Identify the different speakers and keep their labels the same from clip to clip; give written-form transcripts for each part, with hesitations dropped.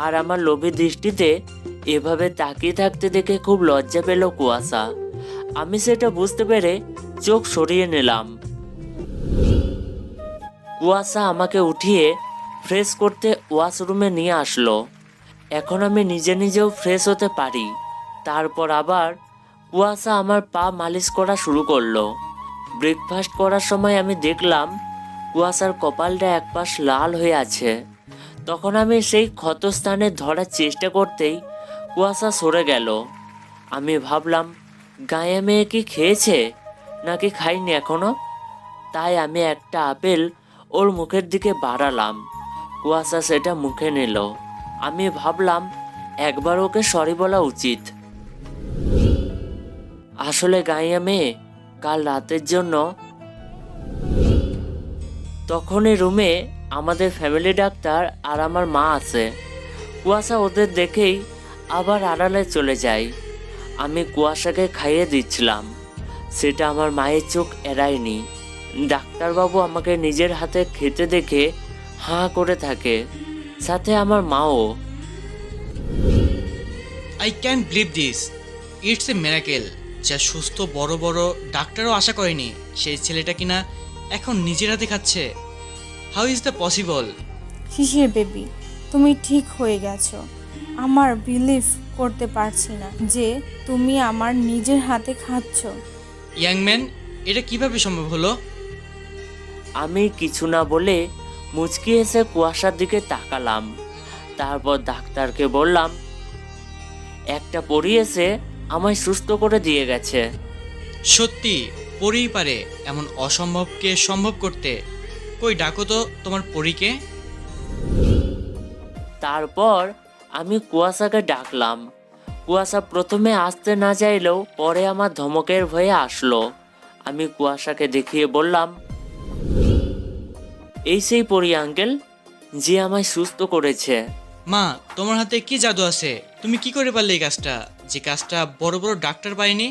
Speaker 1: আর আমার লোভী দৃষ্টিতে এভাবে তাকিয়ে থাকতে দেখে খুব লজ্জা পেল কুয়াশা। আমি সেটা বুঝতে পেরে চোখ সরিয়ে নিলাম। কুয়াশা আমাকে উঠিয়ে ফ্রেশ করতে ওয়াশরুমে নিয়ে আসলো। এখন আমি নিজে নিজেও ফ্রেশ হতে পারি। তারপর আবার কুয়াশা আমার পা মালিশ করা শুরু করলো। ব্রেকফাস্ট করার সময় আমি দেখলাম কুয়াশার কপালটা একপাশ লাল হয়ে আছে। তখন আমি সেই ক্ষতস্থানে ধরার চেষ্টা করতেই কুয়াশা সরে গেল। আমি ভাবলাম গায়ে মেয়ে কি খেয়েছে নাকি খাইনি এখনো। তাই আমি একটা আপেল ওর মুখের দিকে বাড়ালাম। কুয়াশা সেটা মুখে নিল। আমি ভাবলাম একবার ওকে সরি বলা উচিত। আসলে গাইয়া মেয়ে কাল রাতের জন্য। তখনই রুমে আমাদের ফ্যামিলি ডাক্তার আর আমার মা আছে। কুয়াশা ওদের দেখেই আবার আড়ালে চলে যায়। আমি কুয়াশাকে খাইয়ে দিচ্ছিলাম, সেটা আমার মায়ের চোখ এড়ায়নি। ডাক্তারবাবু আমাকে নিজের হাতে খেতে দেখে হাঁ করে থাকে, সাথে আমার মাও।
Speaker 2: I can believe this, it's a miracle. যা সুস্থ বড় বড় ডাক্তারও আশা করেনি সেই ছেলেটা কিনা এখন নিজের হাতে খাচ্ছে। How is the possible?
Speaker 3: Shishir baby, তুমি ঠিক হয়ে গেছো। আমার বিলিভ করতে পারছি না যে তুমি আমার নিজের হাতে খাচ্ছ।
Speaker 2: ইয়াং ম্যান, এটা কিভাবে সম্ভব হলো?
Speaker 1: আমি কিছু না বলে মুচকি এসে কুয়াশার দিকে তাকালাম। তারপর ডাক্তারকে বললাম, একটা পরী এসে আমায় সুস্থ করে দিয়ে গেছে।
Speaker 2: সত্যি পরেই পারে এমন অসম্ভবকে সম্ভব করতে। কই ডাকো তো তোমার পরীকে।
Speaker 1: তারপর আমি কুয়াশাকে ডাকলাম। কুয়াশা প্রথমে আসতে না চাইলেও পরে আমার ধমকের ভয়ে আসলো। আমি কুয়াশাকে দেখিয়ে বললাম, এই সেই পরী আঙ্কেল, যে আমায় সুস্থ করেছে।
Speaker 2: মা, তোমার হাতে কি জাদু আছে? তুমি কি করে পারলে এই কাজটা, যে কাজটা বড় বড় ডাক্তার পায়নি?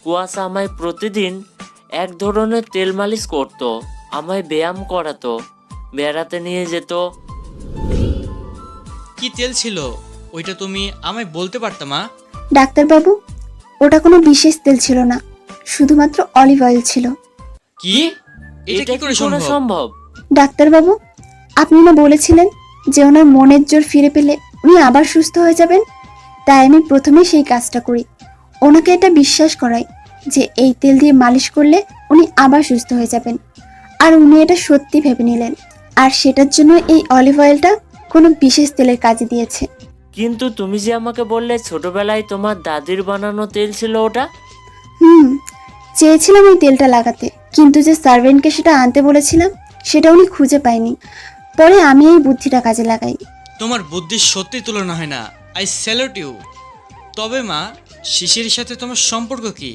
Speaker 1: কুয়াশা আমায় প্রতিদিন এক ধরনের তেল মালিশ করতো, আমায় ব্যায়াম করাতো, বেড়াতে নিয়ে যেত।
Speaker 2: কি তেল ছিল ওইটা, তুমি আমায় বলতে পারতা মা?
Speaker 4: ডাক্তারবাবু, ওটা কোনো বিশেষ তেল ছিল না, শুধুমাত্র অলিভ অয়েল ছিল।
Speaker 2: কি? এটা কি করে সম্ভব?
Speaker 4: ডাক্তারবাবু, আপনি না বলেছিলেন যে ওনার মনের জোর ফিরে পেলে উনি আবার সুস্থ হয়ে যাবেন। তাই আমি প্রথমে সেই কাজটা করি, ওনাকে এটা বিশ্বাস করাই যে এই তেল দিয়ে মালিশ করলে উনি আবার সুস্থ হয়ে যাবেন। আর উনি এটা সত্যি ভেবে নিলেন, আর সেটার জন্য এই অলিভ অয়েলটা কোনো বিশেষ তেলের কাজে দিয়েছে।
Speaker 1: কিন্তু তুমি যে আমাকে বললে ছোটবেলায় তোমার দাদির বানানো তেল ছিল ওটা।
Speaker 4: চেয়েছিলাম ওই তেলটা লাগাতে, কিন্তু যে সার্ভেন্টকে সেটা আনতে বলেছিলাম সেটা উনি খুঁজে পায়নি। পরে আমি এই বুদ্ধিটা কাজে লাগাই।
Speaker 2: তোমার বুদ্ধির সত্যি তুলনা হয় না। I salute you. তবে মা, শিশির সাথে তোমার সম্পর্ক কি?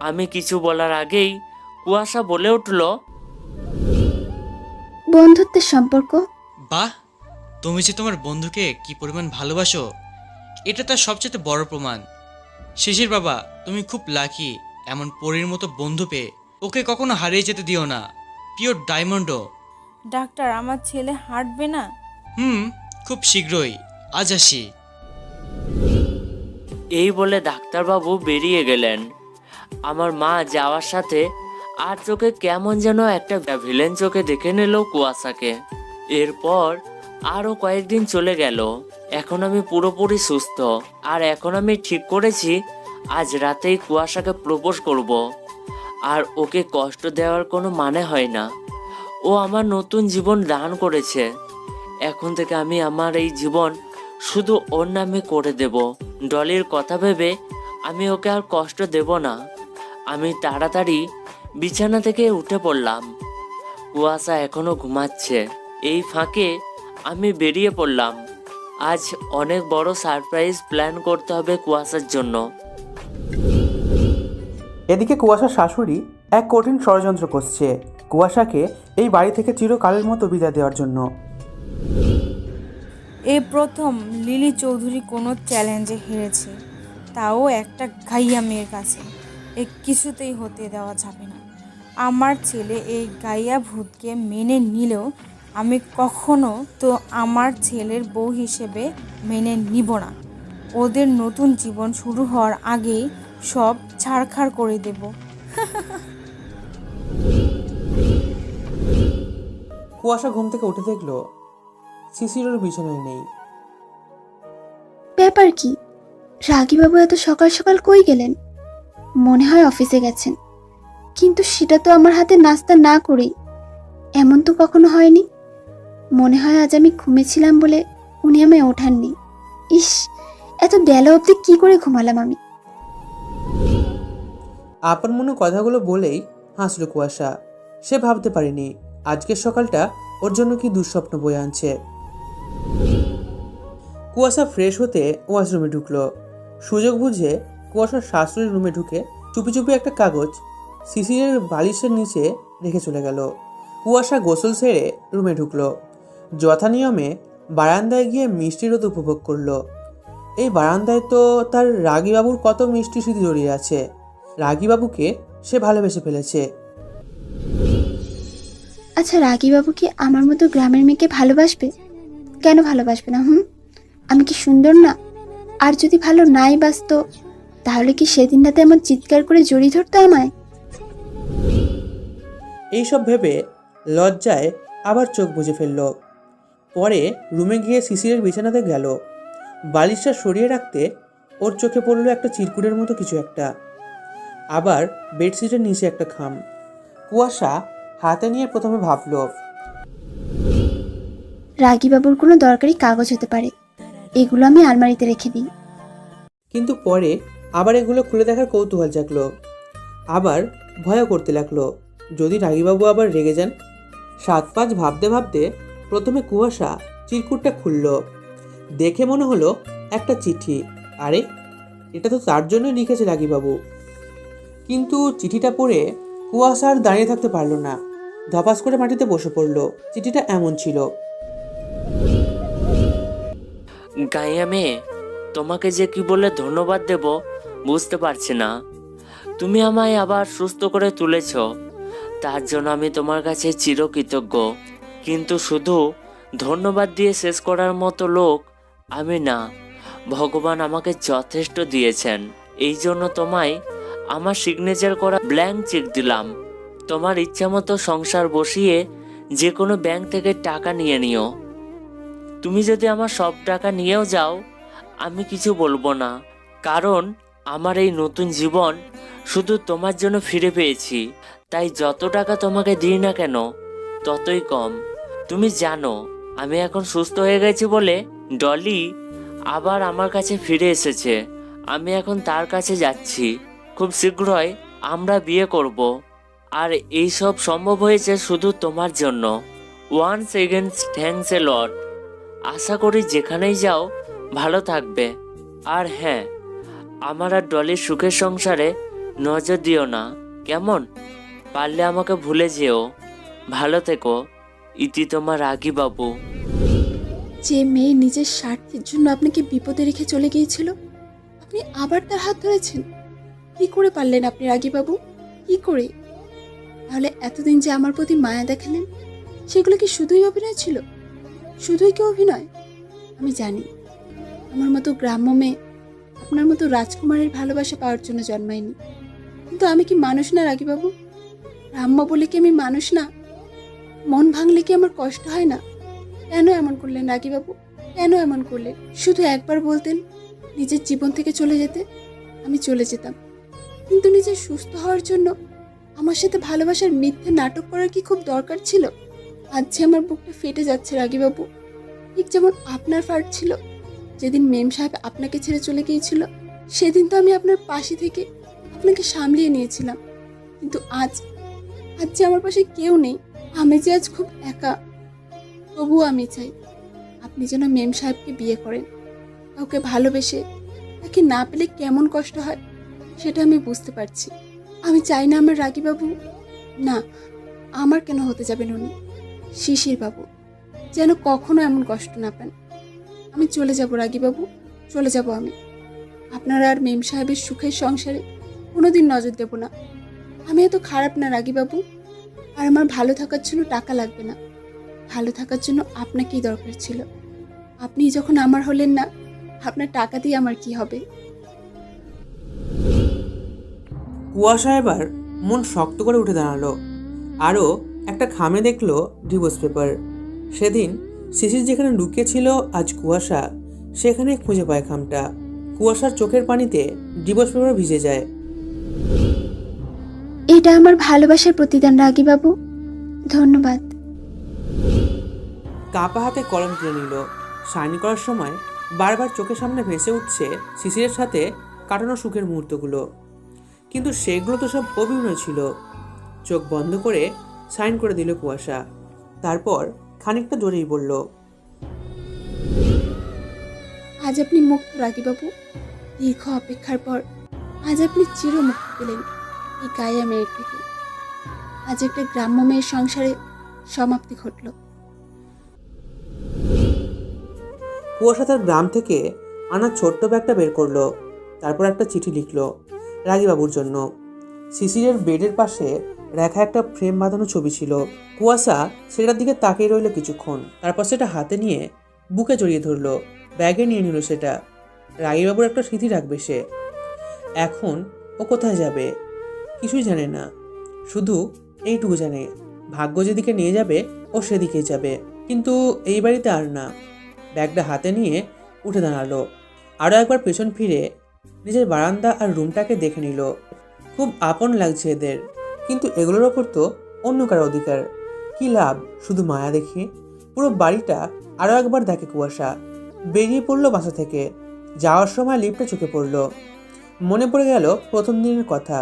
Speaker 1: আমি কিছু বলার আগেই কুয়াশা বলে উঠল,
Speaker 4: বন্ধুত্বের সম্পর্ক।
Speaker 2: বাহ, তুমি যে তোমার বন্ধুকে কি পরিমাণ ভালোবাসো এটা তার সবচেয়ে বড় প্রমাণ। শিশির বাবা, তুমি খুব লাকি এমন পরীর মতো বন্ধু পেয়ে। ওকে কখনো হারিয়ে যেতে দিও না। পিওর ডায়মন্ডও।
Speaker 3: ডাক্তার, আমার ছেলে হাঁটবে না?
Speaker 2: খুব শীঘ্রই। আজ আসি।
Speaker 1: এই বলে ডাক্তারবাবু বেরিয়ে গেলেন। আমার মা যাওয়ার সাথে আর চোখে কেমন যেন একটা ভিলেন চোখে দেখে নিল কুয়াশাকে। এরপর আরও কয়েকদিন চলে গেল। এখন আমি পুরোপুরি সুস্থ, আর এখন আমি ঠিক করেছি আজ রাতেই কুয়াশাকে প্রপোজ করব। আর ওকে কষ্ট দেওয়ার কোনো মানে হয় না। ও আমার নতুন জীবন দান করেছে। এখন থেকে আমি আমার এই জীবন শুধু ওর নামে করে দেব। ডলির কথা ভেবে আমি ওকে আর কষ্ট দেব না। আমি তাড়াতাড়ি বিছানা থেকে উঠে পড়লাম। কুয়াশা এখনো ঘুমাচ্ছে। এই ফাঁকে আমি বেরিয়ে পড়লাম। আজ অনেক বড় সারপ্রাইজ প্ল্যান করতে হবে কুয়াশার জন্য।
Speaker 5: এদিকে কুয়াশার শাশুড়ি এক কঠিন ষড়যন্ত্র করছে কুয়াশাকে এই বাড়ি থেকে চিরকালের মতো বিদায় দেওয়ার জন্য।
Speaker 3: এই প্রথম লিলি চৌধুরী কোনো চ্যালেঞ্জে হেরেছে, তাও একটা গাইয়া মেয়ের কাছে। এ কিছুতেই হতে দেওয়া যাবে না। আমার ছেলে এই গাইয়া ভূতকে মেনে নিলেও আমি কখনো তো আমার ছেলের বউ হিসেবে মেনে নিব না। ওদের নতুন জীবন শুরু হওয়ার আগেই সব ছাড়খাড় করে দেব।
Speaker 5: কুয়াশা ঘুম থেকে উঠে দেখলো শিশিরের বিছানায় নেই।
Speaker 4: ব্যাপার কি? রাগীবাবু এত সকাল সকাল কই গেলেন? মনে হয় অফিসে গেছেন, কিন্তু সেটা তো আমার হাতে নাস্তা না করেই। এমন তো কখনো হয়নি। মনে হয় আজ আমি ঘুমেছিলাম বলে উনি আমায় ওঠাননি। ইস, এত বেলা অবধি কি করে ঘুমালাম আমি?
Speaker 5: আপন মনে কথাগুলো বলেই হাসল কুয়াশা। সে ভাবতে পারেনি আজকের সকালটা ওর জন্য কি দুঃস্বপ্ন বয়ে আনছে। কুয়াশা ফ্রেশ হতে ওয়াশরুমে ঢুকলো। সুযোগ বুঝে কুয়াশার শাশুড়ির রুমে ঢুকে চুপি চুপি একটা কাগজ শিশিরের বালিশের নিচে রেখে চলে গেল। কুয়াশা গোসল সেরে রুমে ঢুকলো। যথা নিয়মে বারান্দায় গিয়ে মিষ্টি রোদ উপভোগ করলো। এই বারান্দায় তো তার রাগীবাবুর কত মিষ্টি স্মৃতি জড়িয়ে আছে। রাগীবাবুকে সে ভালোবেসে ফেলেছে।
Speaker 4: আচ্ছা, রাগীবাবু কি আমার মতো গ্রামের মেয়েকে ভালোবাসবে? কেন ভালোবাসবে না? আমি কি সুন্দর না? আর যদি ভালো নাই বাসতো, তাহলে কি সেদিন রাতে এমন চিৎকার করে জড়িয়ে ধরতো আমায়?
Speaker 5: এইসব ভেবে লজ্জায় আবার চোখ বুজে ফেলল। পরে রুমে গিয়ে শিশিরের বিছানাতে গেল। বালিশটা সরিয়ে রাখতে ওর চোখে পড়লো একটা চিরকুটের মতো কিছু একটা। আবার বেডশিটের নিচে একটা খাম। কুয়াশা হাতে নিয়ে প্রথমে ভাবল
Speaker 4: রাগীবাবুর কোনো দরকারি কাগজ হতে পারে, এগুলো আমি আলমারিতে রেখে দিই।
Speaker 5: কিন্তু পরে আবার এগুলো খুলে দেখার কৌতূহল জাগলো। আবার ভয়ও করতে লাগলো যদি রাগীবাবু আবার রেগে যান। 7-5 ভাবতে ভাবতে প্রথমে কুয়াশা চিরকুটটা খুলল। দেখে মনে হলো একটা চিঠি। আরে, এটা তো তার জন্যই লিখেছে রাগীবাবু। কিন্তু চিঠিটা পড়ে কুয়াশা আর দাঁড়িয়ে থাকতে পারলো না। ধপাস করে মাটিতে বসে পড়ল। চিঠিটা এমন ছিল।
Speaker 1: গাইয়া মেয়ে, তোমাকে যে কি বলে ধন্যবাদ দেব বুঝতে পারছি না। তুমি আমায় আবার সুস্থ করে তুলেছ, তার জন্য আমি তোমার কাছে চিরকৃতজ্ঞ। কিন্তু শুধু ধন্যবাদ দিয়ে শেষ করার মতো লোক আমি না। ভগবান আমাকে যথেষ্ট দিয়েছেন, এই জন্য তোমায় আমার সিগনেচার করা ব্ল্যাঙ্ক চেক দিলাম। তোমার ইচ্ছা মতো সংসার বসিয়ে যে কোনো ব্যাংক থেকে টাকা নিয়ে নিও। তুমি যদি আমার সব টাকা নিয়েও যাও আমি কিছু বলবো না, কারণ আমার এই নতুন জীবন শুধু তোমার জন্য ফিরে পেয়েছি। তাই যত টাকা তোমাকে দিই না কেন ততই কম। তুমি জানো আমি এখন সুস্থ হয়ে গেছি বলে ডলি আবার আমার কাছে ফিরে এসেছে। আমি এখন তার কাছে যাচ্ছি। খুব শীঘ্রই আমরা বিয়ে করব। আর এই সব সম্ভব হয়েছে শুধু তোমার জন্য। ওয়ান্স এগেন থ্যাঙ্কস এ লট। আশা করি যেখানেই যাও ভালো থাকবে। আর হ্যাঁ, আমার আর ডলির সুখের সংসারে নজর দিও না, কেমন? পারলে আমাকে ভুলে যেও। ভালো থেকো। ইতি তোমার রাগীবাবু।
Speaker 6: যে মেয়ে নিজের স্বার্থের জন্য আপনাকে বিপদে রেখে চলে গিয়েছিল, আপনি আবার তার হাত ধরেছেন। কি করে পারলেন আপনি রাগীবাবু? কি করে? তাহলে এতদিন যে আমার প্রতি মায়া দেখালেন, সেগুলো কি শুধুই অভিনয় ছিল? শুধুই কি অভিনয়? আমি জানি আমার মতো গ্রাম্য মেয়ে আপনার মতো রাজকুমারের ভালোবাসা পাওয়ার জন্য জন্মায়নি। কিন্তু আমি কি মানুষ না রাগীবাবু? গ্রাম্য বলে কি আমি মানুষ না? মন ভাঙলে কি আমার কষ্ট হয় না? কেন এমন করলেন রাগীবাবু? কেন এমন করলেন? শুধু একবার বলতেন নিজের জীবন থেকে চলে যেতে, আমি চলে যেতাম। কিন্তু নিজের সুস্থ হওয়ার জন্য আমার সাথে ভালোবাসার মিথ্যে নাটক করার কি খুব দরকার ছিল? আজ যে আমার বুকটা ফেটে যাচ্ছে রাগীবাবু, ঠিক যেমন আপনার ফাটছিল যেদিন মেম সাহেব আপনাকে ছেড়ে চলে গিয়েছিল। সেদিন তো আমি আপনার পাশে থেকে আপনাকে সামলিয়ে নিয়েছিলাম, কিন্তু আজ যে আমার পাশে কেউ নেই, আমি যে আজ খুব একা। তবুও আমি চাই আপনি যেন মেম সাহেবকে বিয়ে করেন। কাউকে ভালোবেসে তাকে না পেলে কেমন কষ্ট হয় সেটা আমি বুঝতে পারছি। আমি চাই না আমার রাগীবাবু, না আমার কেন হতে যাবেন উনি, শিশির বাবু যেন কখনো এমন কষ্ট না পান। আমি চলে যাব রাগীবাবু, চলে যাব আমি। আপনারা আর মেম সাহেবের সুখের সংসারে কোনোদিন নজর দেব না। আমি এত খারাপ না রাগীবাবু, আর আমার ভালো থাকার জন্য টাকা লাগবে না। ভালো থাকার জন্য আপনাকেই দরকার ছিল। আপনি যখন আমার হলেন না, আপনার টাকা দিয়ে আমার কি হবে?
Speaker 5: কুয়াশা এবার মন শক্ত করে উঠে দাঁড়ালো। আরও একটা খামে দেখলো ডিভোর্স পেপার। সেদিন শিশির যেখানে লুকিয়েছিল আজ কুয়াশা সেখানে খুঁজে পায় খামটা। কুয়াশার চোখের পানিতে ডিভোর্স পেপার ভিজে যায়।
Speaker 4: এটা আমার ভালোবাসার প্রতিদান রাগী বাবু, ধন্যবাদ।
Speaker 5: কাপা হাতে কলম তুলে নিল। সাইন করার সময় বারবার চোখের সামনে ভেসে উঠছে শিশিরের সাথে কাটানো সুখের মুহূর্তগুলো, কিন্তু সেগুলো তো সব অভিনয় ছিল। চোখ বন্ধ করে সাইন করে দিল কুয়াশা। তারপর খানিকটা জোরেই বলল,
Speaker 6: আজ আপনি মুক্ত রাগী বাবু। দীর্ঘ অপেক্ষার পর আজ আপনি চিরমুক্তি পেলেন এই গায়া মেয়ের থেকে। আজ একটা গ্রাম্য মেয়ের সংসারে সমাপ্তি ঘটল।
Speaker 5: কুয়াশা তার গ্রাম থেকে আনা ছোট্ট ব্যাগটা বের করলো। তারপর একটা চিঠি লিখলো রাগীবাবুর জন্য। শিশিরের বেডের পাশে রেখা একটা ফ্রেম বাঁধানো ছবি ছিল। কুয়াশা সেটার দিকে তাকিয়ে রইল কিছুক্ষণ, তারপর সেটা হাতে নিয়ে বুকে জড়িয়ে ধরলো। ব্যাগে নিয়ে নিল সেটা। রাগীবাবুর একটা স্মৃতি রাখবে সে। এখন ও কোথায় যাবে কিছুই জানে না, শুধু এইটুকু জানে ভাগ্য যেদিকে নিয়ে যাবে ও সেদিকেই যাবে, কিন্তু এই বাড়িতে আর না। ব্যাগটা হাতে নিয়ে উঠে দাঁড়ালো। আরও একবার পেছন ফিরে নিজের বারান্দা আর রুমটাকে দেখে নিল। খুব আপন লাগছে এদের, কিন্তু এগুলোর ওপর তো অন্য কারো অধিকার। কি লাভ শুধু মায়া দেখে? পুরো বাড়িটা আরও একবার দেখে কুয়াশা। বেরিয়ে পড়লো বাসা থেকে। যাওয়ার সময় লিফটে চোখে পড়লো। মনে পড়ে গেল প্রথম দিনের কথা।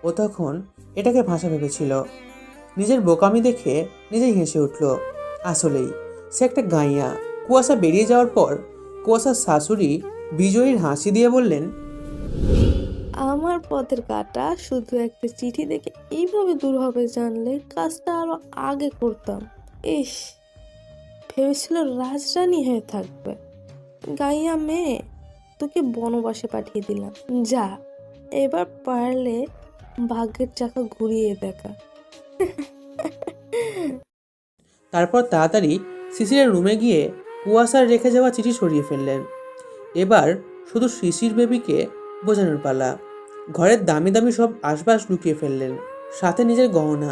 Speaker 5: ও তখন এটাকে ভাষা ভেবেছিল। নিজের বোকামি দেখে নিজেই হেসে উঠল। আসলেই সে একটা গাইয়া। কুয়াশা বেরিয়ে যাওয়ার পর কুয়াশার শাশুড়ি বিজয়ীর হাসি দিয়ে বললেন,
Speaker 7: আমার পথের কাটা শুধু একটা চিঠি দেখে এইভাবে দূর হবে জানলে কাজটা আরো আগে করতাম। ইস, ভেবেছিল রাজরানী হয়ে থাকবে। গাইয়া মেয়ে, তোকে বনবাসে পাঠিয়ে দিলাম। যা, এবার পারলে ভাগ্যের চাকা ঘুরিয়ে দেখা।
Speaker 5: তারপর তাড়াতাড়ি শিশিরের রুমে গিয়ে কুয়াশার রেখে যাওয়া চিঠি সরিয়ে ফেললেন। এবার শুধু শিশির বেবিকে বোঝানোর পালা। ঘরের দামি দামি সব আসবাস লুকিয়ে ফেললেন, সাথে নিজের গহনা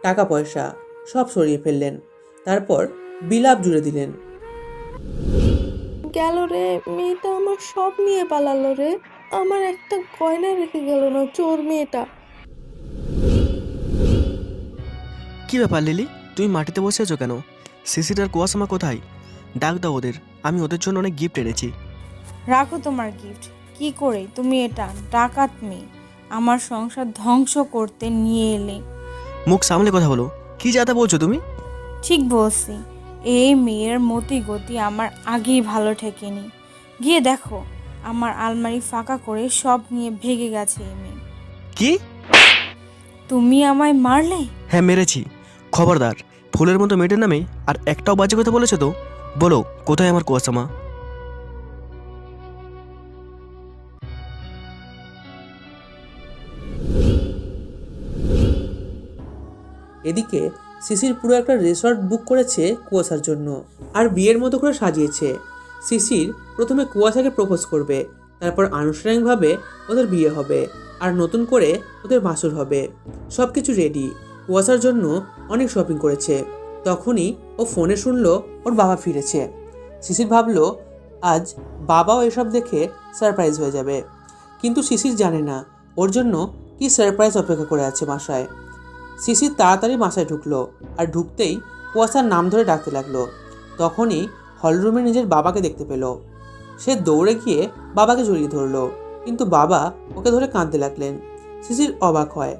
Speaker 5: টাকা পয়সা সব সরিয়ে ফেললেন। তারপর বিলাপ জুড়ে দিলেন,
Speaker 7: গেল রে মেয়েটা, আমার সব নিয়ে পালালো রে। আমার একটা গয়না রেখে গেল না, চোর মেয়েটা।
Speaker 8: কি ব্যাপার লিলি, তুমি মাটিতে বসে আছো কেন? শিশির আর কুয়াশামা কোথায়? ডাক দাও ওদের, আমি ওদের জন্য অনেক গিফট এনেছি।
Speaker 3: রাখো তোমার গিফট। কি করে তুমি এটা ডাকাত মেয়ে আমার সংসার ধ্বংস করতে নিয়ে এলে?
Speaker 8: মুখ সামলে কথা বলো, কি যাতা বলছো তুমি?
Speaker 3: ঠিক বলছি, এই মেয়ের মতি গতি আমার আগেই ভালো ঠেকেনি। গিয়ে দেখো, আমার আলমারি ফাঁকা করে সব নিয়ে ভেগে গেছে এই মেয়ে।
Speaker 8: কি?
Speaker 3: তুমি আমায় মারলে?
Speaker 8: হ্যাঁ মেরেছি। খবরদার, ফুলের মতো মেয়েটার নামে আর একটাও বাজে কথা বলেছো তো? বলো কোথায় আমার কুয়াশামা?
Speaker 5: এদিকে শিশির পুরো একটা রিসর্ট বুক করেছে কুয়াশার জন্য, আর বিয়ের মতো করে সাজিয়েছে। শিশির প্রথমে কুয়াশাকে প্রপোজ করবে, তারপর আনুষ্ঠানিকভাবে ওদের বিয়ে হবে, আর নতুন করে ওদের বাসর হবে। সব কিছু রেডি। কুয়াশার জন্য অনেক শপিং করেছে। তখনই ও ফোনে শুনলো ওর বাবা ফিরেছে। শিশির ভাবলো আজ বাবাও এসব দেখে সারপ্রাইজ হয়ে যাবে, কিন্তু শিশির জানে না ওর জন্য কি সারপ্রাইজ অপেক্ষা করে আছে বাসায়। শিশির তাড়াতাড়ি বাসায় ঢুকলো, আর ঢুকতেই কুয়াশার নাম ধরে ডাকতে লাগলো। তখনই হলরুমে নিজের বাবাকে দেখতে পেল। সে দৌড়ে গিয়ে বাবাকে জড়িয়ে ধরলো, কিন্তু বাবা ওকে ধরে কাঁদতে লাগলেন। শিশির অবাক হয়।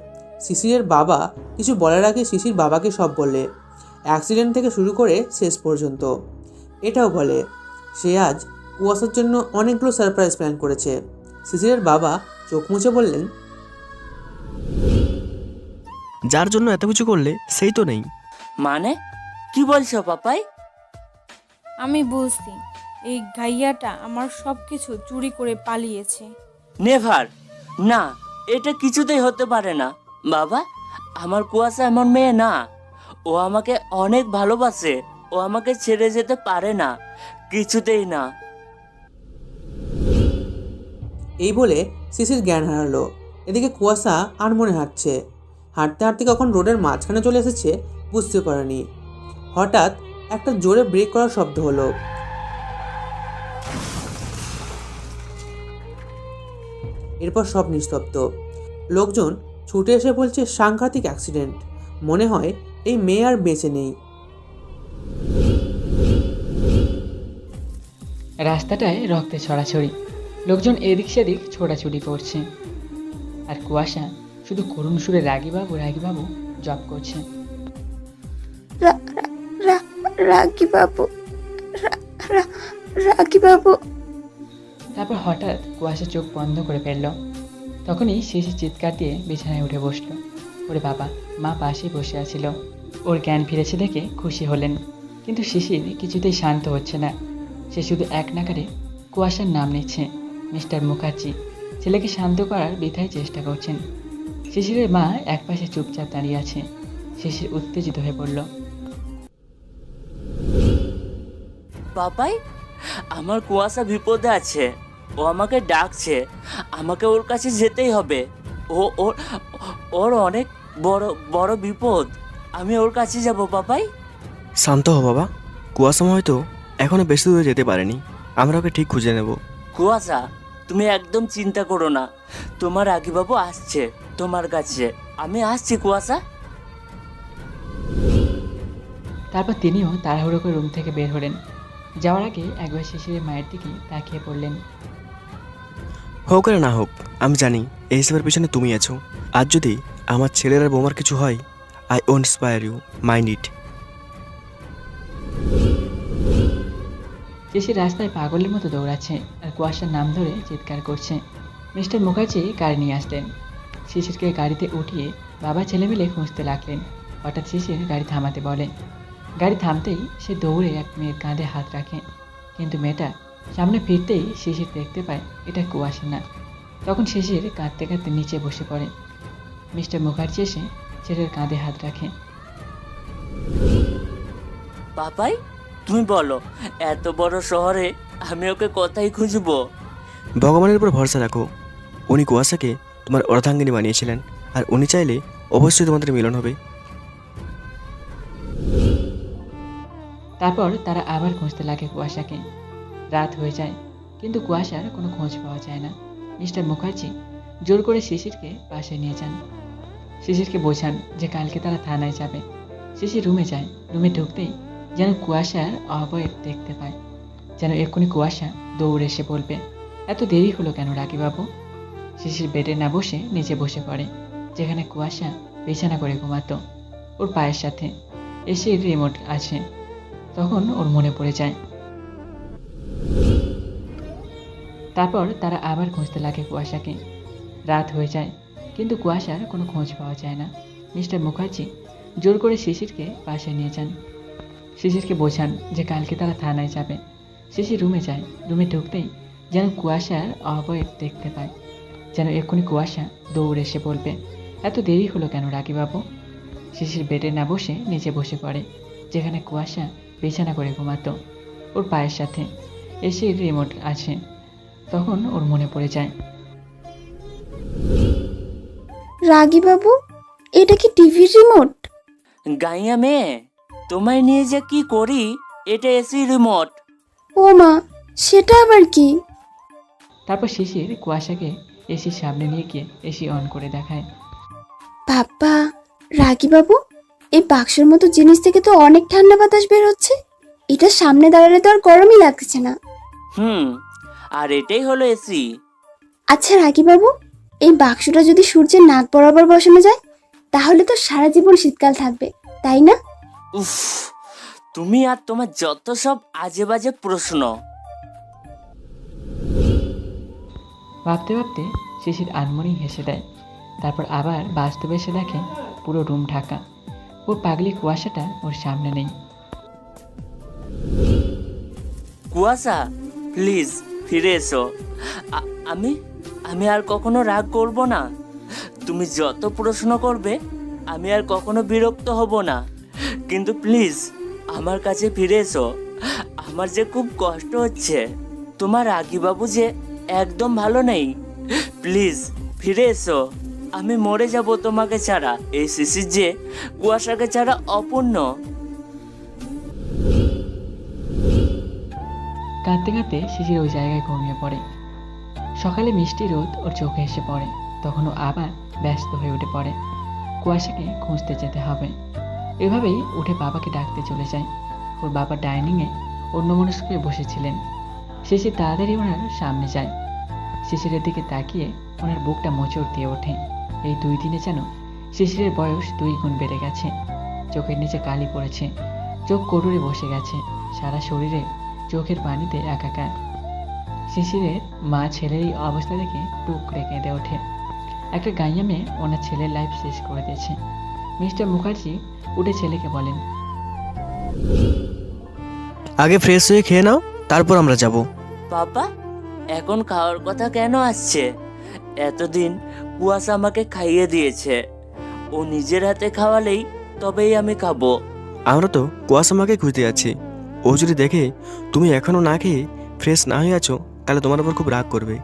Speaker 5: শিশিরের বাবা কিছু বলার আগে শিশির বাবাকে সব বলে, অ্যাক্সিডেন্ট থেকে শুরু করে শেষ পর্যন্ত। এটাও বলে সে আজ কুয়াশার জন্য অনেকগুলো সারপ্রাইজ প্ল্যান করেছে। শিশিরের বাবা চোখ মুছে বললেন,
Speaker 8: যার জন্য এত কিছু করলে সেই তো নেই।
Speaker 1: মানে কি বলছো পাপাই?
Speaker 3: আমি বুঝছি, এই গাইয়াটা আমার সব কিছু চুরি করে পালিয়েছে।
Speaker 1: নেভার, না, এটা কিছুতেই হতে পারে না বাবা। আমার কুয়াশা এমন মেয়ে না, ও আমাকে অনেক ভালোবাসে। ও আমাকে ছেড়ে যেতে পারে না, কিছুতেই না।
Speaker 5: এই বলে শিশির জ্ঞান হারালো। এদিকে কুয়াশা আর মনে হাঁটছে। হাঁটতে হাঁটতে কখন রোডের মাঝখানে চলে এসেছে বুঝতে পারেনি। হঠাৎ একটা জোরে ব্রেক করার শব্দ হলো। এরপর সব নিস্তব্ধ। লোকজন ছুটে এসে বলছে সাংঘাতিক অ্যাক্সিডেন্ট, মনে হয় এই মেয়ে আর বেঁচে নেই।
Speaker 9: রাস্তাটায় রক্তে ছড়াছড়ি, লোকজন এদিক সেদিক ছোটাছুটি করছে, আর কুয়াশা শুধু করুণ সুরে রাগীবাবু রাগীবাবু জপ করছে।
Speaker 4: রাগি বাবু, রাগি বাবু।
Speaker 9: তারপর হঠাৎ কুয়াশা চোখ বন্ধ করে ফেলল। তখনই শিশির চিৎকার দিয়ে বিছানায় উঠে বসলো। ওরে বাবা, মা পাশেই বসে আছিল। ওর জ্ঞান ফিরেছে দেখে খুশি হলেন, কিন্তু শিশির কিছুতেই শান্ত হচ্ছে না। সে শুধু এক নাগারে কুয়াশার নাম নিচ্ছে, মিস্টার মুখার্জি। ছেলেকে শান্ত করার বৃথাই চেষ্টা করছেন। শিশিরের মা একপাশে চুপচাপ দাঁড়িয়ে আছে। শিশির উত্তেজিত হয়ে পড়ল।
Speaker 1: বাবাই, আমার কুয়াশা বিপদে আছে, ও আমাকে ডাকছে, আমাকে ওর কাছে যেতেই হবে। ওর অনেক বড় বড় বিপদ, আমি ওর কাছে যাব বাবাই।
Speaker 8: শান্ত হো বাবা, কুয়াশামা হয়তো এখনো বেশি দূরে যেতে পারেনি, আমরা ওকে ঠিক খুঁজে নেব।
Speaker 1: কুয়াশা, তুমি একদম চিন্তা করো না, তোমার রাগীবাবু আসছে তোমার কাছে, আমি আসছি কুয়াশা।
Speaker 9: তারপর তিনিও তাড়াহুড়ো করে রুম থেকে বের হলেন। যাওয়ার আগে একবার শিশিরের মায়ের দিকে তাকিয়ে পড়লেন।
Speaker 8: হোক আর না হোক, আমি জানি এই হিসেবের পিছনে তুমি আছো। আর যদি আমার ছেলের আর বৌমার কিছু হয়, I won't spare you, mind it.
Speaker 9: Shishir রাস্তায় পাগলের মতো দৌড়াচ্ছে আর কুয়াশার নাম ধরে চিৎকার করছে। মিস্টার মুখার্জি গাড়ি নিয়ে আসলেন। শিশিরকে গাড়িতে উঠিয়ে বাবা ছেলে মিলে খুঁজতে লাগলেন। হঠাৎ শিশির গাড়ি থামাতে বলে। গাড়ি থামতেই সে দৌড়ে এক মেয়ের কাঁধে হাত রাখে, কিন্তু মেয়েটা সামনে ফিরতেই শিশির দেখতে পায় এটা কুয়াশা না। তখন শিশির কাঁদতে কাঁদতে নিচে বসে পড়ে। মিস্টার মুখার্জি এসে ছেলের কাঁধে হাত রাখে।
Speaker 1: বাবাই, তুমি বলো, এত বড় শহরে আমি ওকে কোথায় খুঁজবো?
Speaker 8: ভগবানের উপর ভরসা রাখো। উনি কুয়াশাকে তোমার অর্ধাঙ্গিনী বানিয়েছিলেন, আর উনি চাইলে অবশ্যই তোমাদের মিলন হবে।
Speaker 9: তারপর তারা আবার খুঁজতে লাগে কুয়াশাকে। রাত হয়ে যায়, কিন্তু কুয়াশার কোনো খোঁজ পাওয়া যায় না। মিস্টার মুখার্জি জোর করে শিশিরকে পাশে নিয়ে যান। শিশিরকে বোঝান যে কালকে তারা থানায় যাবে। শিশির রুমে যায়। রুমে ঢুকতেই যেন কুয়াশার অবয়ব দেখতে পায়, যেন এক্ষুনি কুয়াশা দৌড়ে এসে বলবে, এত দেরি হলো কেন রাগীবাবু? শিশির বেডে না বসে নিচে বসে পড়ে, যেখানে কুয়াশা বিছানা করে ঘুমাতো। ওর পায়ের সাথে এসির রিমোট আছে। তখন ওর মনে পড়ে যায়। তারপর তারা আবার খুঁজতে লাগে কুয়াশাকে। রাত হয়ে যায়, কিন্তু কুয়াশার কোনো খোঁজ পাওয়া যায় না। মিস্টার মুখার্জি জোর করে শিশিরকে পাশে নিয়ে যান। শিশিরকে বোঝান যে কালকে তারা থানায় যাবে। শিশির রুমে যায়। রুমে ঢুকতেই যেন কুয়াশার অবয়ব দেখতে পায়, যেন এক্ষুনি কুয়াশা দৌড়ে এসে বলবে, এত দেরি হলো কেন রাগীবাবু? শিশির বেডে না বসে নিচে বসে পড়ে, যেখানে কুয়াশা বিছানা করে ঘুমাতো। ওর পায়ের সাথে এসির রিমোট আছে। তখন ওর মনে পড়ে যায়।
Speaker 4: রাগি বাবু, এটা কি টিভির রিমোট?
Speaker 1: গাইয়া মেয়ে, তোমায় নিয়ে যে কি করি, এটা এসি রিমোট।
Speaker 4: ও মা, সেটা আবার কি?
Speaker 9: তারপর শিশির কুয়াশাকে এসির সামনে নিয়ে গিয়ে এসি অন করে দেখায়।
Speaker 4: বাবা, রাগি বাবু, এই বাক্সের মতো জিনিস থেকে তো অনেক ঠান্ডা বাতাস বের হচ্ছে। এটা সামনে দাঁড়ালে তো আর গরমই লাগছে না।
Speaker 1: আর এটাই হলো এসি।
Speaker 4: আচ্ছা রাগি বাবু, এই বাক্সটা যদি সূর্যের নাক বরাবর বসানো যায়, তাহলে তো সারা জীবন শীতকাল থাকবে, তাই না?
Speaker 1: উফ, তুমি আর তোমার যত সব আজে বাজে প্রশ্ন।
Speaker 9: ভাবতে ভাবতে শিশির আনমনেই হেসে দেয়। তারপর আবার বাস্তবে এসে দেখে পুরো রুম ঢাকা। ওর পাগলি কুয়াশাটা ওর সামনে নেই।
Speaker 1: কুয়াশা, প্লিজ ফিরে এসো। আমি আমি আর কখনো রাগ করব না। তুমি যত প্রশ্ন করবে আমি আর কখনো বিরক্ত হব না, কিন্তু প্লিজ আমার কাছে ফিরে এসো। আমার যে খুব কষ্ট হচ্ছে। তোমার রাগীবাবু যে একদম ভালো নেই। প্লিজ ফিরে এসো। আমি মরে যাব তোমাকে ছাড়া। এই শিশির যে কুয়াশাকে ছাড়া অপূর্ণ।
Speaker 9: কাঁদতে কাঁদতে শিশির ওই জায়গায় ঘুমিয়ে পড়ে। সকালে মিষ্টি রোদ ওর চোখে এসে পড়ে। তখন ও আবার ব্যস্ত হয়ে উঠে পড়ে। কুয়াশাকে খুঁজতে যেতে হবে। এভাবেই উঠে বাবাকে ডাকতে চলে যায়। ওর বাবা ডাইনিংয়ে অন্যমনস্ক হয়ে বসেছিলেন। শিশির তাড়াতাড়ি ওনার সামনে যায়। শিশিরের দিকে তাকিয়ে ওনার বুকটা মোচড় দিয়ে ওঠে। এই 2 দিনে যেন শিশিরের বয়স 2 গুণ বেড়ে গেছে। চোখের নিচে কালি পড়েছে, চোখ কোটরে বসে গেছে, সারা শরীরে চোখের পানিতে একাকার। শিশিরের মা ছেলের এই অবস্থা দেখে টুকরে কেঁদে ওঠে। একটা গাইয়া মেয়ে ওনার ছেলের লাইফ শেষ করে দিয়েছে। মিস্টার মুখার্জি উঠে ছেলেকে বলেন,
Speaker 8: আগে ফ্রেশ হয়ে খেয়ে নাও, তারপর আমরা যাব।
Speaker 1: বাবা, এখন খাওয়ার কথা কেন আসছে? এতদিন কুয়াশা আমাকে খাইয়ে দিয়েছে। ও নিজের হাতে খাওয়ালেই তবেই আমি খাবো।
Speaker 8: আমরা তো কুয়াশামাকে খুঁজতে যাচ্ছি। ও যদি দেখে তুমি এখনো না খেয়ে ফ্রেশ না হয়ে আছো, তাহলে তোমার উপর খুব রাগ করবে।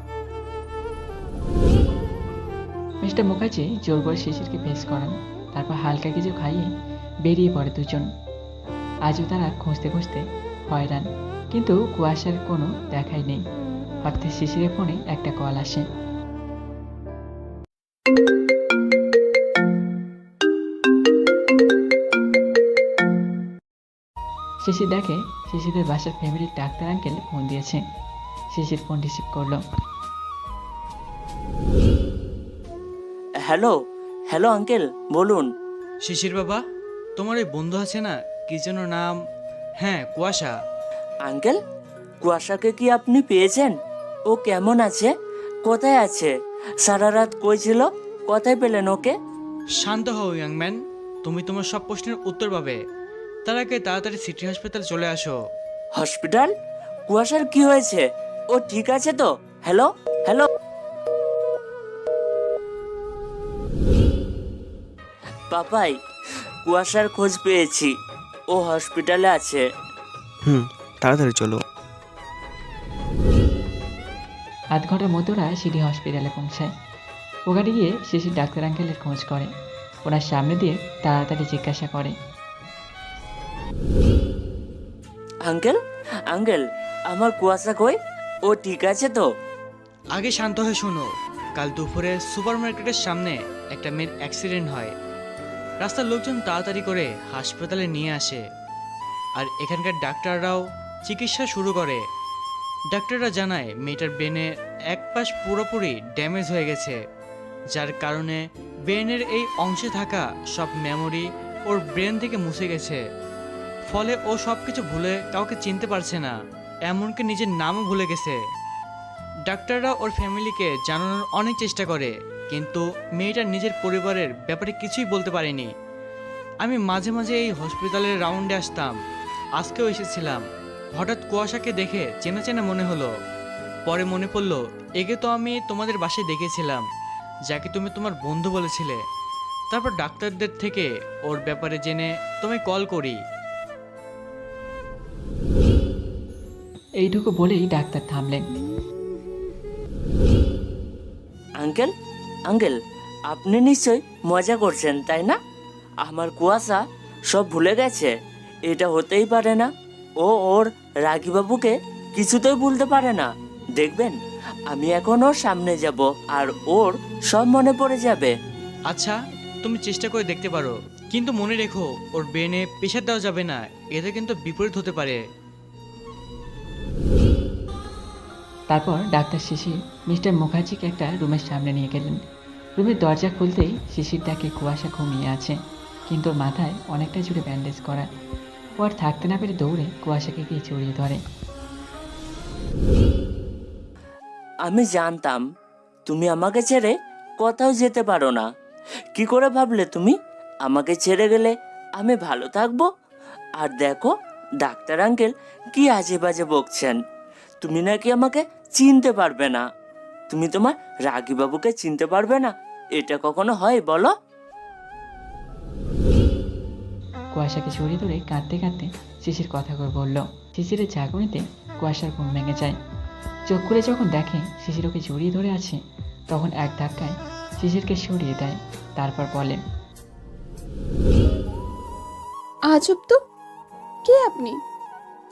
Speaker 9: মিস্টার মুখার্জি জোর করে শিশিরকে ফেস করান। তারপর হালকা কিছু খাইয়ে বেরিয়ে পড়ে দুজন। আজও তারা খুঁজতে খুঁজতে হয়রান, কিন্তু কুয়াশার কোনো দেখাই নেই। হঠাৎ শিশিরের ফোনে একটা কল আসে। শিশির দেখে শিশিরের বাসার ফ্যামিলির ডাক্তার আঙ্কেল ফোন দিয়েছে। শিশির ফোন রিসিভ করলো।
Speaker 1: হ্যালো হ্যালো আঙ্কেল, বলুন।
Speaker 2: শিশির বাবা, তোমার ওই বন্ধু আছে না, কি যেন নাম? হ্যাঁ, কুয়াশা।
Speaker 1: আঙ্কেল, কুয়াশাকে কি আপনি পেয়েছেন? ও কেমন আছে? কোথায় আছে? সারা রাত কই ছিল? কোথায় পেলেন ওকে?
Speaker 2: শান্ত হও ইয়াংম্যান, তুমি তোমার সব প্রশ্নের উত্তর পাবে। তার আগে তাড়াতাড়ি সিটি হসপিটাল চলে আসো।
Speaker 1: হসপিটাল? কুয়াশার কি হয়েছে? ও ঠিক আছে তো? Hello hello. পাপাই, কুয়াশার খোঁজ পেয়েছি। ও হসপিটালে আছে।
Speaker 8: তাড়াতাড়ি চলো।
Speaker 9: আধ ঘন্টার মধ্যে ওরা সিটি হসপিটালে পৌঁছায়। ওখানে গিয়ে শিশির ডাক্তার আঙ্কেলের খোঁজ করে। ওনার সামনে দিয়ে তাড়াতাড়ি জিজ্ঞাসা করে,
Speaker 1: আঙ্কেল আঙ্কেল, আমার কুয়াশা কই? ও ঠিক আছে তো?
Speaker 2: আগে শান্ত হয়ে শোনো। কাল দুপুরে সুপারমার্কেটের সামনে একটা মেয়ের অ্যাক্সিডেন্ট হয়। রাস্তার লোকজন তাড়াতাড়ি করে হাসপাতালে নিয়ে আসে, আর এখানকার ডাক্তাররাও চিকিৎসা শুরু করে। ডাক্তাররা জানায় মেয়েটার ব্রেনে এক পাশ পুরোপুরি ড্যামেজ হয়ে গেছে, যার কারণে ব্রেনের এই অংশে থাকা সব মেমোরি ওর ব্রেন থেকে মুছে গেছে। ফলে ও সব কিছু ভুলে কাউকে চিনতে পারছে না, এমনকি নিজের নামও ভুলে গেছে। ডাক্তাররা ওর ফ্যামিলিকে জানানোর অনেক চেষ্টা করে, কিন্তু মেয়েটা নিজের পরিবারের ব্যাপারে কিছুই বলতে পারেনি। আমি মাঝে মাঝে এই হসপিটালের রাউন্ডে আসতাম, আজকেও এসেছিলাম। হঠাৎ কুয়াশাকে দেখে চেনা চেনা মনে হলো। পরে মনে পড়লো, একে তো আমি তোমাদের বাসায় দেখেছিলাম, যাকে তুমি তোমার বন্ধু বলেছিলে। তারপর ডাক্তারদের থেকে ওর ব্যাপারে জেনে তোমায় কল করি।
Speaker 9: এইটুকু বলেই ডাক্তার থামলেন।
Speaker 1: আঙ্কেল আঙ্কেল, আপনি নিশ্চয় মজা করছেন, তাই না? আমার কুয়াশা সব ভুলে গেছে? এটা হতেই পারে না। ও ওর রাগীবাবুকে কিছুতেই ভুলতে পারে না। দেখবেন, আমি এখন ওর সামনে যাব আর ওর সব মনে পড়ে যাবে।
Speaker 2: আচ্ছা, তুমি চেষ্টা করে দেখতে পারো, কিন্তু মনে রেখো ওর ব্রেনে প্রেশার দেওয়া যাবে না, এতে কিন্তু বিপরীত হতে পারে।
Speaker 9: তারপর ডাক্তার শিশির মিস্টার মুখার্জিকে একটা রুমের সামনে নিয়ে গেলেন। রুমের দরজা খুলতেই শিশির দেখে কুয়াশা ঘুমিয়ে আছে, কিন্তু ওর মাথায় অনেকটা জুড়ে ব্যান্ডেজ করা। ও আর থাকতে না পেরে দৌড়ে কুয়াশাকে গিয়ে জড়িয়ে ধরে।
Speaker 1: আমি জানতাম তুমি আমাকে ছেড়ে কোথাও যেতে পারো না। কি করে ভাবলে তুমি আমাকে ছেড়ে গেলে আমি ভালো থাকবো? আর দেখো, ডাক্তার আঙ্কেল কি আজে বাজে বকছেন। তুমি নাকি আমাকে চিনতে পারবে না। তুমি তোমার রাগীবাবুকে চিনতে পারবে না? এটা কখনো হয় বলো?
Speaker 9: কুয়াশাকে জড়িয়ে ধরে কাঁদতে কাঁদতে শিশির কথা করে বলল। শিশিরের ঝাঁকুনিতে কুয়াশার ঘুম ভেঙে যায়। চোখ খুলে যখন দেখে শিশির ওকে জড়িয়ে ধরে আছে, তখন এক ধাক্কায় শিশিরকে সরিয়ে দেয়। তারপর বলে,
Speaker 6: আজব তো, কে আপনি?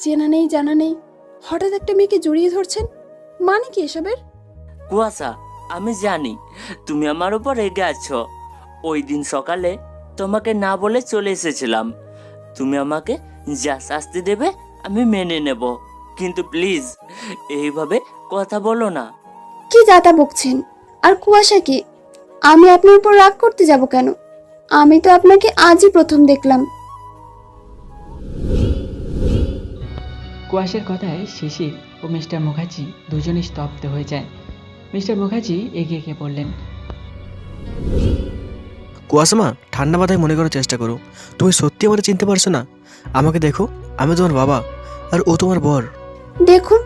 Speaker 6: চেনা নেই জানা নেই, হঠাৎ একটা মেয়েকে জড়িয়ে ধরছেন, মানে কি এসবের?
Speaker 1: কুয়াশা, আমি জানি তুমি আমার উপর রেগে আছো। ওই দিন সকালে তোমাকে না বলে চলে এসেছিলাম। তুমি আমাকে যা শাস্তি দেবে আমি মেনে নেব, কিন্তু প্লিজ এইভাবে কথা বলো না।
Speaker 4: কি যাতা বকছেন? আর কুয়াশা কি? আমি আপনার উপর রাগ করতে যাব কেন? আমি তো আপনাকে আজই প্রথম দেখলাম।
Speaker 9: কুয়াশার কথায় শিশির ও মিস্টার মুখার্জি দুজনেই স্তব্ধ হয়ে যায়। মিস্টার মুখার্জি এগিয়ে গিয়ে বললেন,
Speaker 8: কুয়াশামা, ঠান্ডা মাথায় মনে করার চেষ্টা করো। তুমি সত্যি আমাকে চিনতে পারছো না? আমাকে দেখো, আমি তোমার বাবা আর ও তোমার বর।
Speaker 4: দেখুন,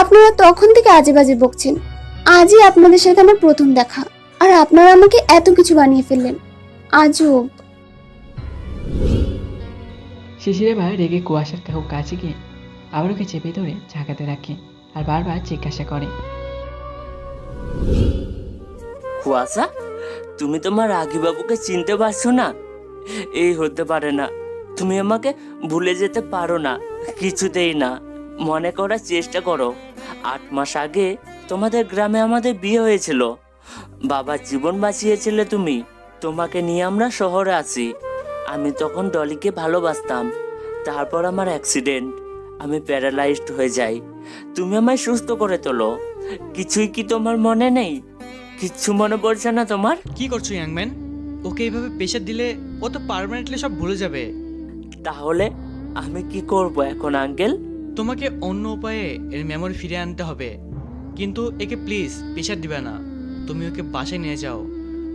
Speaker 4: আপনারা তখন থেকে আজে বাজে বকছেন। আজই আপনাদের সাথে আমার প্রথম দেখা, আর আপনারা আমাকে এত কিছু বানিয়ে ফেললেন। আজব।
Speaker 9: শিশির এবার রেগে কুয়াশার খুব কাছে গিয়ে আবার ওকে চেপে ধরে ঝাঁকাতে রাখে আর বারবার জিজ্ঞাসা করে,
Speaker 1: কুয়াশা, তুমি তোমার রাগীবাবুকে চিনতে পারছো না? এই হতে পারে না। তুমি আমাকে ভুলে যেতে পারো না, কিছুতেই না। মনে করার চেষ্টা করো, 8 মাস আগে তোমাদের গ্রামে আমাদের বিয়ে হয়েছিল। বাবার জীবন বাঁচিয়েছিলে তুমি। তোমাকে নিয়ে আমরা শহরে আসি। আমি তখন ডলিকে ভালোবাসতাম। তারপর আমার অ্যাক্সিডেন্ট, আমি প্যারালাইজড হয়ে যাই। তুমি আমায় সুস্থ করে তোলো। কিছুই কি তোমার মনে নেই? কিচ্ছু মনে পড়ছে না তোমার?
Speaker 2: কি করছো ইয়াংম্যান? ওকে এইভাবে প্রেশার দিলে ও তো পার্মানেন্টলি সব ভুলে যাবে।
Speaker 1: তাহলে আমি কি করব এখন আঙ্কেল?
Speaker 2: তোমাকে অন্য উপায়ে এর মেমোরি ফিরিয়ে আনতে হবে। কিন্তু একে প্লিজ প্রেশার দিবে না। তুমি ওকে বাসায় নিয়ে যাও।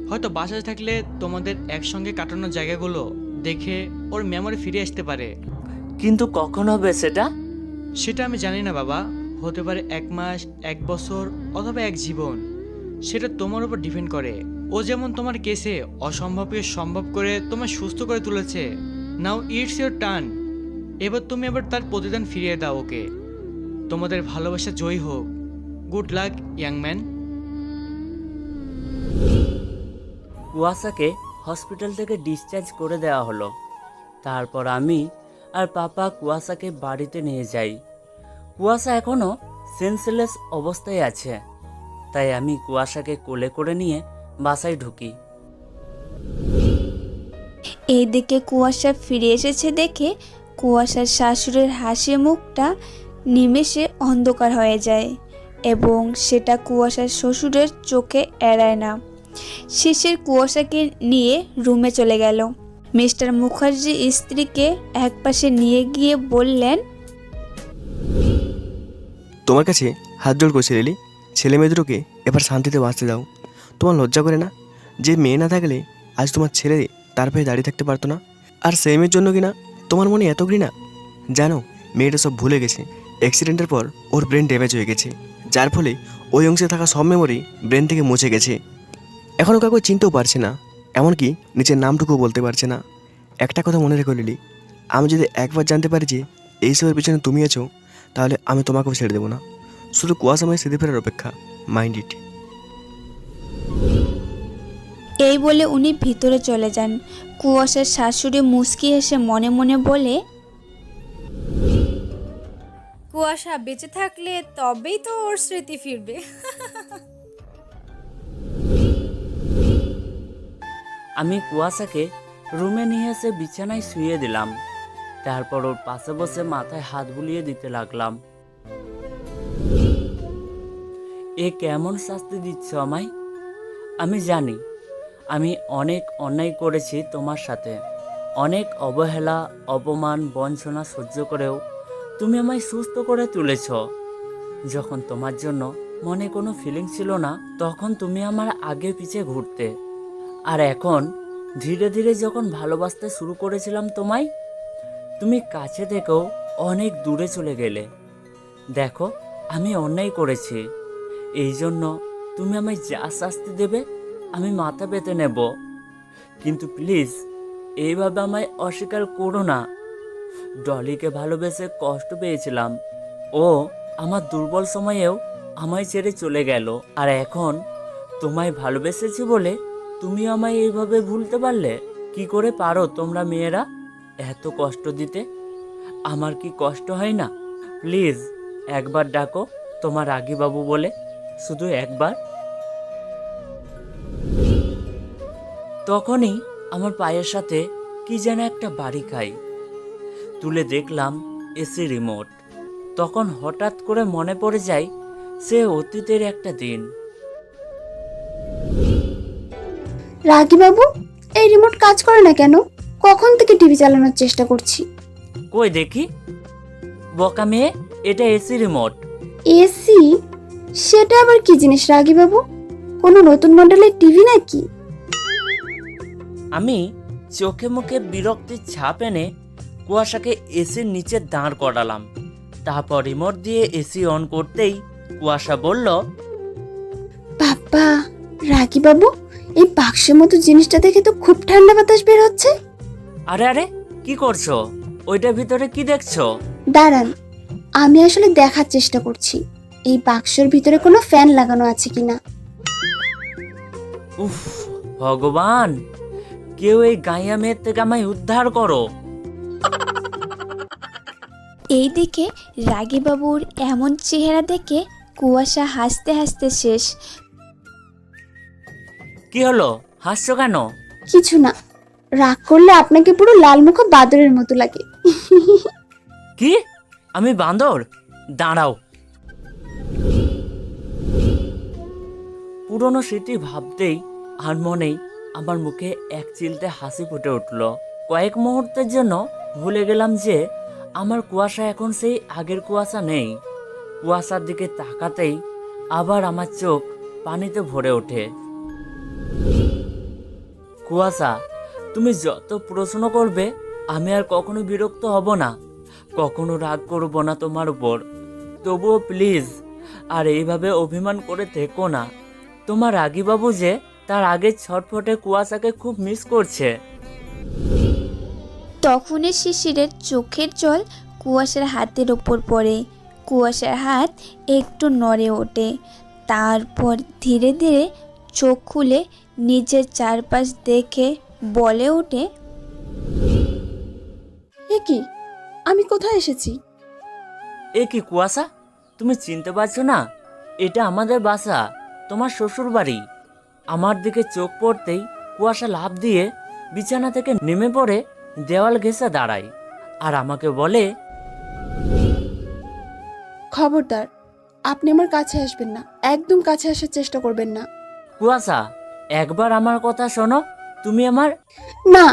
Speaker 2: হয়তো বাসায় থাকলে তোমাদের একসঙ্গে কাটানোর জায়গাগুলো দেখে ওর মেমোরি ফিরে আসতে পারে।
Speaker 1: কিন্তু কখন হবে সেটা?
Speaker 2: সেটা আমি জানি না বাবা। হতে পারে 1 মাস, 1 বছর অথবা 1 জীবন। সেটা তোমার উপর ডিপেন্ড করে। ও যেমন তোমার কেসে অসম্ভবকে সম্ভব করে তোমায় সুস্থ করে তুলেছে। Now it's your turn. এবার তুমি তার প্রতিদান ফিরিয়ে দাও ওকে। তোমাদের ভালোবাসা জয়ী হোক। Good luck young man.
Speaker 1: কুয়াশাকে হসপিটাল থেকে ডিসচার্জ করে দেওয়া হলো। তারপর আমি আর পাপা কুয়াশাকে বাড়িতে নিয়ে যাই। কুয়াশা এখনো সেন্সলেস অবস্থায় আছে, তাই আমি কুয়াশাকে কোলে করে নিয়ে বাসায় ঢুকি।
Speaker 10: এইদিকে কুয়াশা ফিরে এসেছে দেখে কুয়াশার শাশুড়ির হাসি মুখটা নিমেষে অন্ধকার হয়ে যায় এবং সেটা কুয়াশার শ্বশুরের চোখে এড়ায় না। শিশির কুয়াশাকে নিয়ে রুমে চলে গেল। মিস্টার মুখার্জি স্ত্রীকে একপাশে নিয়ে গিয়ে বললেন,
Speaker 8: তোমার কাছে হাত জোড় করছি লিলি, ছেলে মেয়েদেরকে এবার শান্তিতে বাঁচতে দাও। তোমার লজ্জা করে না? যে মেয়ে না থাকলে আজ তোমার ছেলে তার পায়ে দাঁড়িয়ে থাকতে পারতো না। আর সেই মেয়ের জন্য কিনা তোমার মনে এত ঘৃণা? জানো, মেয়েটা সব ভুলে গেছে। অ্যাক্সিডেন্টের পর ওর ব্রেন ড্যামেজ হয়ে গেছে, যার ফলে ওই অংশে থাকা সব মেমোরি ব্রেন থেকে মুছে গেছে। এখনও কাউকে চিনতেও পারছে না, এমনকি নিজের নামটুকুও বলতে পারছে না। একটা কথা মনে রেখো লিলি, আমি যদি একবার জানতে পারি যে এইসবের পিছনে তুমি আছো, তাহলে আমি তোমাকেও ছেড়ে দেবো না। শুধু কুয়াশাময় স্মৃতি ফেরার অপেক্ষা। Mind it.
Speaker 10: এই বলে উনি ভিতরে চলে যান। কুয়াশার শাশুড়ি মুচকি হেসে মনে মনে বলে,
Speaker 3: কুয়াশা বেঁচে থাকলে তবেই তো ওর স্মৃতি ফিরবে।
Speaker 1: আমি কুয়াশাকে রুমে নিয়ে এসে বিছানায় শুয়ে দিলাম। তারপর ওর পাশে বসে মাথায় হাত বুলিয়ে দিতে লাগলাম। এ কেমন শাস্তি দিচ্ছ আমায়? আমি জানি আমি অনেক অন্যায় করেছি তোমার সাথে। অনেক অবহেলা, অপমান, বঞ্চনা সহ্য করেও তুমি আমায় সুস্থ করে তুলেছ। যখন তোমার জন্য মনে কোনো ফিলিং ছিল না, তখন তুমি আমার আগে পিছে ঘুরতে। আর এখন ধীরে ধীরে যখন ভালোবাসতে শুরু করেছিলাম তোমায়, তুমি কাছে থেকেও অনেক দূরে চলে গেলে। দেখো, আমি অন্যায় করেছি, এই জন্য তুমি আমায় যা শাস্তি দেবে আমি মাথা পেতে নেব। কিন্তু প্লিজ এইভাবে আমায় অস্বীকার করো না। ডলিকে ভালোবেসে কষ্ট পেয়েছিলাম। ও আমার দুর্বল সময়েও আমায় ছেড়ে চলে গেল, আর এখন তোমায় ভালোবেসেছি বলে তুমি আমায় এইভাবে ভুলতে পারলে? কি করে পারো তোমরা মেয়েরা এত কষ্ট দিতে? আমার কি কষ্ট হয় না? প্লিজ একবার ডাকো তোমার রাগীবাবু বলে, শুধু একবার। তখনই আমার পায়ের সাথে কি যেন একটা বাড়ি খাই। তুলে দেখলাম এসি রিমোট। তখন হঠাৎ করে মনে পড়ে যায় সে অতীতের একটা দিন।
Speaker 4: রাগী বাবু, এই রিমোট কাজ করে না কেন? কখন থেকে টিভি চালানোর চেষ্টা করছি।
Speaker 1: কই দেখি। বোকা মেয়ে, এটা এসি রিমোট।
Speaker 4: এসি? সেটা আবার কি জিনিস রাগী বাবু? কোনো নতুন মডেলের টিভি নাকি?
Speaker 1: আমি চোখে মুখে বিরক্তির ছাপ এনে কুয়াশাকে এসির নিচে দাঁড় করালাম। তারপর রিমোট দিয়ে এসি অন করতেই কুয়াশা বলল,
Speaker 4: বাবা, রাগী বাবু, এই বাক্সের মতো জিনিসটা দেখে তো খুব ঠান্ডা বাতাস বের হচ্ছে।
Speaker 1: আরে আরে, কি করছো? ওইটার ভিতরে কি দেখছো?
Speaker 4: দাঁড়ান, আমি আসলে দেখার চেষ্টা করছি এই বাক্সের ভিতরে কোনো ফ্যান লাগানো আছে কিনা।
Speaker 1: উফ ভগবান, কেউ এই গাইয়া মেয়ের থেকে আমায় উদ্ধার করো।
Speaker 10: এই দিকে রাগীবাবুর এমন চেহারা দেখে কুয়াশা হাসতে হাসতে শেষ।
Speaker 1: কি হলো, হাসছো কেন?
Speaker 4: কিছু না, রাগ করলে আপনাকে পুরো লালমুখ বাদরের মতো লাগে।
Speaker 1: কি? আমি বান্দর? দাঁড়াও। পুরনো স্মৃতি ভাবতেই আর মনেই আমার মুখে এক চিলতে হাসি ফুটে উঠল। কয়েক মুহূর্তের জন্য ভুলে গেলাম যে আমার কুয়াশা এখন সেই আগের কুয়াশা নেই। কুয়াশার দিকে তাকাতেই আবার আমার চোখ পানিতে ভরে ওঠে। কুয়াশা, তুমি যত প্রশ্ন করবে আমি আর কখনো বিরক্ত হব না, কখনো রাগ করব না তোমার উপর। তবুও প্লিজ আর এইভাবে অভিমান করে থেকো না। তোমার রাগীবাবু যে তার আগের ছটফটে কুয়াশাকে খুব মিস করছে।
Speaker 10: তখনই শিশিরের চোখের জল কুয়াশার হাতের ওপর পড়ে। কুয়াশার হাত একটু নড়ে ওঠে, তারপর ধীরে ধীরে চোখ খুলে নিজের চারপাশ দেখে বলে ওঠে,
Speaker 6: এ কি, আমি কোথায় এসেছি?
Speaker 1: এ কি কুয়াশা, তুমি চিনতে পারছো না? এটা আমাদের বাসা, তোমার শ্বশুর বাড়ি। আমার দিকে চোখ পড়তেই কুয়াশা লাফ দিয়ে বিছানা থেকে নেমে পড়ে দেওয়াল ঘেঁষে দাঁড়ায় আর আমাকে বলে,
Speaker 6: খবরদার, আপনি আমার কাছে আসবেন না, একদম কাছে আসার চেষ্টা করবেন না।
Speaker 1: কুয়াশা একবার আমার কথা শোনো। তুমি আমার
Speaker 4: না,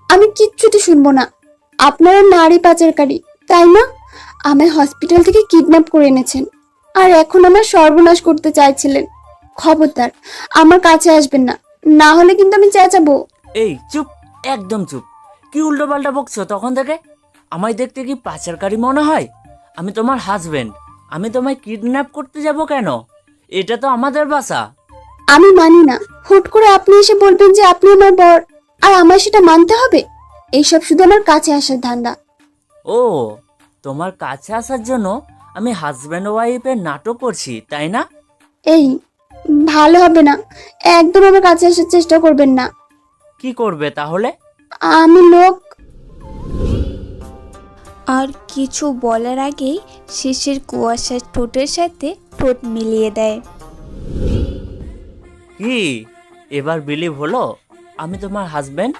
Speaker 4: আমি কিচ্ছুটি শুনবো না। আপনারা নারী পাচারকারী, তাই না? আমায় হসপিটাল থেকে কিডন্যাপ করে এনেছেন, আর এখন আমার সর্বনাশ করতে চাইছিলেন। খবরদার, আমার কাছে আসবেন না, না হলে কিন্তু আমি চেঁচাবো।
Speaker 1: এই চুপ, একদম চুপ। কি উল্টো পাল্টা বকছো তখন থেকে? আমায় দেখতে কি পাচারকারী মনে হয়? আমি তোমার হাজবেন্ড, আমি তোমায় কিডন্যাপ করতে যাব কেন? এটা তো আমাদের বাসা।
Speaker 4: আমি মানি না। হুট করে আপনি এসে বলবেন যে আপনি আমার বর, আর আমার সেটা মানতে হবে? এইসব শুধু আমার কাছে আসার ধান্দা।
Speaker 1: ও, তোমার কাছে আসার জন্য আমি হাজব্যান্ড ওয়াইফের নাটক করছি, তাই না?
Speaker 4: এই, ভালো হবে না, একদম আমার কাছে আসার চেষ্টা করবেন না।
Speaker 1: কি করবে তাহলে?
Speaker 4: আমি লোক।
Speaker 10: আর কিছু বলার আগেই শিশির কুয়াশার ঠোঁটের সাথে ঠোঁট মিলিয়ে দেয়।
Speaker 1: কি এবার বিলিভ হলো আমি তোমার হাজব্যান্ড?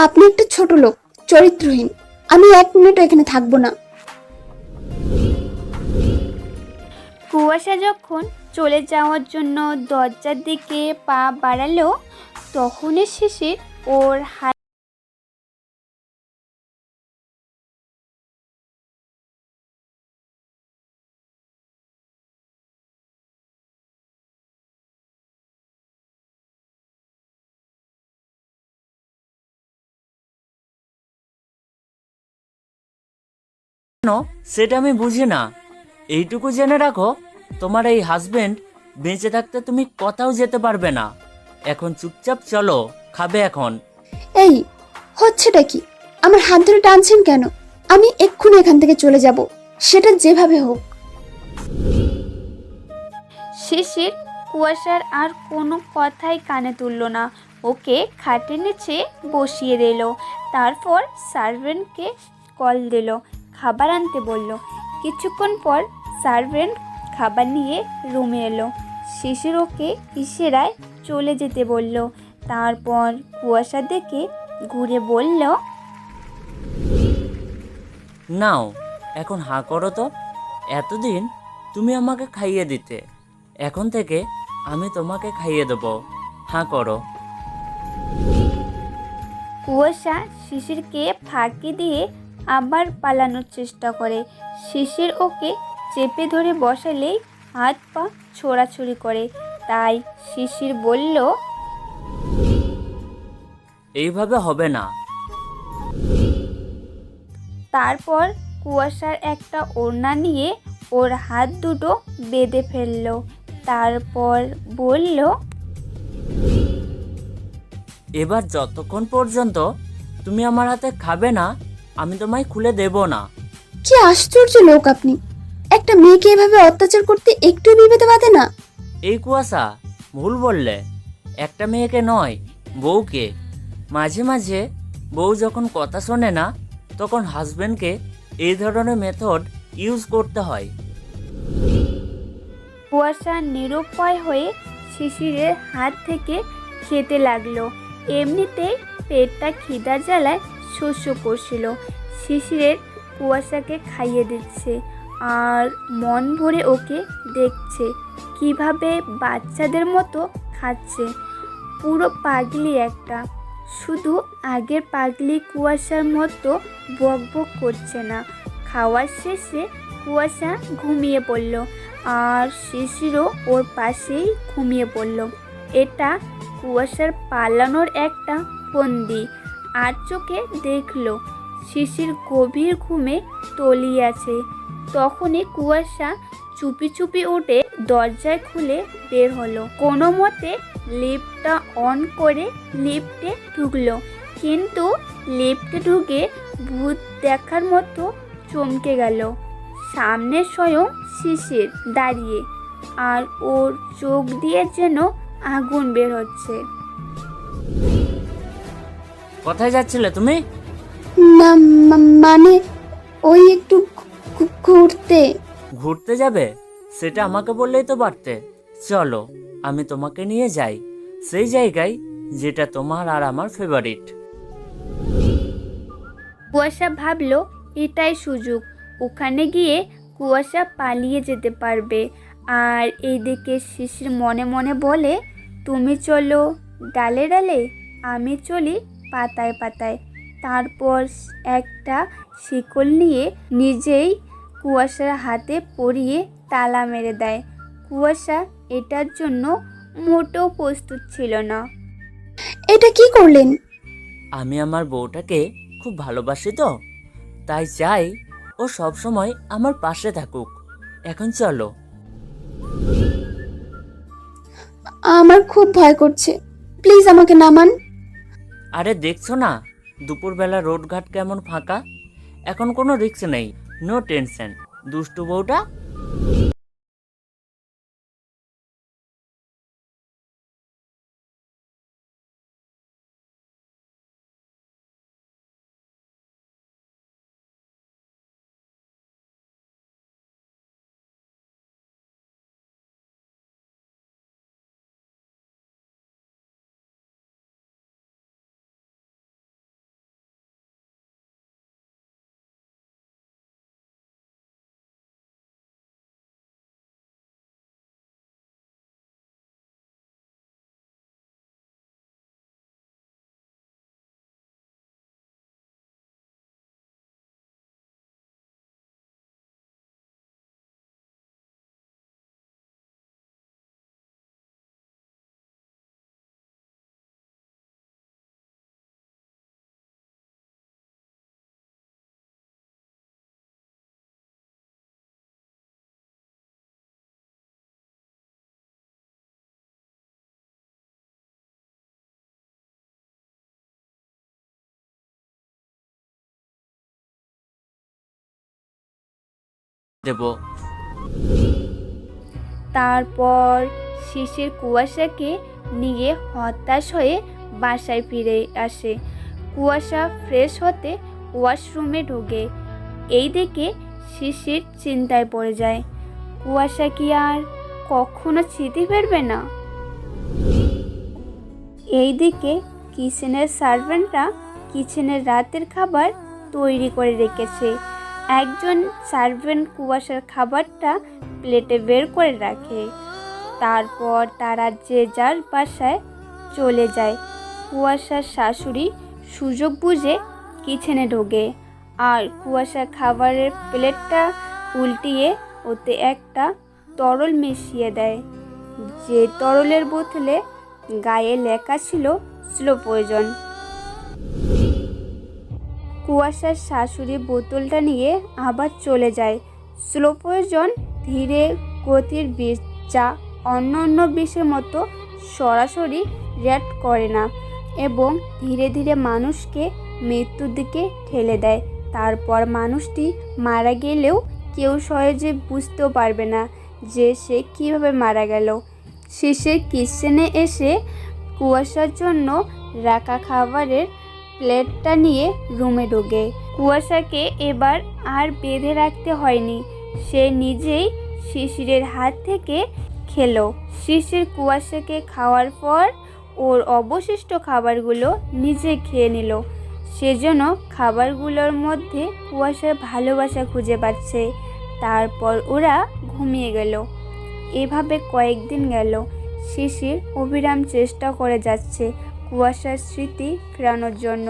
Speaker 4: আপনি একটা ছোট লোক, চরিত্রহীন। আমি 1 মিনিট এখানে থাকবো না।
Speaker 10: কুয়াশা যখন চলে যাওয়ার জন্য দরজার দিকে পা বাড়ালো, তখনই শিশির ওর হাত
Speaker 1: সেটা আমি বুঝি না। এইটুকু জেনে রাখো, তোমার এই হাজবেন্ড বেঁচে থাকতে তুমি কোথাও যেতে পারবে না। এখন চুপচাপ চলো, খাবে এখন।
Speaker 4: এই, হচ্ছেটা কি? আমার হাত ধরে টানছেন কেন? আমি এক্ষুনি এখান থেকে চলে যাব, সেটা যেভাবে হোক।
Speaker 10: শিশির কুয়াশার আর কোনো কথাই কানে তুলল না, ওকে খাটের নিচে বসিয়ে দিল। তারপর সার্ভেন্টকে কল দিল, খাবার আনতে বলল। কিছুক্ষণ পর সার্ভেন্ট খাবার নিয়ে রুমে এলো। শিশির ওকে ইশারায় চলে যেতে বলল। তারপর কুয়াশার দিকে ঘুরে বলল,
Speaker 1: নাও এখন হাঁ করো তো। এতদিন তুমি আমাকে খাইয়ে দিতে, এখন থেকে আমি তোমাকে খাইয়ে দেবো। হাঁ করো।
Speaker 10: কুয়াশা শিশিরকে ফাঁকি দিয়ে আবার পালানোর চেষ্টা করে। শিশির ওকে চেপে ধরে বসালেই হাত পা ছোড়াছুড়ি করে। তাই শিশির বলল,
Speaker 1: এইভাবে হবে না।
Speaker 10: তারপর কুয়াশার একটা ওড়না নিয়ে ওর হাত দুটো বেঁধে ফেলল। তারপর বলল,
Speaker 1: এবার যতক্ষণ পর্যন্ত তুমি আমার হাতে খাবে না, আমি তোমায় খুলে দেব না।
Speaker 4: কি আশ্চর্য লোক আপনি! একটা মেয়েকে এভাবে অত্যাচার করতে একটু বিবেকে বাঁধে না?
Speaker 1: এই কুয়াশা, ভুল বললে। একটা মেয়েকে নয়, বউকে। মাঝে মাঝে বউ যখন কথা শোনে না, তখন হাজবেন্ডকে এই ধরনের মেথড ইউজ করতে হয়।
Speaker 10: কুয়াশা নিরুপায় হয়ে শিশিরের হাত থেকে খেতে লাগলো। এমনিতেই পেটটা খিদার জ্বালায় শস্য করছিল। শিশিরের কুয়াশাকে খাইয়ে দিচ্ছে আর মন ভরে ওকে দেখছে কিভাবে বাচ্চাদের মতো খাচ্ছে। পুরো পাগলি একটা। শুধু আগের পাগলি কুয়াশার মতো বক বক করছে না। খাওয়ার শেষে কুয়াশা ঘুমিয়ে পড়ল আর শিশিরও ওর পাশেই ঘুমিয়ে পড়ল। এটা কুয়াশার পালানোর একটা ফন্দি। আর চোখে দেখলো শিশির গভীর ঘুমে তলিয়ে আছে। তখনই কুয়াশা চুপি চুপি উঠে দরজায় খুলে বের হলো। কোনো মতে লিফটটা অন করে লিফটে ঢুকলো, কিন্তু লিফটে ঢুকে ভূত দেখার মতো চমকে গেল। সামনে স্বয়ং শিশির দাঁড়িয়ে, আর ওর চোখ দিয়ে যেন আগুন বের হচ্ছে।
Speaker 1: কোথায় যাচ্ছিলে তুমি?
Speaker 4: না, মানে ওই একটু ঘুরতে।
Speaker 1: ঘুরতে যাবে? সেটা আমাকে বললেই তো পারতে। চলো, আমি তোমাকে নিয়ে যাই সেই জায়গায় যেটা তোমার আর আমার ফেভারিট।
Speaker 10: কুয়াশা ভাবলো এটাই সুযোগ, ওখানে গিয়ে কুয়াশা পালিয়ে যেতে পারবে। আর এইদিকে শিশির মনে মনে বলে, তুমি চলো ডালে ডালে, আমি চলি পাতায় পাতায়। তারপর একটা শিকল নিয়ে নিজেই কুয়াশার হাতে পরিয়ে তালা মেরে দেয়। কুয়াশা এটার জন্য মোটেও প্রস্তুত ছিল না।
Speaker 4: এটা কি করলেন?
Speaker 1: আমি আমার বউটাকে খুব ভালোবাসি তো, তাই চাই ও সব সময় আমার পাশে থাকুক। এখন চলো।
Speaker 4: আমার খুব ভয় করছে, প্লিজ আমাকে নামান।
Speaker 1: আরে দেখছো না দুপুরবেলা রোডঘাট কেমন ফাঁকা। এখন কোনো রিস্ক নেই, নো টেনশন। দুষ্টু বউটা। দেব।
Speaker 10: তারপর শিশির কুয়াশাকে নিয়ে হতাশ হয়ে বাসায় ফিরে আসে। কুয়াশা ফ্রেশ হতে ওয়াশরুমে ঢোকে। এই দেখে শিশির চিন্তায় পড়ে যায়, কুয়াশা কি আর কখনো স্মৃতি ফিরবে না? এইদিকে কিচেনের সার্ভেন্টরা কিচেনের রাতের খাবার তৈরি করে রেখেছে। একজন সার্ভেন্ট কুয়াশার খাবারটা প্লেটে বের করে রাখে। তারপর তারা যে যার বাসায় চলে যায়। কুয়াশার শাশুড়ি সুযোগ বুঝে কিচেনে ঢোকে আর কুয়াশার খাবারের প্লেটটা উল্টিয়ে ওতে একটা তরল মিশিয়ে দেয়, যে তরলের বোতলে গায়ে লেখা ছিল স্লো পয়জন। কুয়াশার শাশুড়ি বোতলটা নিয়ে আবার চলে যায়। স্লো পয়জন ধীরে গতির বিষ, যা অন্য অন্য বিষের মতো সরাসরি রিঅ্যাক্ট করে না এবং ধীরে ধীরে মানুষকে মৃত্যুর দিকে ঠেলে দেয়। তারপর মানুষটি মারা গেলেও কেউ সহজে বুঝতেও পারবে না যে সে কীভাবে মারা গেল। শেষে কিচেনে এসে কুয়াশার জন্য রাখা খাবারের প্লেটটা নিয়ে রুমে ঢোকে। কুয়াশাকে এবার আর বেঁধে রাখতে হয়নি, সে নিজেই শিশিরের হাত থেকে খেলো। শিশির কুয়াশাকে খাওয়ার পর ওর অবশিষ্ট খাবারগুলো নিজে খেয়ে নিল। সেজন্য খাবারগুলোর মধ্যে কুয়াশার ভালোবাসা খুঁজে পাচ্ছে। তারপর ওরা ঘুমিয়ে গেল। এভাবে কয়েকদিন গেল। শিশির অবিরাম চেষ্টা করে যাচ্ছে কুয়াশার স্মৃতি ফেরানোর জন্য,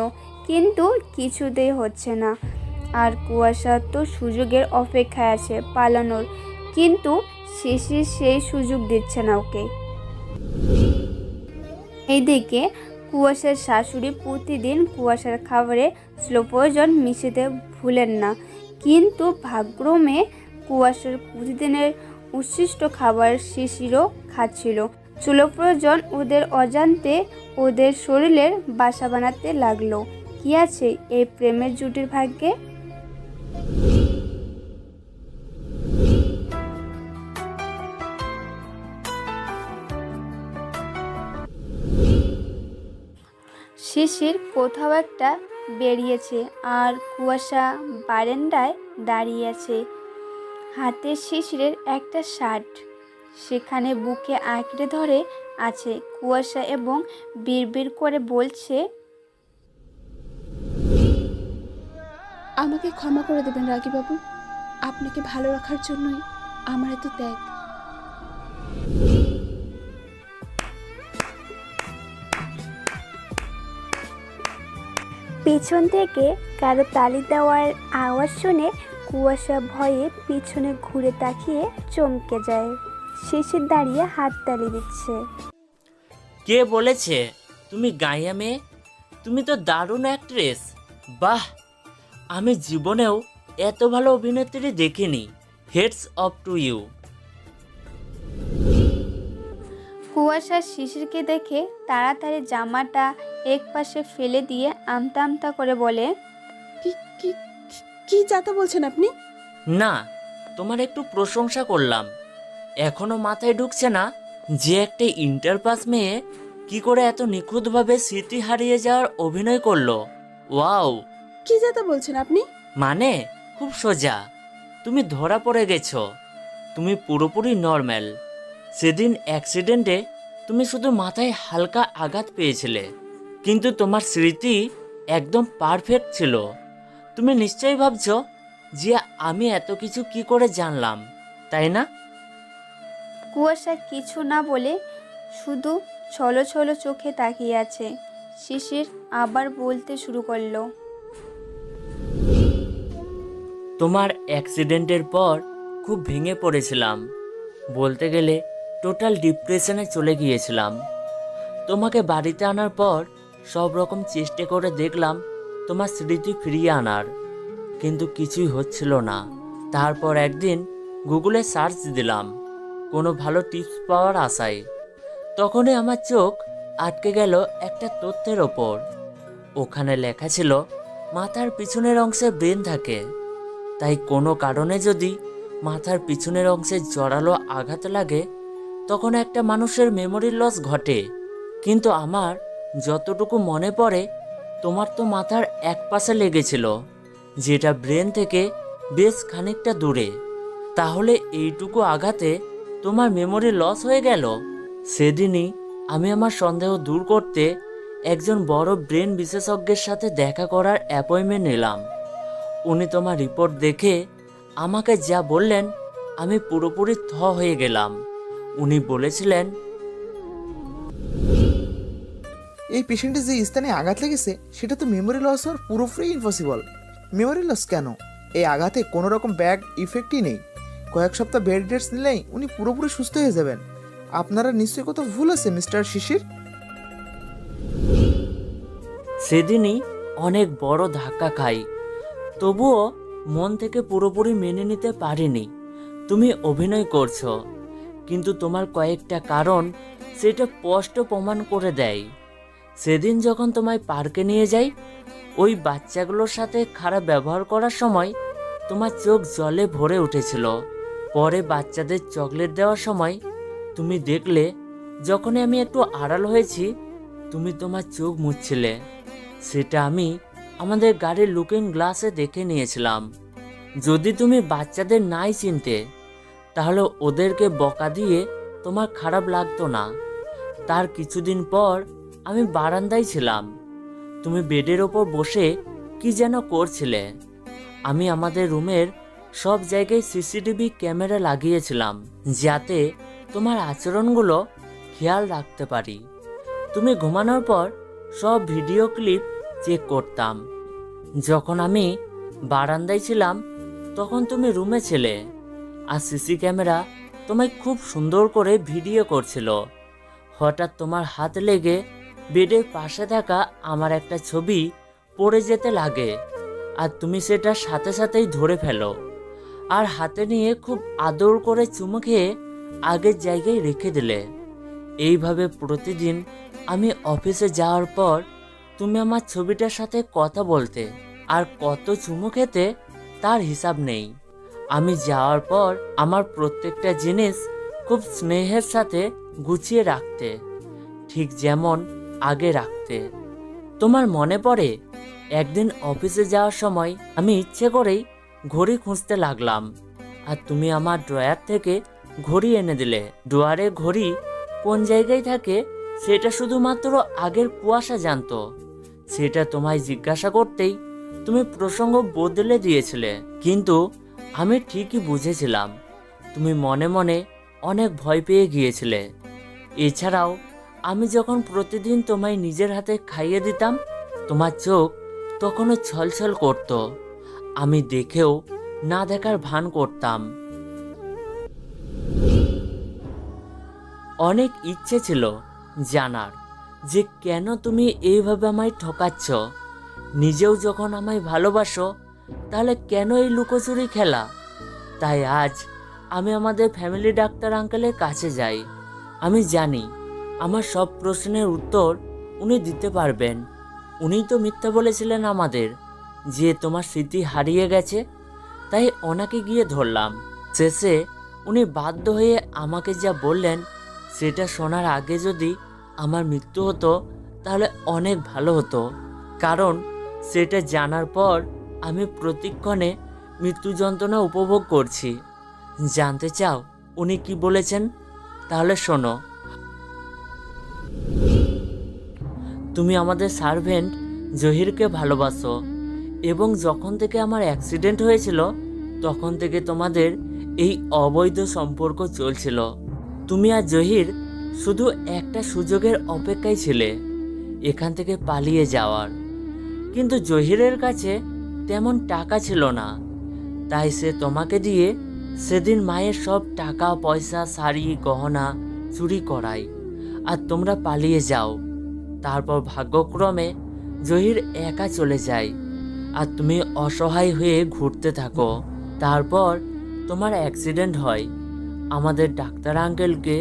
Speaker 10: কিন্তু কিছুতেই হচ্ছে না। আর কুয়াশা তো সুযোগের অপেক্ষায় আছে পালানোর, কিন্তু শিশির সেই সুযোগ দিচ্ছে না ওকে। এইদিকে কুয়াশার শাশুড়ি প্রতিদিন কুয়াশার খাবারে স্লো পয়জন মিশিয়ে ভুলেন না, কিন্তু ভাগ্যক্রমে কুয়াশার প্রতিদিনের উচ্ছিষ্ট খাবার শিশিরও খাচ্ছিল। স্লো পয়জন ওদের অজান্তে ওদের শরীরের বাসা বানাতে লাগলো। কি আছে এই প্রেমের জুটির ভাগ্যে? শিশির কোথাও একটা বেরিয়েছে আর কুয়াশা বারান্দায় দাঁড়িয়ে আছে। হাতে শিশিরের একটা শার্ট, সেখানে বুকে আঁকড়ে ধরে আছে কুয়াশা এবং বিড়বিড় করে বলছে,
Speaker 6: আমাকে ক্ষমা করে দেবেন রাগীবাবু, আপনাকে ভালো রাখার জন্যই আমার এত ত্যাগ।
Speaker 10: পেছন থেকে কারো তালি দেওয়ার আওয়াজ শুনে কুয়াশা ভয়ে পিছনে ঘুরে তাকিয়ে চমকে যায়। শিশির দাঁড়িয়ে হাত তালি দিচ্ছে।
Speaker 1: কে বলেছে তুমি গাইয়া মেয়ে? তুমি তো দারুণ অ্যাক্ট্রেস। বাহ, আমি জীবনেও এত ভালো অভিনেত্রী দেখিনি। Heads off to you.
Speaker 10: কুয়াশা শিশিরকে দেখে তাড়াতাড়ি জামাটা এক পাশে ফেলে দিয়ে আমতা আমতা করে বলে,
Speaker 6: কি কি কি যাতা বলছেন আপনি?
Speaker 1: না, তোমার একটু প্রশংসা করলাম। এখনো মাথায় ঢুকছে না যে একটা ইন্টার পাস মেয়ে কি করে এত নিখুঁতভাবে স্মৃতি হারিয়ে যাওয়ার অভিনয় করলো। ওয়াও!
Speaker 6: কি যাতা বলছেন আপনি?
Speaker 1: মানে খুব সোজা, তুমি ধরা পড়ে গেছো। তুমি পুরোপুরি নর্মাল। সেদিন অ্যাক্সিডেন্টে তুমি শুধু মাথায় হালকা আঘাত পেয়েছিলে, কিন্তু তোমার স্মৃতি একদম পারফেক্ট ছিল। তুমি নিশ্চয়ই ভাবছো যে আমি এত কিছু কি করে জানলাম, তাই না?
Speaker 10: কুয়াশা কিছু না বলে শুধু ছলো ছলো চোখে তাকিয়ে আছে। শিশির আবার বলতে শুরু করলো,
Speaker 1: তোমার অ্যাক্সিডেন্টের পর খুব ভেঙে পড়েছিলাম। বলতে গেলে টোটাল ডিপ্রেশনে চলে গিয়েছিলাম। তোমাকে বাড়িতে আনার পর সব রকম চেষ্টা করে দেখলাম তোমার স্মৃতি ফিরিয়ে আনার, কিন্তু কিছুই হচ্ছিল না। তারপর একদিন গুগলে সার্চ দিলাম কোনো ভালো টিপস পাওয়ার আশায়। তখনই আমার চোখ আটকে গেল একটা তথ্যের ওপর। ওখানে লেখা ছিল মাথার পিছনের অংশে ব্রেন থাকে, তাই কোনো কারণে যদি মাথার পিছনের অংশে জোরালো আঘাত লাগে তখন একটা মানুষের মেমোরি লস ঘটে। কিন্তু আমার যতটুকু মনে পড়ে তোমার তো মাথার এক পাশে লেগেছিল, যেটা ব্রেন থেকে বেশ খানিকটা দূরে। তাহলে এইটুকু আঘাতে তোমার মেমোরি লস হয়ে গেল? সেদিনই আমি আমার সন্দেহ দূর করতে একজন বড় ব্রেন বিশেষজ্ঞের সাথে দেখা করার অ্যাপয়েন্টমেন্ট নিলাম। উনি তোমার রিপোর্ট দেখে আমাকে যা বললেন আমি পুরোপুরি হয়ে গেলাম। উনি বলেছিলেন,
Speaker 11: এই পেশেন্টের যে স্থানে আঘাত লেগেছে সেটা তো মেমোরি লস হওয়ার পুরোপুরি ইম্পসিবল। মেমোরি লস কেন? এই আঘাতে কোনো রকম ব্যাড ইফেক্টই নেই। কয়েক সপ্তাহ বেড রেস্ট নিলেই উনি পুরোপুরি সুস্থ হয়ে যাবেন। আপনারা নিশ্চয়ই কোথাও ভুল আছে মিস্টার শিশির।
Speaker 1: সেদিনই অনেক বড় ধাক্কা খাই, তবুও মন থেকে পুরোপুরি মেনে নিতে পারিনি। তুমি অভিনয় করছো, কিন্তু তোমার কয়েকটা কারণ সেটা স্পষ্ট প্রমাণ করে দেয়। সেদিন যখন তোমায় পার্কে নিয়ে যাই, ওই বাচ্চাগুলোর সাথে খারাপ ব্যবহার করার সময় তোমার চোখ জলে ভরে উঠেছিল। পরে বাচ্চাদের চকলেট দেওয়ার সময় তুমি দেখলে যখনই আমি একটু আড়াল হয়েছি তুমি তোমার চোখ মুছছিলে। সেটা আমি আমাদের গাড়ির লুকিং গ্লাসে দেখে নিয়েছিলাম। যদি তুমি বাচ্চাদের নাই চিনতে তাহলে ওদেরকে বকা দিয়ে তোমার খারাপ লাগতো না। তার কিছুদিন পর আমি বারান্দায় ছিলাম, তুমি বেডের ওপর বসে কি যেন করছিলে। আমি আমাদের রুমের সব জায়গায় সিসিটিভি ক্যামেরা লাগিয়েছিলাম যাতে তোমার আচরণগুলো খেয়াল রাখতে পারি। তুমি ঘুমানোর পর সব ভিডিও ক্লিপ চেক করতাম। যখন আমি বারান্দায় ছিলাম তখন তুমি রুমে ছিলে, আর সিসি ক্যামেরা তোমায় খুব সুন্দর করে ভিডিও করছিল। হঠাৎ তোমার হাত লেগে বেডের পাশে থাকা আমার একটা ছবি পড়ে যেতে লাগে, আর তুমি সেটা সাথে সাথেই ধরে ফেলো আর হাতে নিয়ে খুব আদর করে চুমু খেয়ে আগের জায়গায় রেখে দিলে। এইভাবে প্রতিদিন আমি অফিসে যাওয়ার পর তুমি আমার ছবিটার সাথে কথা বলতে আর কত চুমু খেতে তার হিসাব নেই। আমি যাওয়ার পর আমার প্রত্যেকটা জিনিস খুব স্নেহের সাথে গুছিয়ে রাখতে, ঠিক যেমন আগে রাখতে। তোমার মনে পড়ে একদিন অফিসে যাওয়ার সময় আমি ইচ্ছে করেই ঘড়ি খুঁজতে লাগলাম, আর তুমি আমার ড্রয়ার থেকে ঘড়ি এনে দিলে। ড্রয়ারে ঘড়ি কোন জায়গায় থাকে সেটা শুধুমাত্র আগের কুয়াশা জানতো। সেটা তোমায় জিজ্ঞাসা করতেই তুমি প্রসঙ্গ বদলে দিয়েছিলে, কিন্তু আমি ঠিকই বুঝেছিলাম তুমি মনে মনে অনেক ভয় পেয়ে গিয়েছিলে। এছাড়াও আমি যখন প্রতিদিন তোমায় নিজের হাতে খাইয়ে দিতাম তোমার চোখ তখনও ছলছল করত। আমি দেখেও না দেখার ভান করতাম। অনেক ইচ্ছে ছিল জানার যে কেন তুমি এইভাবে আমায় ঠকাচ্ছ। নিজেও যখন আমায় ভালোবাসো তাহলে কেন এই লুকোচুরি খেলা? তাই আজ আমি আমাদের ফ্যামিলি ডাক্তার আঙ্কেলের কাছে যাই। আমি জানি আমার সব প্রশ্নের উত্তর উনি দিতে পারবেন। উনিই তো মিথ্যা বলেছিলেন আমাদের যে তোমার স্মৃতি হারিয়ে গেছে, তাই ওনাকে গিয়ে ধরলাম। শেষে উনি বাধ্য হয়ে আমাকে যা বললেন সেটা শোনার আগে যদি আমার মৃত্যু হতো তাহলে অনেক ভালো হতো, কারণ সেটা জানার পর আমি প্রতিক্ষণে মৃত্যু যন্ত্রণা উপভোগ করছি। জানতে চাও উনি কি বলেছেন? তাহলে শোনো। তুমি আমাদের সার্ভেন্ট জহিরকে ভালোবাসো এবং যখন থেকে আমার অ্যাক্সিডেন্ট হয়েছিল তখন থেকে তোমাদের এই অবৈধ সম্পর্ক চলছিল। তুমি আর জহির শুধু একটা সুযোগের অপেক্ষায় ছিলে এখান থেকে পালিয়ে যাওয়ার, কিন্তু জহিরের কাছে তেমন টাকা ছিল না, তাই সে তোমাকে দিয়ে সেদিন মায়ের সব টাকা পয়সা শাড়ি গহনা চুরি করায় আর তোমরা পালিয়ে যাও। তারপর ভাগ্যক্রমে জহির একা চলে যায় আর তুমি অসহায় হয়ে ঘুরতে থাকো। তারপর তোমার অ্যাক্সিডেন্ট হয়। আমাদের ডাক্তার আঙ্কেলকে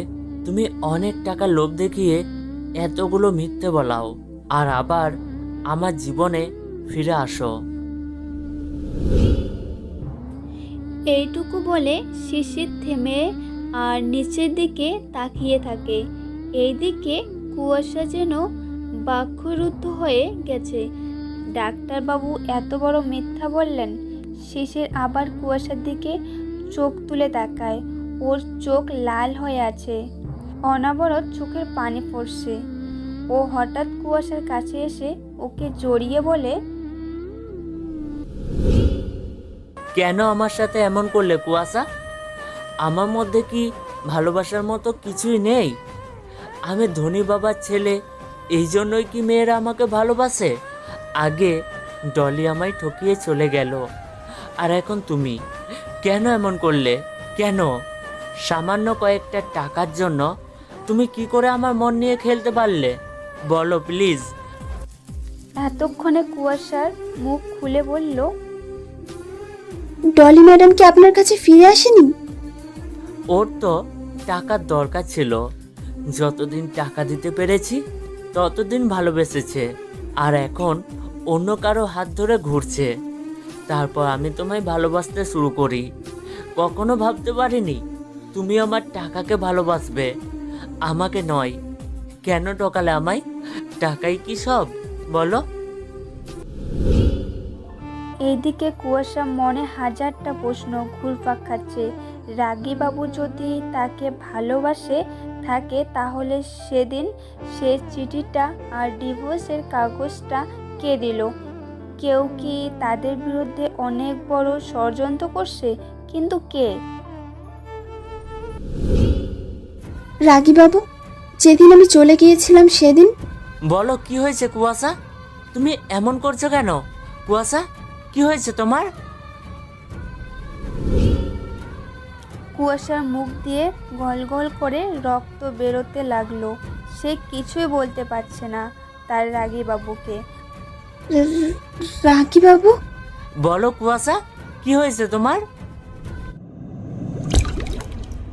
Speaker 1: তুমি অনেক টাকা লোভ দেখিয়ে এতগুলো মিথ্যে বলাও আর আবার আমার জীবনে ফিরে আসো।
Speaker 10: এইটুকু বলে শিশির থেমে আর নিচের দিকে তাকিয়ে থাকে। এইদিকে কুয়াশা যেন বাক্যরুদ্ধ হয়ে গেছে। ডাক্তারবাবু এত বড় মিথ্যা বললেন? শিশির আবার কুয়াশার দিকে চোখ তুলে তাকায়। ওর চোখ লাল হয়ে আছে, অনাবরত চোখের পানি পড়ছে। ও হঠাৎ কুয়াশার কাছে এসে ওকে জড়িয়ে বলে,
Speaker 1: কেন আমার সাথে এমন করলে কুয়াশা? আমার মধ্যে কি ভালোবাসার মতো কিছুই নেই? আমি ধনী বাবার ছেলে, এই জন্যই কি মেয়েরা আমাকে ভালোবাসে? আগে ডলি আমায় ঠকিয়ে চলে গেল, আর এখন তুমি কেন এমন করলে? কেন? সামান্য কয়েকটা টাকার জন্য তুমি কি করে আমার মন নিয়ে খেলতে পারলে? বলো প্লিজ।
Speaker 10: এতক্ষণে কুয়াশার মুখ খুলে বলল,
Speaker 4: ডলি ম্যাডাম কি আপনার কাছে ফিরে আসেনি?
Speaker 1: ওর তো টাকার দরকার ছিল, যতদিন টাকা দিতে পেরেছি ততদিন ভালোবেসেছে, আর এখন অন্য কারো হাত ধরে ঘুরছে। তারপর আমি তোমায় ভালোবাসতে শুরু করি। কখনো ভাবতে পারিনি তুমি আমার টাকাকে ভালোবাসবে, আমাকে নয়। কেন ঠকালে আমায়? টাকাই কি সব? বলো।
Speaker 10: এইদিকে কুয়াশা মনে হাজারটা প্রশ্ন ঘুরপাক খাচ্ছে। রাগীবাবু যদি তাকে ভালোবাসে থাকে, তাহলে সেদিন সে চিঠিটা আর ডিভোর্সের কাগজটা কে দিল? কেউ কি তাদের বিরুদ্ধে অনেক বড় ষড়যন্ত্র করছে? কিন্তু কে?
Speaker 4: রাগীবাবু, যেদিন আমি চলে গিয়েছিলাম সেদিন।
Speaker 1: বলো কি হয়েছে কুয়াশা? তুমি এমন করছো কেন? কুয়াশা, কি হয়েছে তোমার?
Speaker 10: কুয়াশার মুখ দিয়ে গল গল করে রক্ত বেরোতে লাগলো। সে কিছুই বলতে পারছে না তার রাগীবাবুকে।
Speaker 4: রাগীবাবু,
Speaker 1: বলো কুয়াশা, কি হয়েছে তোমার?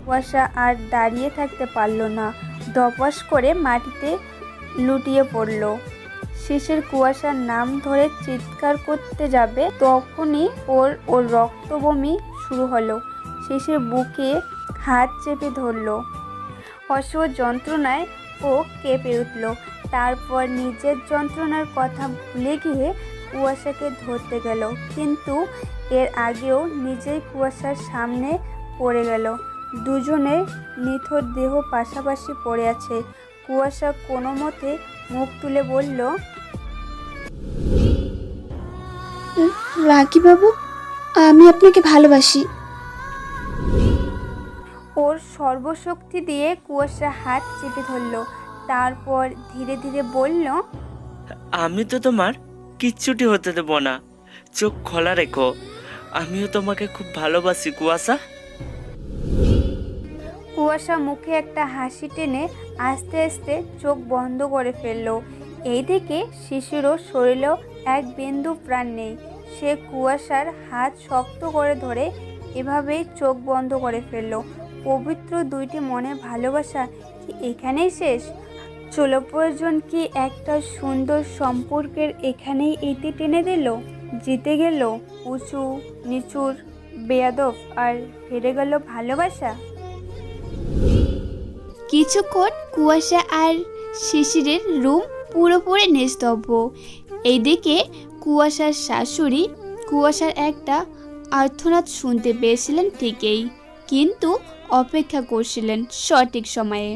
Speaker 10: কুয়াশা আর দাঁড়িয়ে থাকতে পারল না, ধপাস করে মাটিতে লুটিয়ে পড়ল। শিশির কুয়াশার নাম ধরে চিৎকার করতে যাবে, তখনই ওর রক্ত বমি শুরু হলো। শিশির বুকে হাত চেপে ধরল। অসহ্য যন্ত্রণায় ও কেঁপে উঠল। তারপর নিজের যন্ত্রণার কথা ভুলে গিয়ে কুয়াশাকে ধরতে গেল, কিন্তু এর আগেও নিজেই কুয়াশার সামনে পড়ে গেল। দুজনের নিথর দেহ পাশাপাশি পড়ে আছে। কুয়াশা কোনো মতে মুখ তুলে বলল,
Speaker 4: রাগীবাবু, আমি আপনাকে ভালোবাসি।
Speaker 10: ওর সর্বশক্তি দিয়ে কুয়াশা হাত চেপে ধরল। তারপর ধীরে ধীরে বলল,
Speaker 1: আমি তো তোমার কিচ্ছুটি হতে দেব না, চোখ খোলা রেখো। আমিও তোমাকে খুব ভালোবাসি কুয়াশা।
Speaker 10: কুয়াশা মুখে একটা হাসি টেনে আস্তে আস্তে চোখ বন্ধ করে ফেলল। এইদিকে শিশিরও শরীরেও এক বিন্দু প্রাণ নেই। সে কুয়াশার হাত শক্ত করে ধরে এভাবেই চোখ বন্ধ করে ফেলল। পবিত্র দুইটি মনের ভালোবাসা কি এখানেই শেষ? চলো প্রয়োজন কি একটা সুন্দর সম্পর্কের এখানেই ইতি টেনে দিল? জিতে গেল উঁচু নিচুর বেয়াদব, আর হেরে গেল ভালোবাসা। কিছুক্ষণ কুয়াশা আর শিশিরের রুম পুরোপুরি নিস্তব্ধ। এইদিকে কুয়াশার শাশুড়ি কুয়াশার একটা আর্তনাদ শুনতে পেয়েছিলেন ঠিকই, কিন্তু অপেক্ষা করছিলেন সঠিক সময়ে।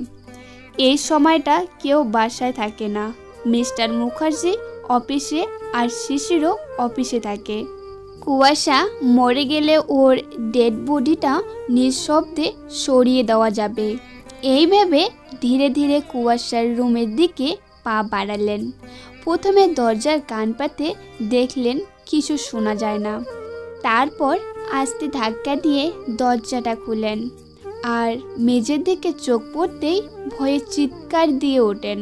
Speaker 10: এই সময়টা কেউ বাসায় থাকে না। মিস্টার মুখার্জি অফিসে আর শিশিরও অফিসে থাকে। কুয়াশা মরে গেলে ওর ডেড বডিটা নিঃশব্দে সরিয়ে দেওয়া যাবে, এই ভেবে ধীরে ধীরে কুয়াশার রুমের দিকে পা বাড়ালেন। প্রথমে দরজার কান পাতে দেখলেন কিছু শোনা যায় না। তারপর আস্তে ধাক্কা দিয়ে দরজাটা খুলেন, আর মেঝের দিকে চোখ পড়তেই ভয়ে চিৎকার দিয়ে ওঠেন।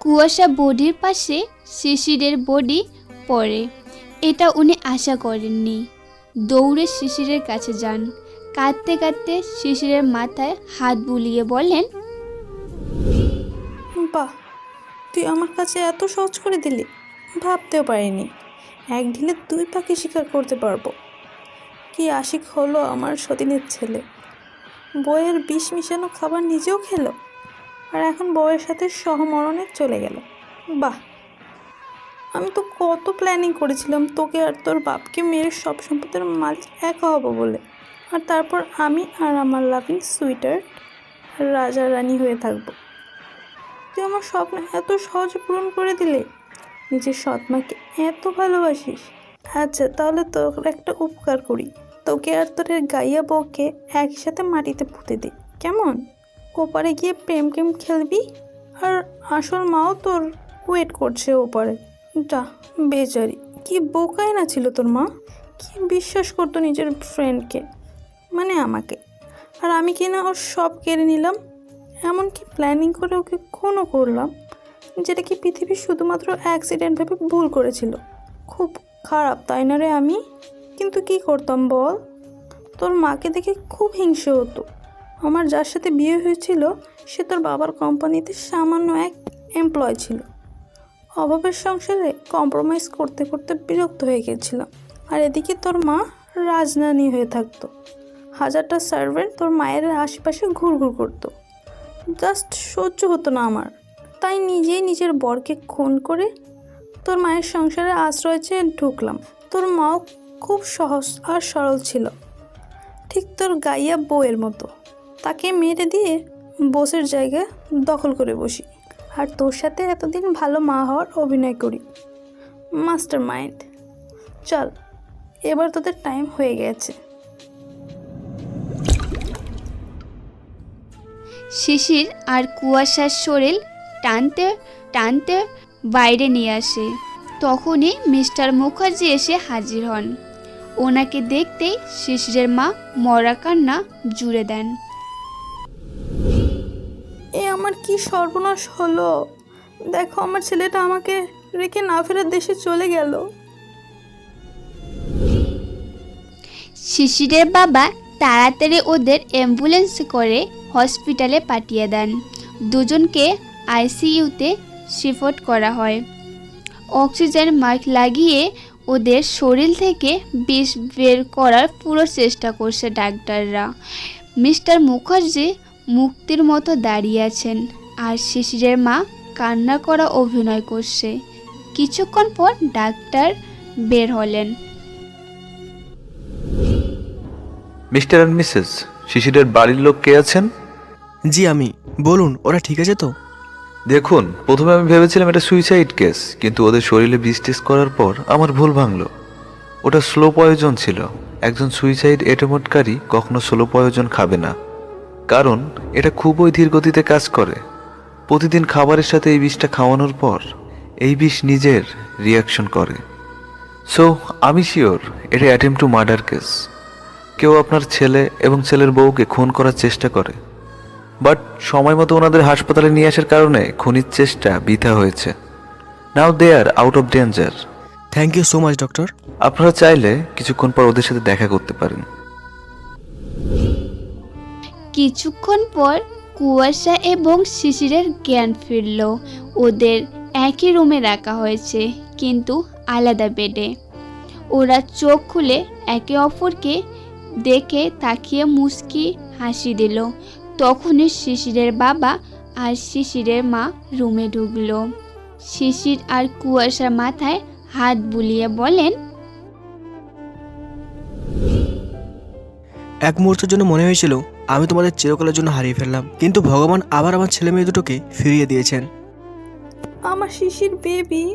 Speaker 10: কুয়াশা বডির পাশে শিশিরের বডি পড়ে। এটা উনি আশা করেননি। দৌড়ে শিশিরের কাছে যান। কাঁদতে কাঁদতে শিশিরের মাথায় হাত বুলিয়ে বলেন,
Speaker 7: বাহ, তুই আমার কাছে এত সহজ করে দিলি, ভাবতেও পারিনি।
Speaker 12: এক ঢিলে 2 পাখি শিকার করতে পারবো। কি আশিক হলো আমার সতীনের ছেলে, বউয়ের বিষ মিশানো খাবার নিজেও খেলো, আর এখন বউয়ের সাথে সহমরণে চলে গেল। বাহ, আমি তো কত প্ল্যানিং করেছিলাম তোকে আর তোর বাপকে মেরে সব সম্পদের মালিক একা হবো বলে, আর তারপর আমি আর আমার লাভিং সুইটার রাজা রানী হয়ে থাকবো। তুই আমার স্বপ্ন এত সহজে পূরণ করে দিলে, নিজের সৎমাকে এত ভালোবাসিস। আচ্ছা তাহলে তোর একটা উপকার করি, তোকে আর তোর গাইয়া বউকে একসাথে মাটিতে পুঁতে দিই, কেমন? ওপারে গিয়ে প্রেম খেলবি, আর আসল মাও তোর ওয়েট করছে ওপারে। যা, বেচারি কি বোকাই না ছিল তোর মা, কি বিশ্বাস করতো নিজের ফ্রেন্ডকে, মানে আমাকে, আর আমি কিনা ওর সব কেড়ে নিলাম। এমনকি প্ল্যানিং করে ওকে খুনও করলাম, যেটা কি পৃথিবী শুধুমাত্র অ্যাক্সিডেন্ট ভেবে ভুল করেছিল। খুব খারাপ তাই না রে আমি? কিন্তু কি করতাম বল, তোর মাকে দেখে খুব হিংসে হতো। আমার যার সাথে বিয়ে হয়েছিল সে তোর বাবার কোম্পানিতে সামান্য এক এমপ্লয় ছিল। অভাবের সংসারে কম্প্রোমাইজ করতে করতে বিরক্ত হয়ে গেছিলাম। আর এদিকে তোর মা রাজরানী হয়ে থাকতো, হাজারটা সার্ভেন্ট তোর মায়ের আশেপাশে ঘুরঘুর করতো। জাস্ট সহ্য হতো না আমার, তাই নিজেই নিজের বরকে খুন করে তোর মায়ের সংসারে আশ্রয় চেয়ে ঢুকলাম। তোর মাও খুব সহজ আর সরল ছিল, ঠিক তোর গাইয়া বউয়ের মতো। তাকে মেরে দিয়ে বসের জায়গা দখল করে বসি, আর তোর সাথে এতদিন ভালো মা হওয়ার অভিনয় করি। Master mind. চল, এবার তোদের টাইম হয়ে গেছে।
Speaker 10: শিশির আর কুয়াশার শরীর টানতে টানতে বাইরে নিয়ে আসে। তখনই মিস্টার মুখার্জি এসে হাজির হন। ওনাকে দেখতেই শিশিরের মা মরা কান্না জুড়ে দেন।
Speaker 12: এ আমার কি সর্বনাশ হলো, দেখো আমার ছেলেটা আমাকে রেখে না ফেরার দেশে চলে গেল।
Speaker 10: শিশিরের বাবা তাড়াতাড়ি ওদের অ্যাম্বুলেন্স করে হসপিটালে পাঠিয়ে দেন। দুজনকে আইসিইউতে শিফট করা হয়। অক্সিজেন মাস্ক লাগিয়ে ওদের শরীর থেকে বিষ বের করার পুরো চেষ্টা করছে ডাক্তাররা। মিস্টার মুখার্জি মুক্তির মতো দাঁড়িয়ে আছেন, আর শিশিরের মা কান্না করা অভিনয় করছে। কিছুক্ষণ পর ডাক্তার বের হলেন।
Speaker 13: মিস্টার অ্যান্ড মিসেস, শিশিরের বাড়ির লোক কে আছেন?
Speaker 8: জি আমি। বলুন, ওরা ঠিক আছে তো?
Speaker 13: দেখুন, প্রথমে আমি ভেবেছিলাম এটা সুইসাইড কেস, কিন্তু ওদের শরীরে বিষ টেস্ট করার পর আমার ভুল ভাঙলো। ওটা স্লো পয়জন ছিল। একজন সুইসাইড অ্যাটেম্পটকারী কখনো স্লো পয়জন খাবে না, কারণ এটা খুবই ধীর গতিতে কাজ করে। প্রতিদিন খাবারের সাথে এই বিষটা খাওয়ানোর পর এই বিষ নিজের রিয়াকশন করে। সো আমি শিওর এটা অ্যাটেম্প টু মার্ডার কেস। কেউ আপনার ছেলে এবং ছেলের বউকে খুন করার চেষ্টা করে, বাট সময় মতো ওনাদের হাসপাতালে নিয়ে আসার কারণে খুনির চেষ্টা বৃথা হয়েছে। Now they are out of danger.
Speaker 8: Thank you so much doctor.
Speaker 13: আপনারা চাইলে কিছুক্ষণ পর ওদের সাথে দেখা করতে পারেন।
Speaker 10: কিছুক্ষণ পর কুয়াশা এবং শিশিরের জ্ঞান ফিরল। ওদের একই রুমে রাখা হয়েছে, কিন্তু আলাদা বেডে। ওরা চোখ খুলে একে অপরকে দেখে তাকিয়ে মুচকি হাসি দিল। তখনই শিশিরের বাবা আর শিশিরের মা রুমে ঢুকলো। শিশির আর কুয়াশার মাথায় হাত বুলিয়ে বলেন,
Speaker 8: এক মুহূর্তের জন্য মনে হয়েছিল আমি তোমাদের চিরকালের জন্য হারিয়ে ফেললাম, কিন্তু ভগবান আবার আমার ছেলে মেয়ে দুটোকে ফিরিয়ে দিয়েছেন।
Speaker 12: আমার শিশির বেবি।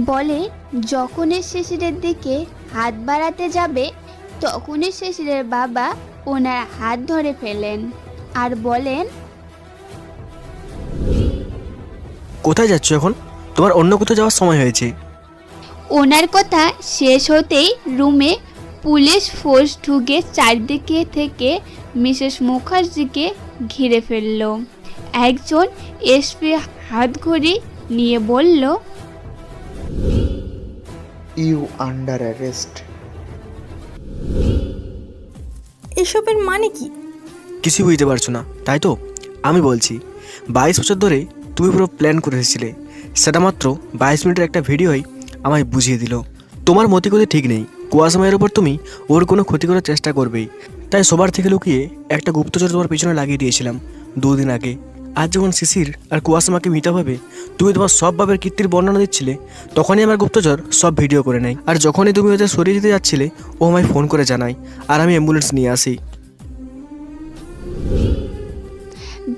Speaker 10: বলে যখনই শিশিরের দিকে হাত বাড়াতে যাবে, তখনই শিশিরের বাবা ওনার হাত ধরে ফেলেন আর বলেন,
Speaker 8: কোথায় যাচ্ছ এখন? তোমার অন্য কোথাও যাওয়ার সময় হয়েছে।
Speaker 10: ওনার কথা শেষ হতেই রুমে পুলিশ ফোর্স ঢুকে চারদিকে থেকে মিসেস মুখার্জিকে ঘিরে ফেলল। একজন এসপি হাতঘড়ি নিয়ে বলল,
Speaker 11: ইউ আন্ডার অ্যারেস্ট।
Speaker 12: এসবের মানে কি?
Speaker 8: কিছু বুঝতে পারছো না, তাই তো? আমি বলছি, 22 বছর ধরে তুমি পুরো প্ল্যান করে এসেছিলে সেটা মাত্র 22 মিনিটের একটা ভিডিওই আমায় বুঝিয়ে দিল। তোমার মতিগতি ঠিক নেই। কুয়াশা মায়ের ওপর তুমি ওর কোনো ক্ষতি করার চেষ্টা করবেই, তাই সবার থেকে লুকিয়ে একটা গুপ্তচর তোমার পিছনে লাগিয়ে দিয়েছিলাম 2 দিন আগে। আজ যখন শিশির আর কুয়াশা মাকে মিতাভাবে তুমি তোমার সব ভাবের কীর্তির বর্ণনা দিচ্ছিলে, তখনই আমার গুপ্তচর সব ভিডিও করে নেয়। আর যখনই তুমি ওদের সরিয়ে দিতে যাচ্ছিলে, ও আমায় ফোন করে জানায়, আর আমি অ্যাম্বুলেন্স নিয়ে আসি।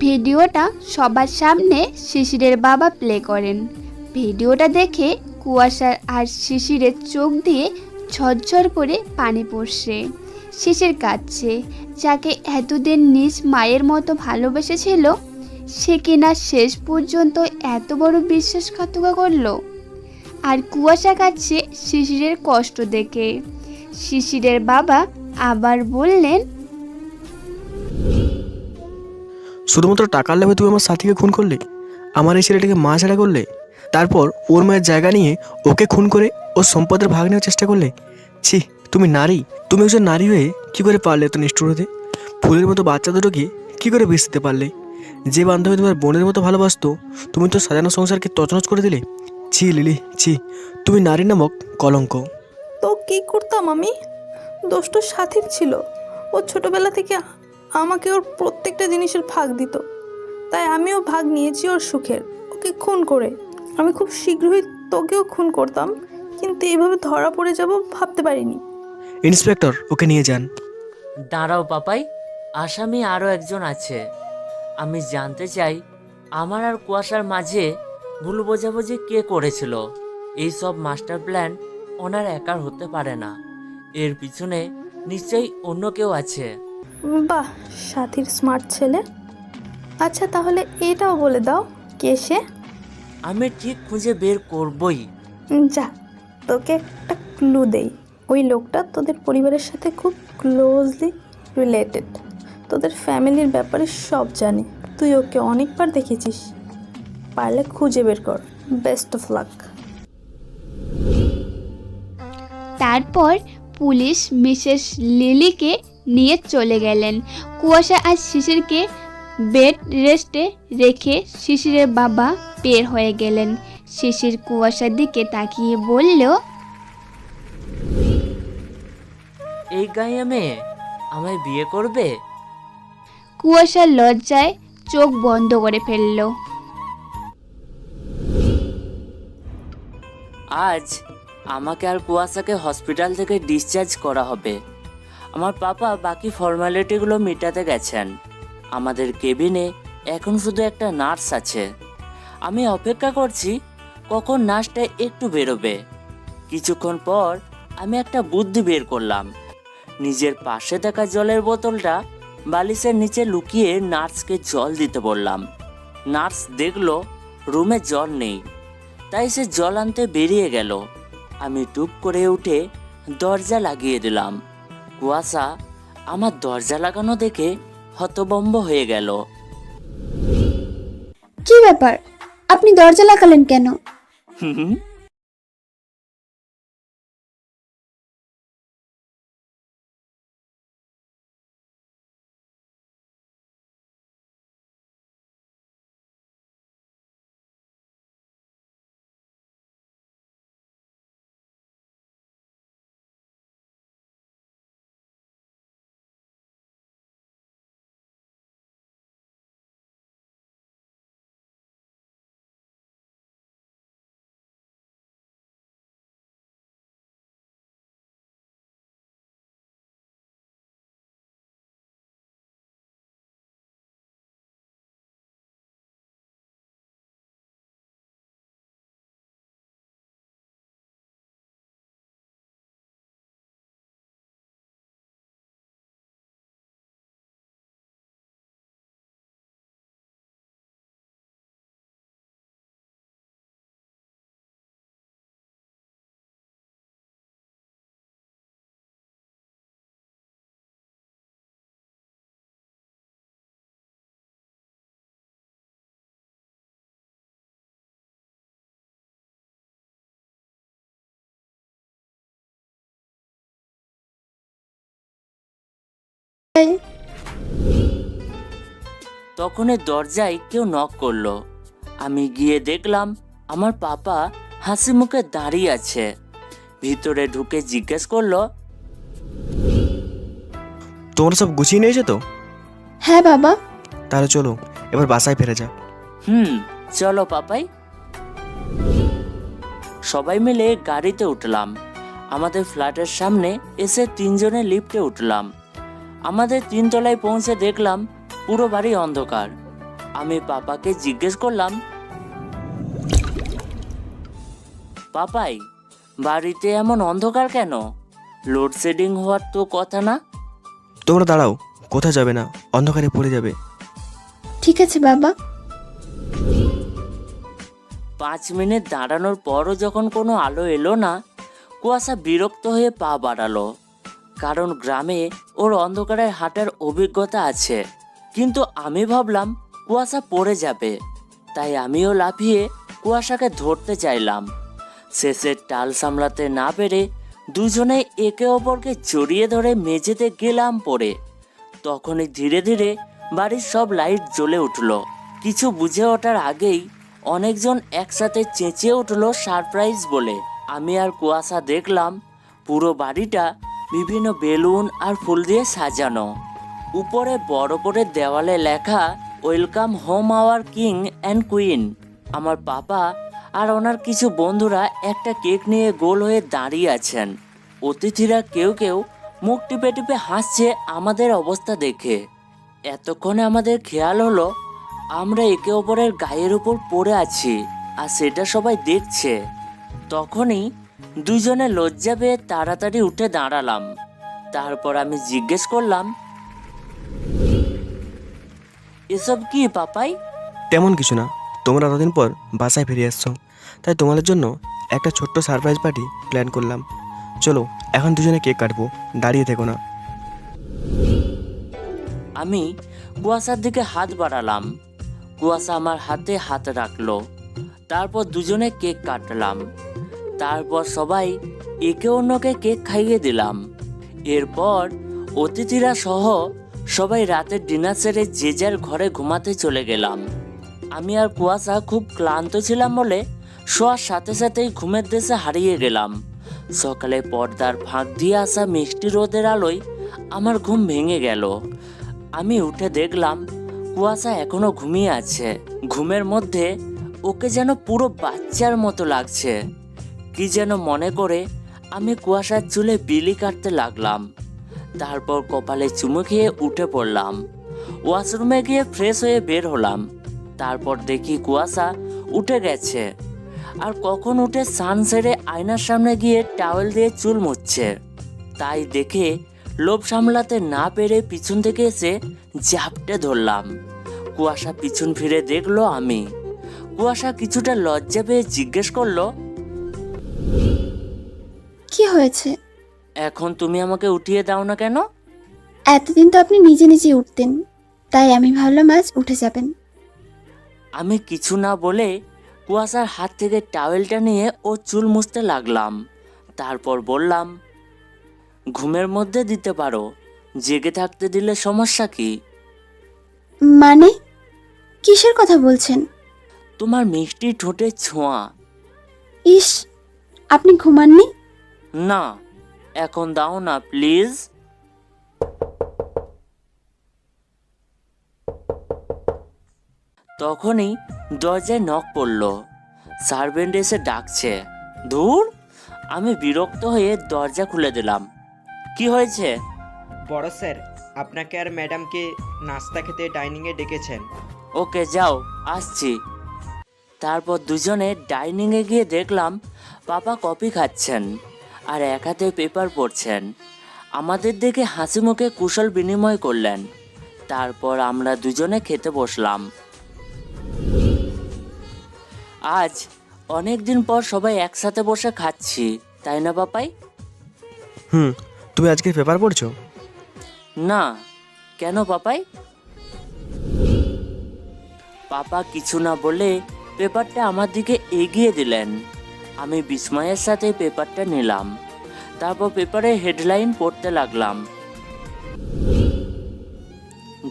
Speaker 10: ভিডিওটা সবার সামনে শিশিরের বাবা প্লে করেন। ভিডিওটা দেখে কুয়াশার আর শিশিরের চোখ দিয়ে ঝরঝর করে পানি পড়ছে। শিশির কাঁদছে, যাকে এতদিন নিজ মায়ের মতো ভালোবেসেছিল, সে কিনা শেষ পর্যন্ত এত বড় বিশ্বাসঘাতকতা করলো। আর কুয়াশা কাঁদছে শিশিরের কষ্ট দেখে। শিশিরের বাবা আবার বললেন,
Speaker 8: শুধুমাত্র টাকার লোভে তুমি আমার সাথীকে খুন করলে, আমার এই ছেলেটাকে মা ছাড়া করলে, তারপর ওর মায়ের জায়গা নিয়ে ওকে খুন করে ওর সম্পদের ভাগ নেওয়ার চেষ্টা করলে। ছি, তুমি নারী, তুমি একজন নারী হয়ে কী করে পারলে এত নিষ্ঠুর হতে? ফুলের মতো বাচ্চা দুটোকে কী করে বেঁচে দিতে পারলে? যে বান্ধবী তোমার বোনের মতো ভালোবাসতো, তুমি তো সাজানো সংসারকে তছনছ করে দিলে। ছি লিলি, ছি, তুমি নারী নামক কলঙ্ক।
Speaker 12: তো কি করতাম আমি? দোষ তো সাথীর ছিল। ও ছোটবেলা থেকে আমাকে ওর প্রত্যেকটা জিনিসের ভাগ দিত, তাই আমিও ভাগ নিয়েছি ওর সুখের। ওকে খুন করে আমি খুব শীঘ্রই তোকেও খুন করতাম, কিন্তু এইভাবে ধরা পড়ে যাব ভাবতে পারিনি।
Speaker 8: ইন্সপেক্টর, ওকে নিয়ে যান।
Speaker 1: দাঁড়াও পাপাই, আসামি আরও একজন আছে। আমি জানতে চাই আমার আর কুয়াশার মাঝে ভুল বোঝাবুঝি কে করেছিল। এই সব মাস্টার প্ল্যান ওনার একার হতে পারে না, এর পিছনে নিশ্চয়ই অন্য কেউ আছে।
Speaker 12: বাহ, সাথীর স্মার্ট ছেলে। আচ্ছা, তাহলে এটাও বলে দাও, কে সে?
Speaker 1: আমি ঠিক খুঁজে বের করবই।
Speaker 12: যা, তোকে একটা ক্লু দেই। ওই লোকটা তোদের পরিবারের সাথে খুব ক্লোজলি রিলেটেড, তোদের ফ্যামিলির ব্যাপারে সব জানে। তুই ওকে অনেকবার দেখেছিস, পারলে খুঁজে বের কর। Best of luck.
Speaker 10: তারপর পুলিশ মিসেস লিলিকে নিয়ে চলে গেলেন। কুয়াশা আর শিশিরকে বেড রেস্টে রেখে শিশিরের বাবা বের হয়ে গেলেন। শিশির কুয়াশার দিকে তাকিয়ে বলল,
Speaker 1: এই গায়ে মেয়ে আমায় বিয়ে করবে?
Speaker 10: কুয়াশা লজ্জায় চোখ বন্ধ করে ফেলল।
Speaker 1: আজ আমাকে আর কুয়াশাকে হসপিটাল থেকে ডিসচার্জ করা হবে। আমার পাপা বাকি ফর্মালিটিগুলো মেটাতে গেছেন। আমাদের কেবিনে এখন শুধু একটা নার্স আছে। আমি অপেক্ষা করছি কখন নার্সটা একটু বেরোবে। কিছুক্ষণ পর আমি একটা বুদ্ধি বের করলাম। নিজের পাশে থাকা জলের বোতলটা বালিশের নিচে লুকিয়ে নার্সকে জল দিতে বললাম। নার্স দেখলো রুমে জল নেই, তাই সে জল আনতে বেরিয়ে গেল। আমি টুপ করে উঠে দরজা লাগিয়ে দিলাম। কুয়াশা আমার দরজা লাগানো দেখে হতভম্ব হয়ে গেল।
Speaker 4: কি ব্যাপার, আপনি দরজা লাগালেন কেন?
Speaker 1: হুম, তখনই দরজায় কেউ নক করলো। আমি গিয়ে দেখলাম আমার পাপা হাসি মুখে দাঁড়িয়ে আছে। ভিতরে ঢুকে জিজ্ঞেস করলো,
Speaker 8: তোমরা সব গুছিয়ে নিয়েছো তো?
Speaker 4: হ্যাঁ বাবা।
Speaker 8: তাহলে চলো এবার বাসায় ফিরে যা।
Speaker 1: চলো পাপাই। সবাই মিলে গাড়িতে উঠলাম। আমাদের ফ্ল্যাটের সামনে এসে তিনজনে লিফটে উঠলাম। আমাদের 3 তলায় পৌঁছে দেখলাম পুরো বাড়ি অন্ধকার। আমি পাপাকে জিজ্ঞেস করলাম, পাপাই বাড়িতে এমন অন্ধকার কেন? লোডশেডিং হওয়ার তো কথা না।
Speaker 8: তোমরা দাঁড়াও, কোথায় যাবে না, অন্ধকারে পড়ে যাবে।
Speaker 4: ঠিক আছে বাবা।
Speaker 1: 5 মিনিট দাঁড়ানোর পরও যখন কোনো আলো এলো না, কুয়াশা বিরক্ত হয়ে পা বাড়ালো। কারণ গ্রামে ওর অন্ধকারে হাঁটার অভিজ্ঞতা আছে। কিন্তু আমি ভাবলাম কুয়াশা পড়ে যাবে, তাই আমিও লাফিয়ে কুয়াশাকে ধরতে চাইলাম। শেষের টাল সামলাতে না পেরে দুজনে একে অপরকে জড়িয়ে ধরে মেঝেতে গেলাম পড়ে। তখনই ধীরে ধীরে বাড়ির সব লাইট জ্বলে উঠল। কিছু বুঝে ওঠার আগেই অনেকজন একসাথে চেঁচিয়ে উঠলো সারপ্রাইজ বলে। আমি আর কুয়াশা দেখলাম পুরো বাড়িটা বিভিন্ন বেলুন আর ফুল দিয়ে সাজানো। উপরে বড় করে দেওয়ালে লেখা, welcome home our king and queen. আমার পাপা আর ওনার কিছু বন্ধুরা একটা কেক নিয়ে গোল হয়ে দাঁড়িয়ে আছেন। অতিথিরা কেউ কেউ মুখ টিপে টিপে হাসছে আমাদের অবস্থা দেখে। এতক্ষণে আমাদের খেয়াল হলো আমরা একে অপরের গায়ের উপর পড়ে আছি, আর সেটা সবাই দেখছে। তখনই দুজনে লজ্জা পেয়ে তাড়াতাড়ি উঠে দাঁড়ালাম। তারপর আমি জিজ্ঞেস করলাম, এসব কি পাপাই?
Speaker 8: তেমন কিছু না, তোমরা এতদিন পর বাসায় ফিরে আসছো, তাই তোমাদের জন্য একটা ছোট্ট সারপ্রাইজ পার্টি প্ল্যান করলাম। চলো এখন দুজনে কেক কাটবো, দাঁড়িয়ে থেকো না।
Speaker 1: আমি কুয়াশার দিকে হাত বাড়ালাম। কুয়াশা আমার হাতে হাত রাখলো। তারপর দুজনে কেক কাটলাম। তারপর সবাই একে অন্যকে কেক খাইয়ে দিলাম। এরপর অতিথিরা সহ সবাই রাতের ডিনার সেরে যে যার ঘরে ঘুমাতে চলে গেলাম। আমি আর কুয়াশা খুব ক্লান্ত ছিলাম বলে শোয়ার সাথে সাথেই ঘুমের দেশে হারিয়ে গেলাম। সকালে পর্দার ফাঁক দিয়ে আসা মিষ্টি রোদের আলোয় আমার ঘুম ভেঙে গেল। আমি উঠে দেখলাম কুয়াশা এখনো ঘুমিয়ে আছে। ঘুমের মধ্যে ওকে যেন পুরো বাচ্চার মতো লাগছে। কি যেন মনে করে আমি কুয়াশার চুলে বিলি কাটতে লাগলাম। তারপর কপালে চুমু খেয়ে উঠে পড়লাম। ওয়াশরুমে গিয়ে ফ্রেশ হয়ে বের হলাম। তারপর দেখি কুয়াশা উঠে গেছে, আর কখন উঠে স্নান সেরে আয়নার সামনে গিয়ে টাওয়েল দিয়ে চুল মুছছে। তাই দেখে লোভ সামলাতে না পেরে পিছন থেকে এসে ঝাপটে ধরলাম। কুয়াশা পিছন ফিরে দেখলো আমি। কুয়াশা কিছুটা লজ্জা পেয়ে জিজ্ঞেস করলো,
Speaker 4: কি হয়েছে?
Speaker 1: এখন তুমি আমাকে উঠিয়ে দাও না কেন?
Speaker 4: এতদিন তো আপনি নিজে নিজে উঠতেন, তাই আমি ভাবলাম আজ উঠে যাবেন।
Speaker 1: আমি কিছু না বলে কুয়াশার হাত থেকে টাওয়েলটা নিয়ে ও চুল মুছতে লাগলাম। তারপর বললাম, ঘুমের মধ্যে দিতে পারো, জেগে থাকতে দিলে সমস্যা কি?
Speaker 4: মানে কিসের কথা বলছেন?
Speaker 1: তোমার মিষ্টি ঠোঁটে ছোঁয়া।
Speaker 4: ইস, আপনি ঘুমাননি?
Speaker 1: না, এখন দাও না প্লিজ। তখনই দরজায় নক পড়ল। সার্ভেন্ট এসে ডাকছে। ধুর, আমি বিরক্ত হয়ে দরজা খুলে দিলাম। কি হয়েছে?
Speaker 14: বড় স্যার আপনাকে আর ম্যাডামকে নাস্তা খেতে ডাইনিংয়ে ডেকেছেন।
Speaker 1: ওকে যাও, আসছি। তারপর দুজনে ডাইনিংয়ে গিয়ে দেখলাম পাপা কফি খাচ্ছেন আর এক হাতে পেপার পড়ছেন। আমাদের দেখে হাসি মুখে কুশল বিনিময় করলেন। তারপর আমরা দুজনে খেতে বসলাম। আজ অনেক দিন পর সবাই একসাথে বসে খাচ্ছি, তাই না পাপাই?
Speaker 8: তুমি আজকে পেপার পড়ছো?
Speaker 1: না, কেন পাপাই? পাপা কিছু না বলে পেপারটা আমার দিকে এগিয়ে দিলেন। আমি বিস্ময়ের সাথে পেপারটা নিলাম। তারপর পেপারে হেডলাইন পড়তে লাগলাম।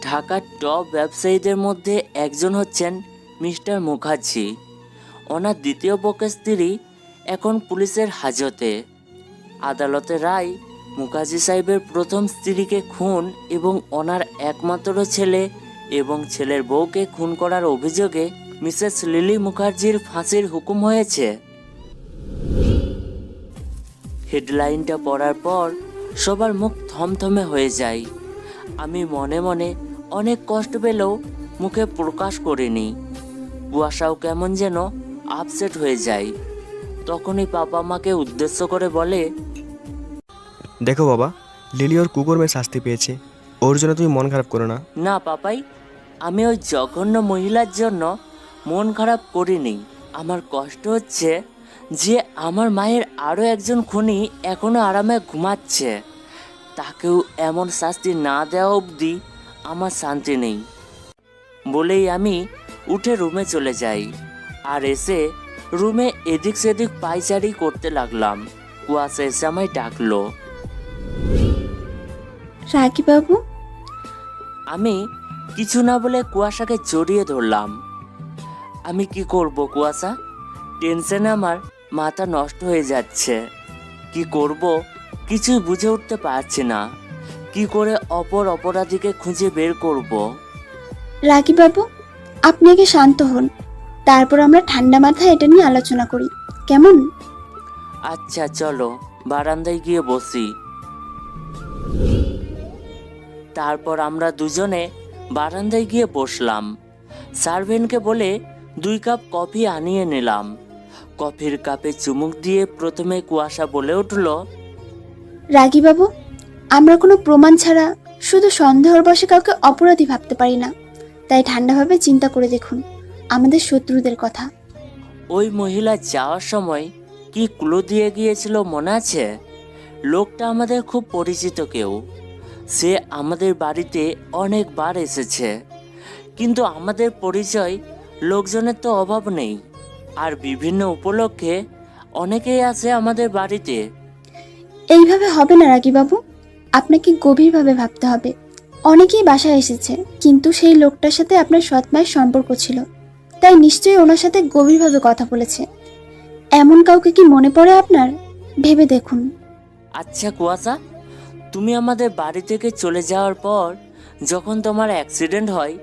Speaker 1: ঢাকার টপ ব্যবসায়ীদের মধ্যে একজন হচ্ছেন মিস্টার মুখার্জি। ওনার দ্বিতীয় পক্ষের স্ত্রী এখন পুলিশের হাজতে। আদালতের রায় মুখার্জি সাহেবের প্রথম স্ত্রীকে খুন এবং ওনার একমাত্র ছেলে এবং ছেলের বউকে খুন করার অভিযোগে মিসেস লিলি মুখার্জির ফাঁসির হুকুম হয়েছে। হেডলাইনটা পড়ার পর সবার মুখ থমথমে হয়ে যায়। আমি মনে মনে অনেক কষ্ট পেলেও মুখে প্রকাশ করিনি। কুয়াশাও কেমন যেন আপসেট হয়ে যায়। তখনই বাবা মাকে উদ্দেশ্য করে বলে,
Speaker 8: দেখো বাবা, লিলি ওর কুকুরমের শাস্তি পেয়েছে, ওর জন্য তুমি মন খারাপ করো না।
Speaker 1: না পাপাই, আমি ওই জঘন্য মহিলার জন্য মন খারাপ করিনি। আমার কষ্ট হচ্ছে যে আমার মায়ের আরও একজন খুনি এখনো আরামে ঘুমাচ্ছে। তাকেও এমন শাস্তি না দেওয়া অবধি আমার শান্তি নেই। বলেই আমি উঠে রুমে চলে যাই আর এসে রুমে এদিক সেদিক পায়চারি করতে লাগলাম। কুয়াশা এসে আমায় ডাকলো।
Speaker 4: রাগী বাবু,
Speaker 1: আমি কিছু না বলে কুয়াশাকে জড়িয়ে ধরলাম। আমি কি করব কুয়াশা? টেনশনে আমার মাথা নষ্ট হয়ে যাচ্ছে। কি করব কিছুই বুঝে উঠতে পারছি না। কি করে অপর অপরাধীকে খুঁজে বের করব?
Speaker 4: রাগী বাবু, আপনি আগে শান্ত হন, তারপর আমরা ঠান্ডা মাথায় এটা নিয়ে আলোচনা করি, কেমন?
Speaker 1: আচ্ছা চলো বারান্দায় গিয়ে বসি। তারপর আমরা দুজনে বারান্দায় গিয়ে বসলাম। সার্ভেন্টকে বলে 2 কাপ কফি আনিয়ে নিলাম। কফির কাপে চুমুক দিয়ে প্রথমে কুয়াশা বলে উঠল,
Speaker 4: রাগী বাবু, আমরা কোনো প্রমাণ ছাড়া শুধু সন্দেহর বশে কাউকে অপরাধী ভাবতে পারি না। তাই ঠান্ডাভাবে চিন্তা করে দেখুন আমাদের শত্রুদের কথা।
Speaker 1: ওই মহিলা যাওয়ার সময় কি ক্লু দিয়ে গিয়েছিল মনে আছে? লোকটা আমাদের খুব পরিচিত কেউ। সে আমাদের বাড়িতে অনেকবার এসেছে, কিন্তু আমাদের পরিচয় লোকজনের তো অভাব নেই। আর বিভিন্ন উপলক্ষে অনেকেই আসে আমাদের বাড়িতে।
Speaker 4: এইভাবে হবে না রাগী বাবু, আপনাকে গভীরভাবে ভাবতে হবে। অনেকেই বাসায় এসেছে, কিন্তু সেই লোকটার সাথে আপনার সৎ মায়ের সম্পর্ক ছিল, তাই নিশ্চয়ই ওনার সাথে গভীরভাবে কথা বলেছে। এমন কাউকে কি মনে পড়ে আপনার? ভেবে দেখুন।
Speaker 1: আচ্ছা কুয়াশা, তুমি আমাদের বাড়ি থেকে চলে যাওয়ার পর যখন তোমার অ্যাক্সিডেন্ট হয়,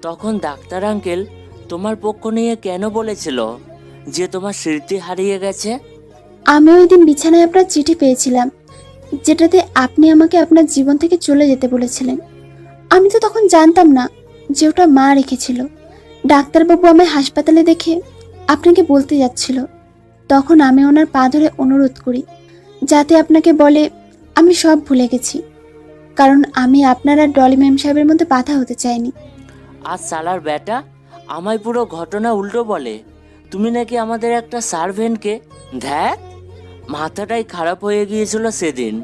Speaker 1: তখন ডাক্তার আঙ্কেল তোমার পক্ষ নিয়ে কেন বলেছিল যে তোমার স্মৃতি হারিয়ে গেছে?
Speaker 4: আমি ওই দিন বিছানায় আপনার চিঠি পেয়েছিলাম, যেটাতে আপনি আমাকে আপনার জীবন থেকে চলে যেতে বলেছিলেন। আমি তো তখন জানতাম না যে ওটা মা রেখেছিল। ডাক্তারবাবু আমায় হাসপাতালে দেখে আপনাকে বলতে যাচ্ছিল। তখন আমি ওনার পা ধরে অনুরোধ করি যাতে আপনাকে বলে আমি সব ভুলে গেছি, কারণ আমি আপনার আর ডলি ম্যাম সাহেবের মধ্যে বাধা হতে চাইনি।
Speaker 1: আর সালার বেটা আমায় পুরো ঘটনা উল্টো বলে। তুমি নাকি আমাদের একটা সার্ভেন্টকে, ধ্যাত, মাথাটাই খারাপ হয়ে গিয়েছিল সেদিন।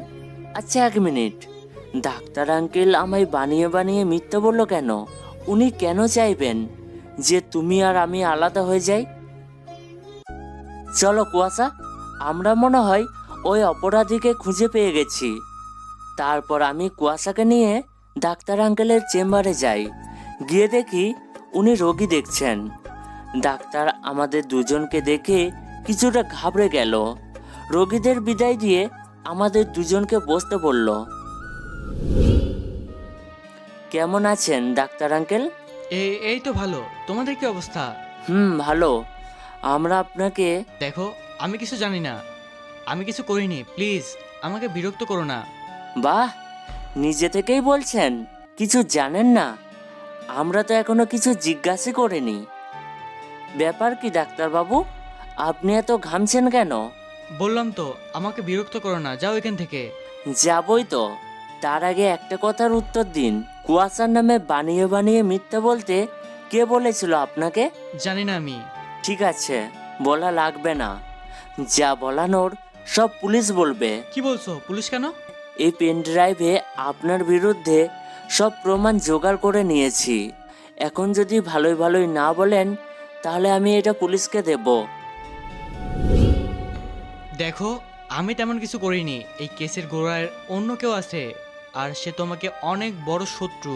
Speaker 1: আচ্ছা 1 মিনিট, ডাক্তার আঙ্কেল আমায় বানিয়ে বানিয়ে মিথ্যা বললো কেন? উনি কেন চাইবেন যে তুমি আর আমি আলাদা হয়ে যাই? চলো কুয়াশা, আমরা মনে হয় ওই অপরাধীকে খুঁজে পেয়ে গেছি। তারপর আমি কুয়াশাকে নিয়ে ডাক্তার আঙ্কেলের চেম্বারে যাই। গিয়ে দেখি উনি রোগী দেখছেন। ডাক্তার আমাদের দুজনকে দেখে কিছুটা ঘাবড়ে গেল। রোগীদের বিদায় দিয়ে আমাদের দুজনকে বসতে বলল। কেমন আছেন ডাক্তার আঙ্কেল?
Speaker 2: এই তো ভালো। তোমাদের কি অবস্থা?
Speaker 1: ভালো। আমরা আপনাকে
Speaker 2: দেখো, আমি কিছু জানি না, আমি কিছু করিনি, প্লিজ আমাকে বিরক্ত করো না।
Speaker 1: বাহ, নিজে থেকেই বলছেন কিছু জানেন না? আমরা তো এখনো কিছু জিজ্ঞাসা করিনি। ব্যাপার কি ডাক্তারবাবু, আপনি এত ঘামছেন কেন?
Speaker 2: বললাম তো আমাকে বিরক্ত করো না, যাও এখান থেকে।
Speaker 1: যাবই তো, তার আগে একটা কথার উত্তর দিন। কুয়াশার নামে বানিয়ে বানিয়ে মিথ্যা বলতে কে বলেছিল আপনাকে?
Speaker 2: জানি না আমি।
Speaker 1: ঠিক আছে, বলা লাগবে না। যা বলানোর সব পুলিশ বলবে।
Speaker 2: কি বলছো? পুলিশ কেন?
Speaker 1: এই পেন ড্রাইভে আপনার বিরুদ্ধে সব প্রমাণ জোগাড় করে নিয়েছি। এখন যদি ভালোই ভালোই না বলেন তাহলে আমি এটা পুলিশকে দেব।
Speaker 2: দেখো, আমি তেমন কিছু করিনি। এই কেসের গোড়ায় অন্য কেউ আছে, আর সে তোমাকে অনেক বড় শত্রু।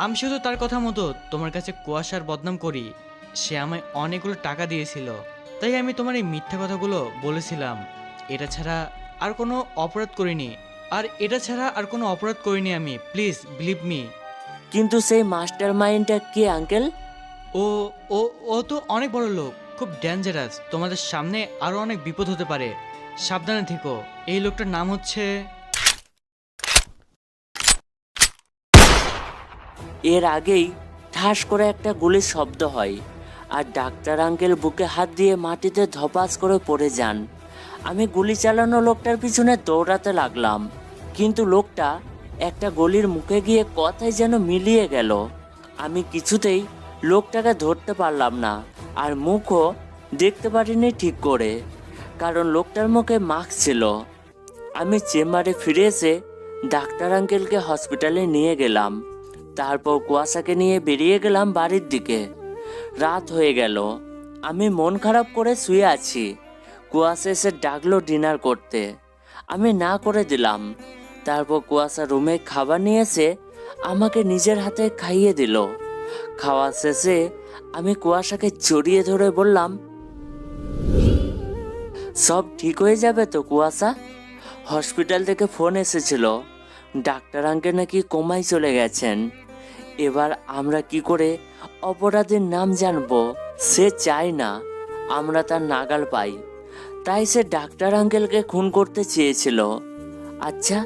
Speaker 2: আমি শুধু তার কথা মতো তোমার কাছে কুয়াশার বদনাম করি। সে আমায় অনেকগুলো টাকা দিয়েছিল, তাই আমি তোমার এই মিথ্যা কথাগুলো বলেছিলাম। এটা ছাড়া আর কোনো অপরাধ করিনি আমি, প্লিজ বিলিভ মি।
Speaker 1: কিন্তু সেই মাস্টার মাইন্ডটা কে আঙ্কেল?
Speaker 2: ও ও ও তো অনেক বড় লোক, খুব ডেঞ্জারাস। তোমাদের সামনে আরো অনেক বিপদ হতে পারে, সাবধানে থেকো। এই লোকটার নাম হচ্ছে...
Speaker 1: এর আগেই ঠাস করে একটা গুলির শব্দ হয়, আর ডাক্তার আঙ্কেল বুকে হাত দিয়ে মাটিতে ধপাস করে পড়ে যান। আমি গুলি চালানো লোকটার পিছনে দৌড়াতে লাগলাম, কিন্তু লোকটা একটা গলির মুখে গিয়ে কথাই যেন মিলিয়ে গেল। আমি কিছুতেই লোকটাকে ধরতে পারলাম না, আর মুখও দেখতে পারিনি ঠিক করে, কারণ লোকটার মুখে মাস্ক ছিল। আমি চেম্বারে ফিরে এসে ডাক্তার আঙ্কেলকে হসপিটালে নিয়ে গেলাম। তারপর কুয়াশাকে নিয়ে বেরিয়ে গেলাম বাড়ির দিকে। রাত হয়ে গেল, আমি মন খারাপ করে শুয়ে আছি। কুয়াশা এসে ডাকলো ডিনার করতে, আমি না করে দিলাম। তারপর কুয়াশা রুমে খাবার নিয়ে এসে আমাকে নিজের হাতে খাইয়ে দিল। খাওয়া শেষে আমি কুয়াশাকে জড়িয়ে ধরে বললাম, সব ঠিক হয়ে যাবে তো কুয়াশা? হসপিটাল থেকে ফোন এসেছিল, ডাক্তার আঙ্কেল নাকি কোমায় চলে গেছেন। এবার আমরা কি করে অপরাধীর নাম জানবো? সে চায় না আমরা তার নাগাল পাই, তাই সে ডাক্তার আঙ্কেলকে খুন করতে চেয়েছিল। আচ্ছা,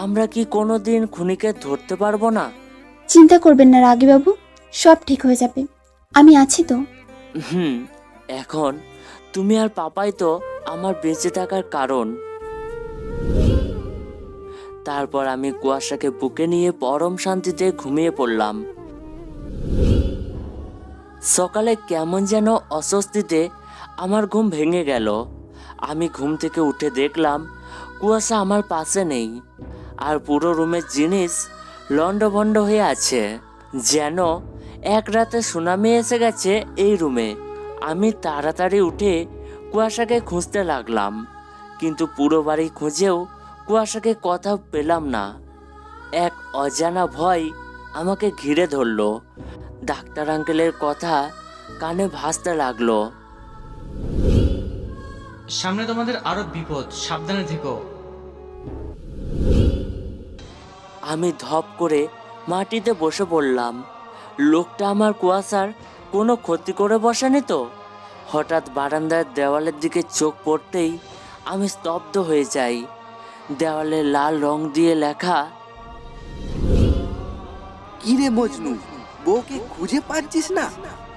Speaker 1: আমরা কি কোনোদিন খুনিকে ধরতে পারবো না?
Speaker 4: চিন্তা করবেন না রাগীবাবু, সব ঠিক হয়ে যাবে, আমি আছি তো।
Speaker 1: এখন তুমি আর পাপাই তো আমার বেঁচে থাকার কারণ। তারপর আমি কুয়াশাকে বুকে নিয়ে পরম শান্তিতে ঘুমিয়ে পড়লাম। সকালে কেমন যেন অস্বস্তিতে আমার ঘুম ভেঙে গেল। আমি ঘুম থেকে উঠে দেখলাম কুয়াশা আমার পাশে নেই, আর পুরো রুমের জিনিস লন্ডভন্ড হয়ে আছে, যেন এক রাতে সুনামি এসে গেছে এই রুমে। আমি তাড়াতাড়ি উঠে কুয়াশাকে খুঁজতে লাগলাম, কিন্তু পুরো বাড়ি খুঁজেও কুয়াশাকে কোথাও পেলাম না। এক অজানা ভয় আমাকে ঘিরে ধরলো। ডাক্তার আঙ্কেলের কথা কানে ভাসতে লাগলো,
Speaker 2: সামনে তোমাদের আরো বিপদ, সাবধানে থেকো।
Speaker 1: আমি ধপ করে মাটিতে বসে পড়লাম। লোকটা আমার কুয়াশার কোনো ক্ষতি করে বসেনি তো? হঠাৎ বারান্দার দেওয়ালের দিকে চোখ পড়তেই আমি স্তব্ধ হয়ে যাই। দেওয়ালে লাল রং দিয়ে লেখা,
Speaker 15: কি রে মজনু, বউকে খুঁজে পাচ্ছিস না?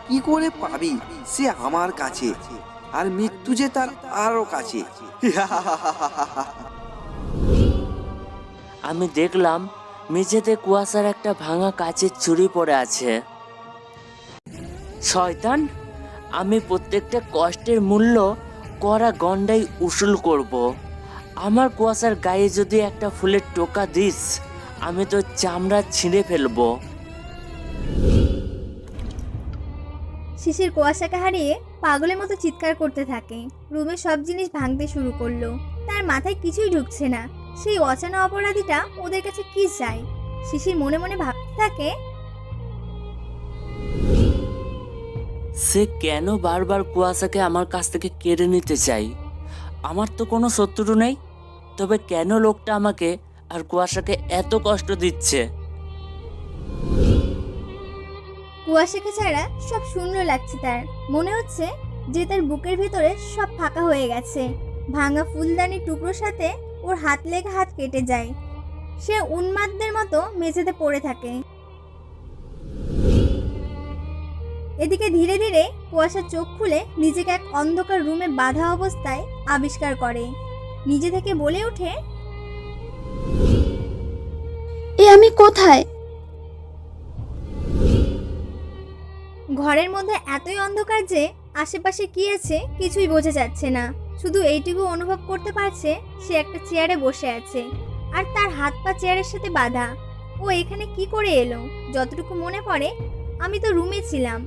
Speaker 15: কি করে পাবি? সে আমার কাছে, আর মৃত্যু যে তার আরো কাছে।
Speaker 1: আমি দেখলাম মেঝেতে কুয়াশার একটা ভাঙা কাচের চুড়ি পড়ে আছে। শয়তান, আমি প্রত্যেকটা কষ্টের মূল্য কড়া গন্ডাই উসুল করব। আমার কুয়াশার গায়ে যদি একটা ফুলের টোকা দিস, আমি তো চামড়া ছিঁড়ে ফেলবো।
Speaker 16: শিশির কুয়াশাকে হারিয়ে পাগলের মতো চিৎকার করতে থাকে। রুমের সব জিনিস ভাঙতে শুরু করলো। তার মাথায় কিছুই ঢুকছে না। সেই অচেনা অপরাধীটা ওদের কাছে কি চায়? শিশির মনে মনে ভাবতে থাকে,
Speaker 1: সে কেন বারবার কুয়াশাকে আমার কাছ থেকে কেড়ে নিতে চাই? আমার তো কোনো শত্রু নেই, তবে কেন লোকটা আমাকে আর কুয়াশাকে এত কষ্ট দিচ্ছে?
Speaker 16: কুয়াশাকে ছাড়া সব শূন্য লাগছে তার। মনে হচ্ছে যে তার বুকের ভেতরে সব ফাঁকা হয়ে গেছে। ভাঙা ফুলদানির টুকরোর সাথে ওর হাত লেগে হাত কেটে যায়। সে উন্মাদদের মতো মেঝেতে পড়ে থাকে। এদিকে ধীরে ধীরে কুয়াশা চোখ খুলে নিজেকে এক অন্ধকার রুমে বাঁধা অবস্থায় আবিষ্কার করে। নিজে থেকে বলে ওঠে,
Speaker 4: এ আমি কোথায়?
Speaker 16: ঘরের মধ্যে এতই অন্ধকার যে আশেপাশে কি আছে কিছুই বোঝা যাচ্ছে না। শুধু এইটুকু অনুভব করতে পারছে সে একটা চেয়ারে বসে আছে, আর তার হাত পা চেয়ারের সাথে বাঁধা। ও এখানে কি করে এলো? যতটুকু মনে পড়ে, আমি তো রুমে ছিলাম,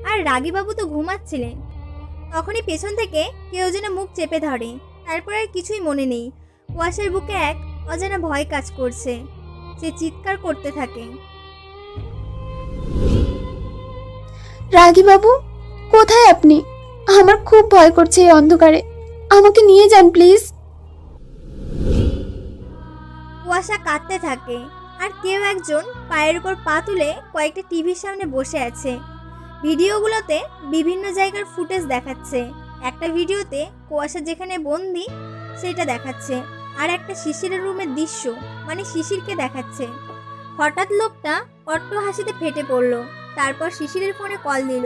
Speaker 16: আর রাগীবাবু তো ঘুমাচ্ছিলেন। তখনই পেছন থেকে কেউ যেন মুখ চেপে ধরে। তারপর আর কিছুই মনে নেই। কুয়াশার বুকে এক অজানা ভয় কাজ করছে। সে চিৎকার করতে থাকে,
Speaker 4: রাগীবাবু, কোথায় আপনি? আমার খুব ভয় করছে এই অন্ধকারে। আমাকে নিয়ে যান প্লিজ।
Speaker 16: কুয়াশা কাঁদতে থাকে আর কেউ একজন পায়ের উপর পা তুলে কয়েকটা টিভির সামনে বসে আছে। ভিডিওগুলোতে বিভিন্ন জায়গার ফুটেজ দেখাচ্ছে। একটা ভিডিওতে কুয়াশা যেখানে বন্দি সেটা দেখাচ্ছে, আর একটা শিশিরের রুমের দৃশ্য, মানে শিশিরকে দেখাচ্ছে। হঠাৎ লোকটা অট্ট হাসিতে ফেটে পড়ল। তারপর শিশিরের ফোনে কল দিল।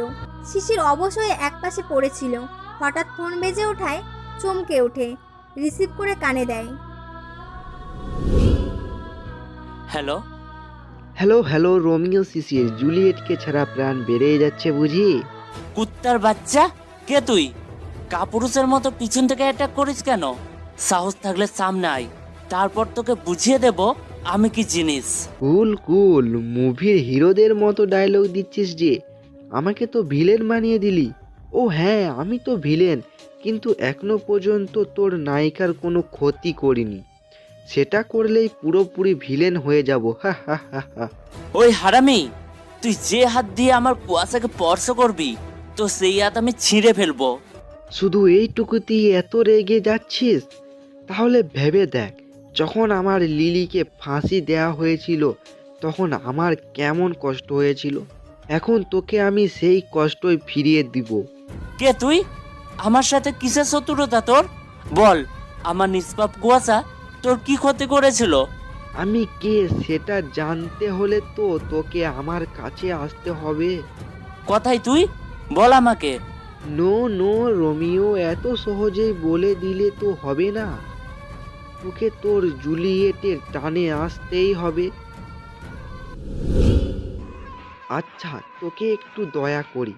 Speaker 16: শিশির অবশ্যই একপাশে পড়েছিল। হঠাৎ ফোন বেজে ওঠায় চমকে ওঠে, রিসিভ করে কানে দেয়।
Speaker 1: হ্যালো
Speaker 17: হ্যালো হ্যালো রোমিও শিশির, জুলিয়েটকে ছাড়া প্রাণ বেড়ে যাচ্ছে বুঝি?
Speaker 1: কুত্তার বাচ্চা, কে তুই? কাপুরুষের মতো পিছন থেকে অ্যাটাক করিস কেন? সাহস থাকলে সামনে আয়, তারপর তোকে বুঝিয়ে দেব আমি কি জিনিস।
Speaker 17: কুল কুল, মুভির হিরোদের মতো ডায়লগ দিচ্ছিস যে। আমাকে তো ভিলেন বানিয়ে দিলি। ও হ্যাঁ, আমি তো ভিলেন, কিন্তু এখনো পর্যন্ত তোর নায়িকার কোনো ক্ষতি করিনি। সেটা করলেই পুরোপুরি ভিলেন হয়ে যাব। হা হা হা হা।
Speaker 1: ওই হারামি, তুই যে হাত দিয়ে আমার কুয়াশাকে স্পর্শ করবি তো সেই হাত আমি ছিঁড়ে ফেলবো।
Speaker 17: শুধু এইটুকুতেই এত রেগে যাচ্ছিস? তাহলে ভেবে দেখ, যখন আমার লিলিকে ফাঁসি দেওয়া হয়েছিল তখন আমার কেমন কষ্ট হয়েছিল। এখন তোকে আমি সেই কষ্টই ফিরিয়ে দিব।
Speaker 1: কে তুই? আমার সাথে কিসের শত্রুতা তোর? বল, আমার নিষ্পাপ কুয়াশা তোর কি ক্ষতি করেছিল?
Speaker 17: আমি কে সেটা জানতে হলে তো তোকে আমার কাছে আসতে হবে।
Speaker 1: কোথায় তুই? বল আমাকে।
Speaker 17: নো নো রোমিও, এত সহজেই বলে দিলে তো হবে না। তোকে তোর জুলিয়েটের টানে আসতেই হবে। আচ্ছা, তোকে একটু দয়া করি,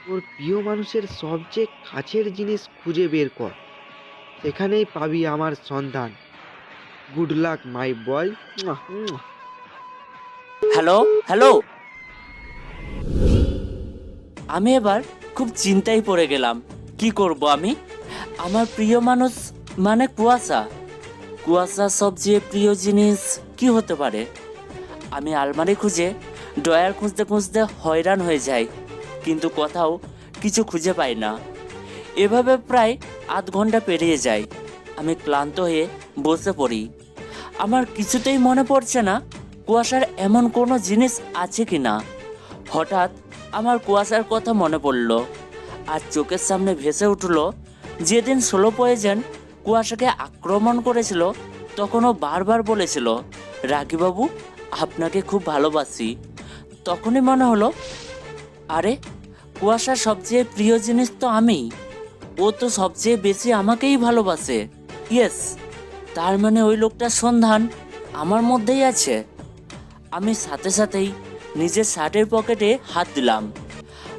Speaker 17: তোর প্রিয় মানুষের সবচেয়ে কাছের জিনিস খুঁজে বের কর, সেখানেই পাবি আমার সন্ধান। Good luck my boy.
Speaker 1: Hello hello. আমি এবার খুব চিন্তায় পড়ে গেলাম। কি করব আমি? আমার প্রিয় মানুষ মানে কুয়াশা। কুয়াশা সবচেয়ে প্রিয় জিনিস কি হতে পারে? আমি আলমারি খুঁজে ড্রয়ার খুঁজতে খুঁজতে হয়রান হয়ে যাই, কিন্তু কোথাও কিছু খুঁজে পাই না। এভাবে প্রায় আধ ঘন্টা পেরিয়ে যায়। আমি ক্লান্ত হয়ে বসে পড়ি। আমার কিছুতেই মনে পড়ছে না কুয়াশার এমন কোনো জিনিস আছে কি না। হঠাৎ আমার কুয়াশার কথা মনে পড়ল, আর চোখের সামনে ভেসে উঠল যেদিন স্লো পয়েজন কুয়াশাকে আক্রমণ করেছিল। তখন ও বারবার বলেছিল, রাগীবাবু আপনাকে খুব ভালোবাসি। তখনই মনে হলো, আরে কুয়াশার সবচেয়ে প্রিয় জিনিস তো আমি। ও তো সবচেয়ে বেশি আমাকেই ভালোবাসে। ইয়েস, তার মানে ওই লোকটার সন্ধান আমার মধ্যেই আছে। আমি সাথে সাথেই নিজের শার্টের পকেটে হাত দিলাম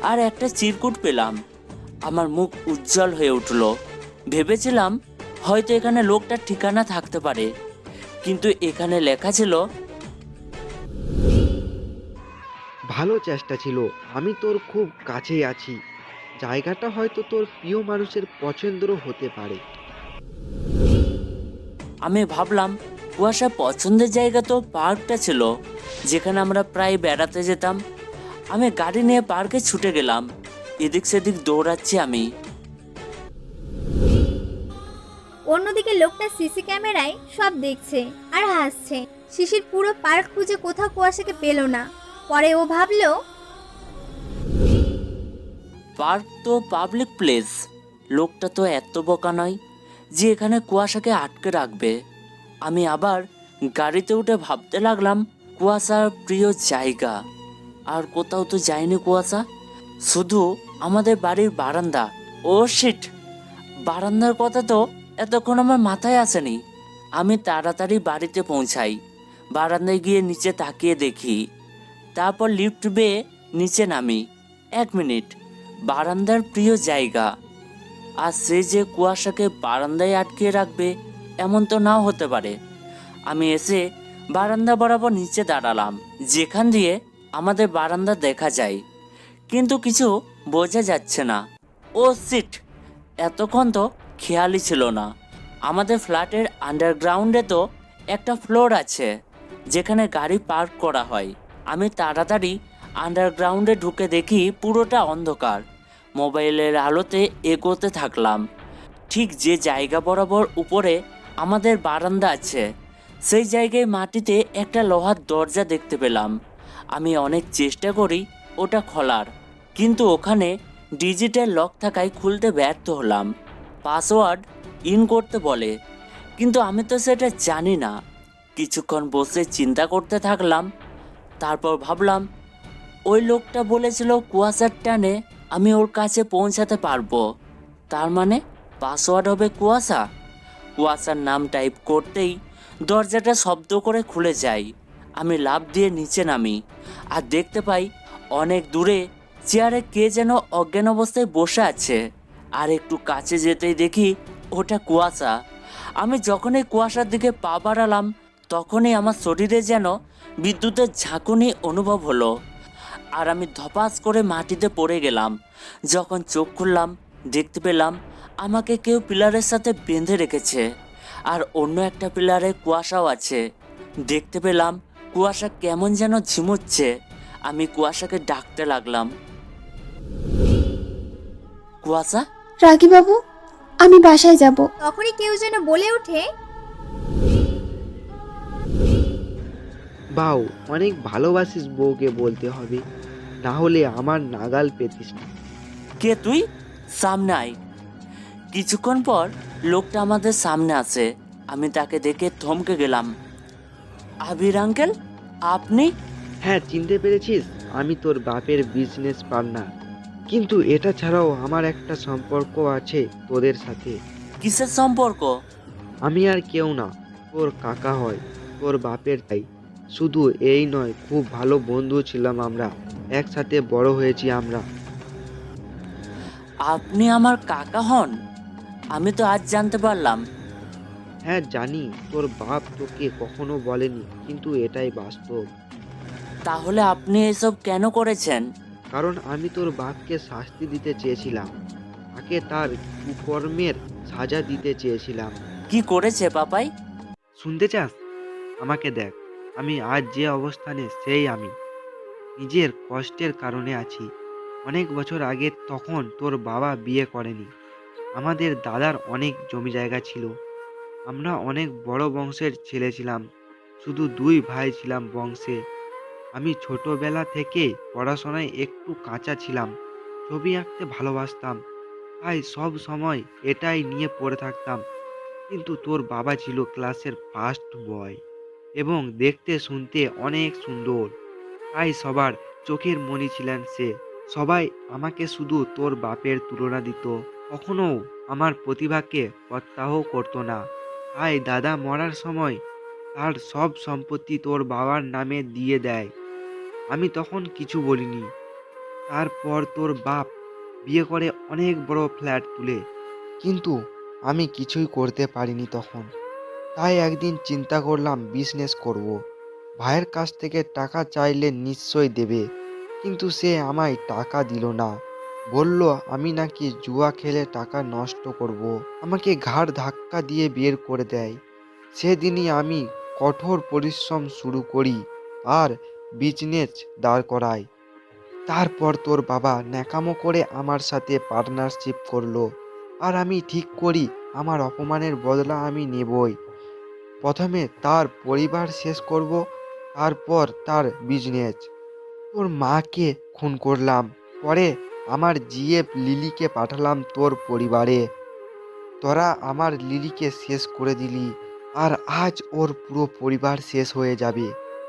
Speaker 1: আর একটা চিরকুট পেলাম। আমার মুখ উজ্জ্বল হয়ে উঠল। ভেবেছিলাম হয়তো এখানে লোকটার ঠিকানা থাকতে পারে, কিন্তু এখানে লেখা ছিল,
Speaker 17: ভালো চেষ্টা ছিল, আমি তোর খুব কাছেই আছি। জায়গাটা হয়তো তোর প্রিয় মানুষের পছন্দেরও হতে পারে।
Speaker 1: আমি ভাবলাম কুয়াশার পছন্দের জায়গা তো পার্কটা ছিল, যেখানে আমরা প্রায় বেড়াতে যেতাম। আমি গাড়ি নিয়ে পার্কে ছুটে গেলাম। এদিক সেদিক দৌড়াচ্ছি আমি।
Speaker 16: অন্যদিকে লোকটা সিসি ক্যামেরায় সব দেখছে আর হাসছে। শিশির পুরো পার্ক খুঁজে কোথাও কুয়াশাকে পেল না। পরে ও ভাবলো,
Speaker 1: পার্ক তো পাবলিক প্লেস, লোকটা তো এত বোকা নয় যে এখানে কুয়াশাকে আটকে রাখবে। আমি আবার গাড়িতে উঠে ভাবতে লাগলাম কুয়াশার প্রিয় জায়গা। আর কোথাও তো যায়নি কুয়াশা, শুধু আমাদের বাড়ির বারান্দা। ও শিট, বারান্দার কথা তো এতক্ষণ আমার মাথায় আসেনি। আমি তাড়াতাড়ি বাড়িতে পৌঁছাই। বারান্দায় গিয়ে নিচে তাকিয়ে দেখি, তারপর লিফট বেয়ে নিচে নামি। 1 মিনিট, বারান্দার প্রিয় জায়গা। আর সে যে কুয়াশাকে বারান্দায় আটকে রাখবে এমন তো নাও হতে পারে। আমি এসে বারান্দা বরাবর নিচে দাঁড়ালাম, যেখান দিয়ে আমাদের বারান্দা দেখা যায়, কিন্তু কিছু বোঝা যাচ্ছে না। ও সিট, এতক্ষণ তো খেয়ালই ছিল না। আমাদের ফ্ল্যাটের আন্ডারগ্রাউন্ডে তো একটা ফ্লোর আছে যেখানে গাড়ি পার্ক করা হয়। আমি তাড়াতাড়ি আন্ডারগ্রাউন্ডে ঢুকে দেখি পুরোটা অন্ধকার। মোবাইলের আলোতে এগোতে থাকলাম। ঠিক যে জায়গা বরাবর উপরে আমাদের বারান্দা আছে, সেই জায়গায় মাটিতে একটা লোহার দরজা দেখতে পেলাম। আমি অনেক চেষ্টা করি ওটা খোলার, কিন্তু ওখানে ডিজিটাল লক থাকায় খুলতে ব্যর্থ হলাম। পাসওয়ার্ড ইন করতে বলে, কিন্তু আমি তো সেটা জানি না। কিছুক্ষণ বসে চিন্তা করতে থাকলাম। তারপর ভাবলাম ওই লোকটা বলেছিল কুয়াশার টানে আমি ওর কাছে পৌঁছাতে পারবো, তার মানে পাসওয়ার্ড হবে কুয়াশা। কুয়াশার নাম টাইপ করতেই দরজাটা শব্দ করে খুলে যায়। আমি লাফ দিয়ে নিচে নামি আর দেখতে পাই অনেক দূরে চেয়ারে কে যেন অজ্ঞান অবস্থায় বসে আছে। আর একটু কাছে যেতেই দেখি ওটা কুয়াশা। আমি যখনই কুয়াশার দিকে পা বাড়ালাম তখনই আমার শরীরে যেন বিদ্যুতের ঝাঁকুনি অনুভব হলো, আর আমি ধপাস করে মাটিতে পড়ে গেলাম। যখন চোখ খুললাম দেখতে পেলাম আমাকে কেউ পিলারের সাথে বেঁধে রেখেছে, আর অন্য একটা পিলারে কুয়াশাও আছে। দেখতে পেলাম কুয়াশা কেমন যেন ঝিমুচ্ছে। আমি কুয়াশাকে ডাকতে লাগলাম, কুয়াশা।
Speaker 4: রাগী বাবু, আমি বাসায় যাব।
Speaker 16: তখনই কেউ যেন বলে ওঠে,
Speaker 17: বাউ, অনেক ভালোবাসিস বউকে বলতে হবে, না হলে আমার নাগাল পেতিস না।
Speaker 1: কে তুই? সামনে আয়। কিছুক্ষণ পর লোকটা আমাদের সামনে আসে। আমি তাকে দেখে থমকে গেলাম। আবির আঙ্কেল, আপনি?
Speaker 17: হ্যাঁ, চিনতে পেরেছিস? আমি তোর বাপের বিজনেস পার্টনার, কিন্তু এটা ছাড়াও আমার একটা সম্পর্ক আছে তোদের সাথে।
Speaker 1: কিসের সম্পর্ক?
Speaker 17: আমি আর কেউ না, তোর কাকা হয়, তোর বাপের তাই। শুধু এই নয়, খুব ভালো বন্ধু ছিলাম আমরা, একসাথে বড় হয়েছি আমরা।
Speaker 1: আপনি আমার কাকা হন? আমি তো আজ জানতে পারলাম।
Speaker 17: হ্যাঁ জানি, তোর বাপ তোকে কখনো বলেনি, কিন্তু এটাই বাস্তব।
Speaker 1: তাহলে আপনি এসব কেন করেছেন?
Speaker 17: কারণ আমি তোর বাপকে শাস্তি দিতে চেয়েছিলাম, তাকে তার কুকর্মের সাজা দিতে চেয়েছিলাম।
Speaker 1: কি করেছে পাপাই?
Speaker 17: শুনতে চাস? আমাকে দেখ, আমি আজ যে অবস্থানে, সেই আমি নিজের কষ্টের কারণে আছি। অনেক বছর আগে তখন তোর বাবা বিয়ে করেনি। আমাদের দাদার অনেক জমি জায়গা ছিল, আমরা অনেক বড় বংশের ছেলে ছিলাম, শুধু 2 ভাই ছিলাম বংশে। আমি ছোটবেলা থেকে পড়াশোনায় একটু কাঁচা ছিলাম, ছবি আঁকতে ভালোবাসতাম, তাই সব সময় এটাই নিয়ে পড়ে থাকতাম। কিন্তু তোর বাবা ছিল ক্লাসের ফার্স্ট বয় এবং দেখতে শুনতে অনেক সুন্দর, তাই সবার চোখের মণি ছিলেন সে। সবাই আমাকে শুধু তোর বাপের তুলনা দিত, কখনো আমার প্রতিভাকে প্রত্যাহ করতো না। তাই দাদা মরার সময় তার সব সম্পত্তি তোর বাবার নামে দিয়ে দেয়। আমি তখন কিছু বলিনি। তারপর তোর বাপ বিয়ে করে অনেক বড় ফ্ল্যাট তুলে, কিন্তু আমি কিছুই করতে পারিনি তখন। তাই একদিন চিন্তা করলাম বিজনেস করব। ভাইয়ের কাছ থেকে টাকা চাইলে নিশ্চয়ই দেবে, কিন্তু সে আমায় টাকা দিল না। বলল আমি নাকি জুয়া খেলে টাকা নষ্ট করব, আমাকে ঘাড় ধাক্কা দিয়ে বের করে দেয়। সেদিনই আমি কঠোর পরিশ্রম শুরু করি আর বিজনেস দাঁড় করাই। তারপর তোর বাবা ন্যাকামো করে আমার সাথে পার্টনারশিপ করলো, আর আমি ঠিক করি আমার অপমানের বদলা আমি নেবই। প্রথমে তার পরিবার শেষ করব, তারপর তার বিজনেস। তোর মাকে খুন করলাম, পরে আমার জিএফ লিলিকে পাঠালাম তোর পরিবারে। তোরা আমার লিলিকে শেষ করে দিলি, আর আজ ওর পুরো পরিবার শেষ হয়ে যাবে।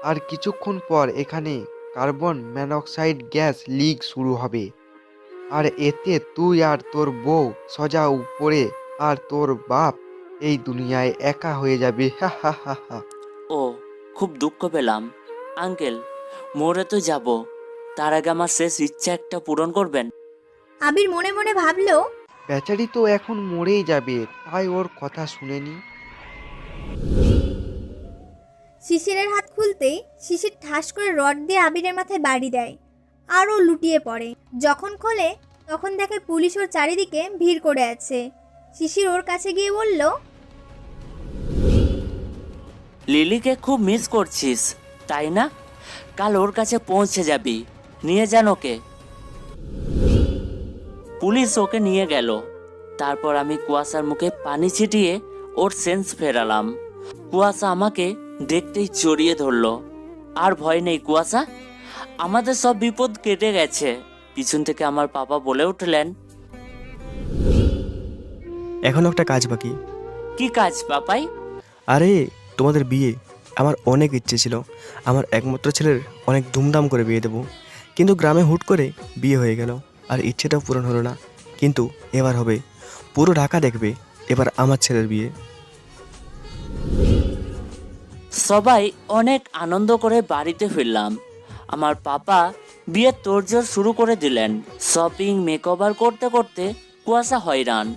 Speaker 17: আর কিছুক্ষণ পর এখানে কার্বন মনোক্সাইড গ্যাস লিক শুরু হবে, আর এতে তুই আর তোর বউ সোজা উপরে, আর তোর বাপ এই দুনিয়ায় একা হয়ে যাবে। হা হা হা হা।
Speaker 1: ও, খুব দুঃখ পেলাম আঙ্কেল। মরে তো যাব, তার আগে আমার শেষ ইচ্ছা একটা পূরণ করবেন।
Speaker 16: আবির মনে মনে ভাবলো,
Speaker 17: বেচারি তো এখন মরেই যাবে, তাই ওর কথা শুনেনি।
Speaker 16: শিশিরের হাত খুলতেই শিশির ঠাস করে রড দিয়ে আবিরের মাথায় বাড়ি দেয়, আরও লুটিয়ে পড়ে। যখন খোলে তখন দেখে পুলিশ ওর চারিদিকে ভিড় করে আছে। শিশির ওর কাছে গিয়ে বলল,
Speaker 1: লিলিকে খুব মিস করছিস তাই না? কাল ওর কাছে পৌঁছে যাবি, নিয়ে যান ওকে। পুলিশ ওকে নিয়ে গেল। তারপর আমি কুয়াশার মুখে পানি ছিটিয়ে ওর সেন্স ফেরালাম। কুয়াশা আমাকে দেখতেই জড়িয়ে ধরলো। আর ভয় নেই কুয়াশা, আমাদের সব বিপদ কেটে গেছে। পিছন থেকে আমার পাপা বলে উঠলেন,
Speaker 8: এখনো একটা কাজ বাকি।
Speaker 1: কি কাজ পাপাই?
Speaker 8: আরে তোমাদের বিয়ে। আমার অনেক ইচ্ছে ছিল আমার একমাত্র ছেলের অনেক ধুমধাম করে বিয়ে দেবো, কিন্তু গ্রামে হুট করে বিয়ে হয়ে গেল আর ইচ্ছেটাও পূরণ হলো না। কিন্তু এবার হবে, পুরো ঢাকা দেখবে এবার আমার ছেলের বিয়ে।
Speaker 1: সবাই অনেক আনন্দ করে বাড়িতে ফিরলাম। আমার পাপা বিয়ের তোড়জোড় শুরু করে দিলেন। শপিং মেকওভার করতে করতে কুয়াশা হয়রান।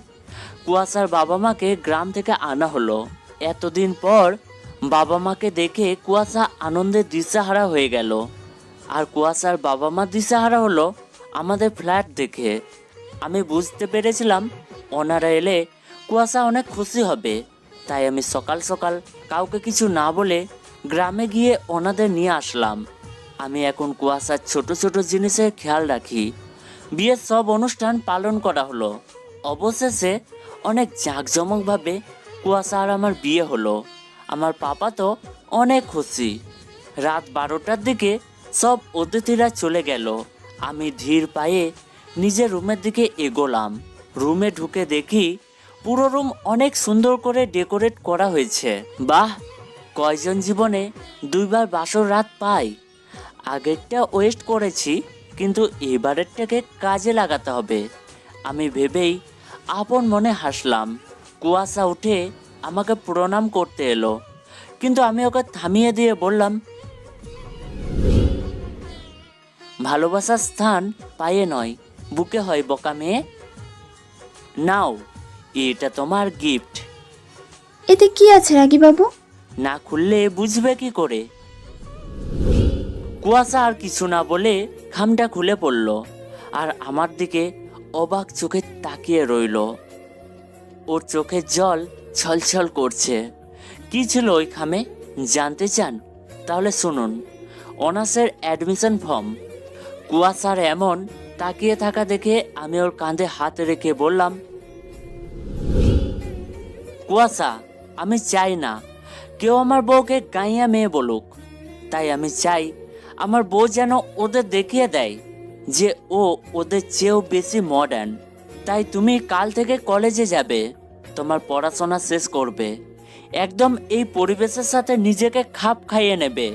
Speaker 1: কুয়াশার বাবা মাকে গ্রাম থেকে আনা হলো। এতদিন পর বাবা মাকে দেখে কুয়াশা আনন্দে দিশাহারা হয়ে গেল। আর কুয়াশার বাবা মা দিশাহারা হলো আমাদের ফ্ল্যাট দেখে। আমি বুঝতে পেরেছিলাম ওনারা এলে কুয়াশা অনেক খুশি হবে। তাই আমি সকাল সকাল কাউকে কিছু না বলে গ্রামে গিয়ে ওনাদের নিয়ে আসলাম। আমি এখন কুয়াশার ছোট ছোট জিনিসের খেয়াল রাখি। বিয়ের সব অনুষ্ঠান পালন করা হলো। অবশেষে অনেক জাঁকজমকভাবে কুয়াশা আর আমার বিয়ে হলো। আমার পাপা তো অনেক খুশি। রাত 12টার দিকে সব অতিথিরা চলে গেল। আমি ধীর পায়ে নিজের রুমের দিকে এগোলাম। রুমে ঢুকে দেখি পুরো রুম অনেক সুন্দর করে ডেকোরেট করা হয়েছে। বাহ, কয়জন জীবনে দুইবার বাসর রাত পাই। আগেরটা ওয়েস্ট করেছি, কিন্তু এবারেরটাকে কাজে লাগাতে হবে। আমি ভেবেই আপন মনে হাসলাম। কুয়াশা উঠে আমাকে প্রণাম করতে এলো, কিন্তু আমি ওকে থামিয়ে দিয়ে বললাম, ভালোবাসার স্থান পায়ে নয় বুকে হয় বোকা মেয়ে। নাও, এটা তোমার গিফট।
Speaker 4: এতে কি আছে রাগী বাবু?
Speaker 1: না খুললে বুঝবে কি করে? কুয়াশা আর কিছু না বলে খামটা খুলে পড়ল আর আমার দিকে অবাক চোখে তাকিয়ে রইল। ওর চোখের জল ছলছল করছে। কি ছিল ওই খামে জানতে চান? তাহলে শুনুন, অনার্সের অ্যাডমিশন ফর্ম। কুয়াশার এমন তাকিয়ে থাকা দেখে আমি ওর কাঁধে হাত রেখে বললাম, কুয়াশা, আমি চাই না কেউ আমার বউকে গাইয়া মেয়ে বলুক। তাই আমি চাই আমার বউ যেন ওদের দেখিয়ে দেয় যে ও ওদের চেয়েও বেশি মডার্ন। তাই তুমি কাল থেকে কলেজে যাবে, তোমার পড়াশোনা শেষ করবে, একদম এই পরিবেশের সাথে নিজেকে খাপ খাইয়ে নেবে।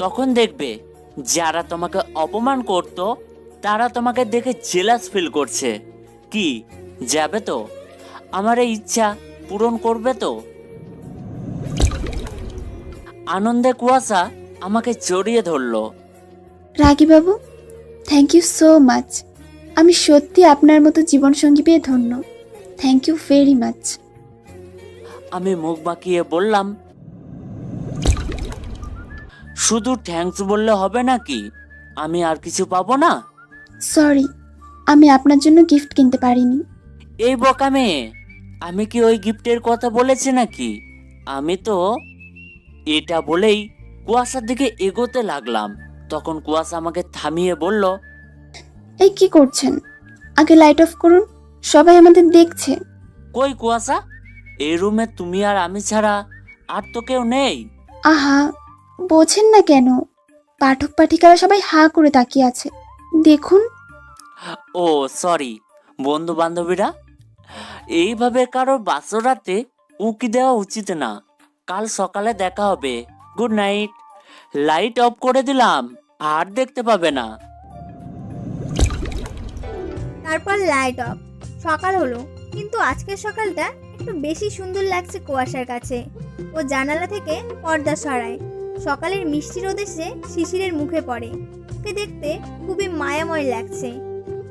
Speaker 1: তখন দেখবে যারা তোমাকে অপমান করতো তারা তোমাকে দেখে জেলাস ফিল করছে। কি যাবে তো? আমার এই ইচ্ছা পূরণ করবে তো? আনন্দে কুয়াশা আমাকে জড়িয়ে ধরলো।
Speaker 4: রাগী বাবু, থ্যাংক ইউ সো মাচ। আমি সত্যি আপনার মতো জীবনসঙ্গী পেয়ে ধন্য। Thank you very much.
Speaker 1: আমি মুখ বাঁকিয়ে বললাম, শুধু থ্যাঙ্কস বললে হবে নাকি? আমি আর কিছু পাবো না?
Speaker 4: সরি, আমি আপনার জন্য গিফট কিনতে পারিনি।
Speaker 1: এই বোকা মেয়ে, আমি কি ওই গিফটের কথা বলেছি নাকি? আমি তো এটা বলেই কুয়াশার দিকে এগোতে লাগলাম। তখন কুয়াশা আমাকে থামিয়ে বলল,
Speaker 4: এই কি করছেন? আগে লাইট অফ করুন, সবাই আমাদের দেখছে।
Speaker 1: কই কুয়াশা, এই রুমে তুমি আর আমি ছাড়া আর তো কেউ নেই।
Speaker 4: আহা, বোঝেন না কেন? পাঠক পাঠিকারা সবাই হাঁ করে তাকিয়ে আছে, দেখুন।
Speaker 1: ও সরি, বন্ধু বান্ধবীরা, এইভাবে কারোর বাসর রাতে উকি দেওয়া উচিত না। কাল সকালে দেখা হবে। Good night. লাইট অফ করে দিলাম, আর দেখতে পাবে না।
Speaker 16: তারপর লাইট অফ। সকাল হলো, কিন্তু আজকের সকালটা একটু বেশি সুন্দর লাগছে কুয়াশার কাছে। ও জানালা থেকে পর্দা সরায়। সকালের মিষ্টি রোদ এসে শিশিরের মুখে পড়ে। ওকে দেখতে খুবই মায়াময় লাগছে।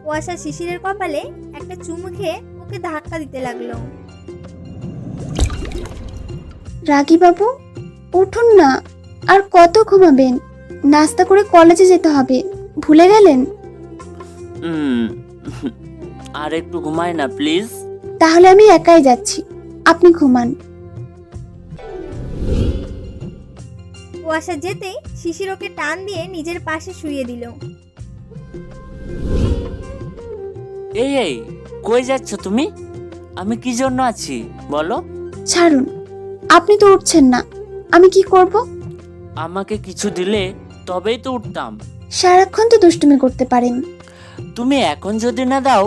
Speaker 16: কুয়াশা শিশিরের কপালে একটা চুমু খেয়ে ওকে ধাক্কা দিতে লাগলো।
Speaker 4: রাগী বাবু, উঠুন না, আর কত ঘুমাবেন? নাস্তা করে কলেজে যেতে হবে, ভুলে গেলেন?
Speaker 1: আর একটু ঘুমাই না প্লিজ।
Speaker 4: তাহলে আমি একাই যাচ্ছি, আপনি ঘুমান।
Speaker 16: কুয়াশা যেতেই শিশির ওকে টান দিয়ে নিজের পাশে শুইয়ে দিল।
Speaker 1: এই এই, কই যাচ্ছ তুমি? আমি কি জন্য আছি বলো?
Speaker 4: ছাড়ুন, আপনি তো উঠছেন না, আমি কি করব?
Speaker 1: আমাকে কিছু দিলে তবেই তো উঠতাম।
Speaker 4: সারাক্ষণ তো দুষ্টুমি করতে পারেন।
Speaker 1: তুমি এখন যদি না দাও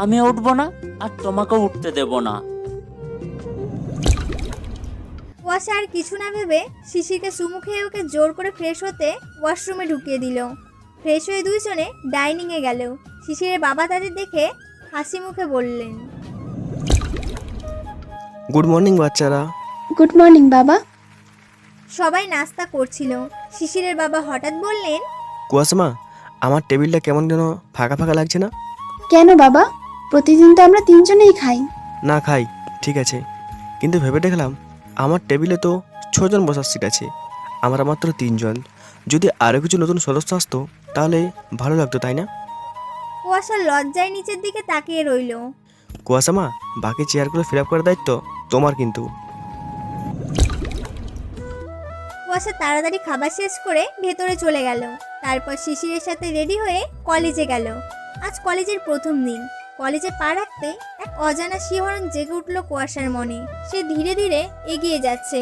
Speaker 1: আমি উঠবো না, আর তোমাকে উঠতে দেব না।
Speaker 16: কুয়াশা আর কিছু না ভেবে শিশিরকে চুমু খেয়ে ওকে জোর করে ফ্রেশ হতে ওয়াশরুমে ঢুকিয়ে দিল। ফ্রেশ হয়ে দুইজনে ডাইনিংয়ে গেল। শিশিরের বাবা তাদের দেখে হাসি মুখে বললেন,
Speaker 8: গুড মর্নিং বাচ্চারা।
Speaker 4: গুড মর্নিং বাবা।
Speaker 16: সবাই নাস্তা করছিল। শিশিরের বাবা হঠাৎ বললেন,
Speaker 8: কুয়াশামা, আমার টেবিলটা কেমন যেন ফাঁকা ফাঁকা লাগছে না?
Speaker 4: কেন বাবা? প্রতিদিন তো আমরা তিনজনেই খাই।
Speaker 8: না খাই, ঠিক আছে, কিন্তু ভেবে দেখলাম আমার টেবিলে তো 6 জন বসার সিট আছে, আমরা মাত্র 3 জন। যদি আরও কিছু নতুন সদস্য আসতো তাহলে ভালো লাগতো, তাই না?
Speaker 16: কুয়াশা লজ্জায় নিচের দিকে তাকিয়ে রইল।
Speaker 8: কুয়াশামা, বাকি চেয়ারগুলো ফিল আপ করার দায়িত্ব তোমার কিন্তু।
Speaker 16: কুয়াশা তাড়াতাড়ি খাবার শেষ করে ভেতরে চলে গেল। তারপর শিশিরের সাথে রেডি হয়ে কলেজে গেল। আজ কলেজের প্রথম দিন। কলেজে পা রাখতে এক অজানা শিহরণ জেগে উঠল কুয়াশার মনে। সে ধীরে ধীরে এগিয়ে যাচ্ছে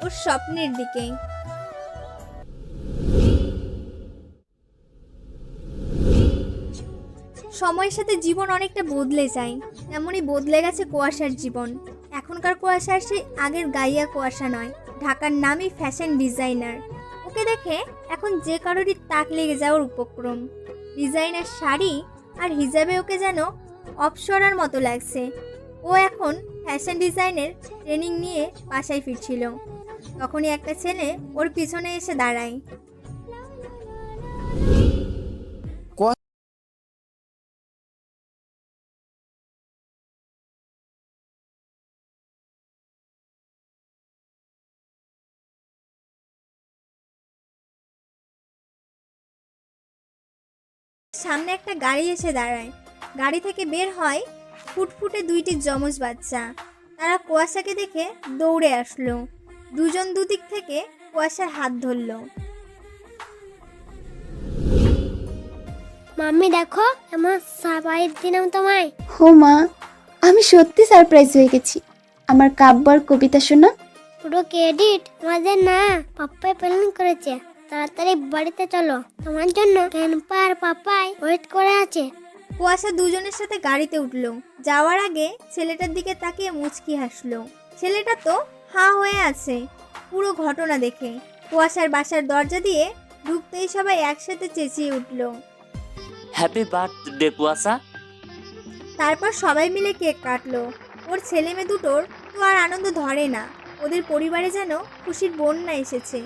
Speaker 16: ওর স্বপ্নের দিকে। সময়ের সাথে জীবন অনেকটা বদলে যায়, তেমনই বদলে গেছে কুয়াশার জীবন। এখনকার কুয়াশার সেই আগের গাইয়া কুয়াশা নয়, ঢাকার নামী ফ্যাশন ডিজাইনার। ওকে দেখে এখন যে কারোরই তাক লেগে যাওয়ার উপক্রম। ডিজাইনার শাড়ি আর হিজাবে ওকে যেন অপসরার মতো লাগছে। ও এখন ফ্যাশন ডিজাইনের ট্রেনিং নিয়ে বাসায় ফিরছিল। তখনই একটা ছেলে ওর পিছনে এসে দাঁড়ায়। সামনে একটা গাড়ি এসে দাঁড়ায়। গাড়ি থেকে বের হয় ফুটফুটে দুইটি যমজ বাচ্চা। তারা কুয়াশাকে দেখে দৌড়ে আসলো। দুজন দুদিক থেকে কুয়াশার হাত ধরলো।
Speaker 18: মাম্মি দেখো, আমার সারপ্রাইজ দিলাম তোমায়।
Speaker 4: হো মা, আমি সত্যি সারপ্রাইজ হয়ে গেছি। আমার কাব্য আর কবিতা শোনা।
Speaker 18: পুরো ক্রেডিট আমাদের না, পাপ্পাই প্ল্যান করেছে। তাড়াতাড়ি বাড়িতে চলো, তোমার জন্য গ্র্যান্ডপা আর পাপাই ওয়েট করে আছে।
Speaker 16: কুয়াশা দুজনের সাথে গাড়িতে উঠলো। যাওয়ার আগে ছেলেটার দিকে তাকিয়ে মুচকি হাসলো। ছেলেটা তো হাঁ হয়ে আছে পুরো ঘটনা দেখে। কুয়াশার বাসার দরজা দিয়ে ঢুকতেই সবাই একসাথে চেঁচিয়ে উঠলো,
Speaker 1: হ্যাপি বার্থডে কুয়াশা।
Speaker 16: তারপর সবাই মিলে কেক কাটলো। ওর ছেলে মেয়ে দুটোর তো আর আনন্দ ধরে না। ওদের পরিবারে যেন খুশির বন্যা এসেছে।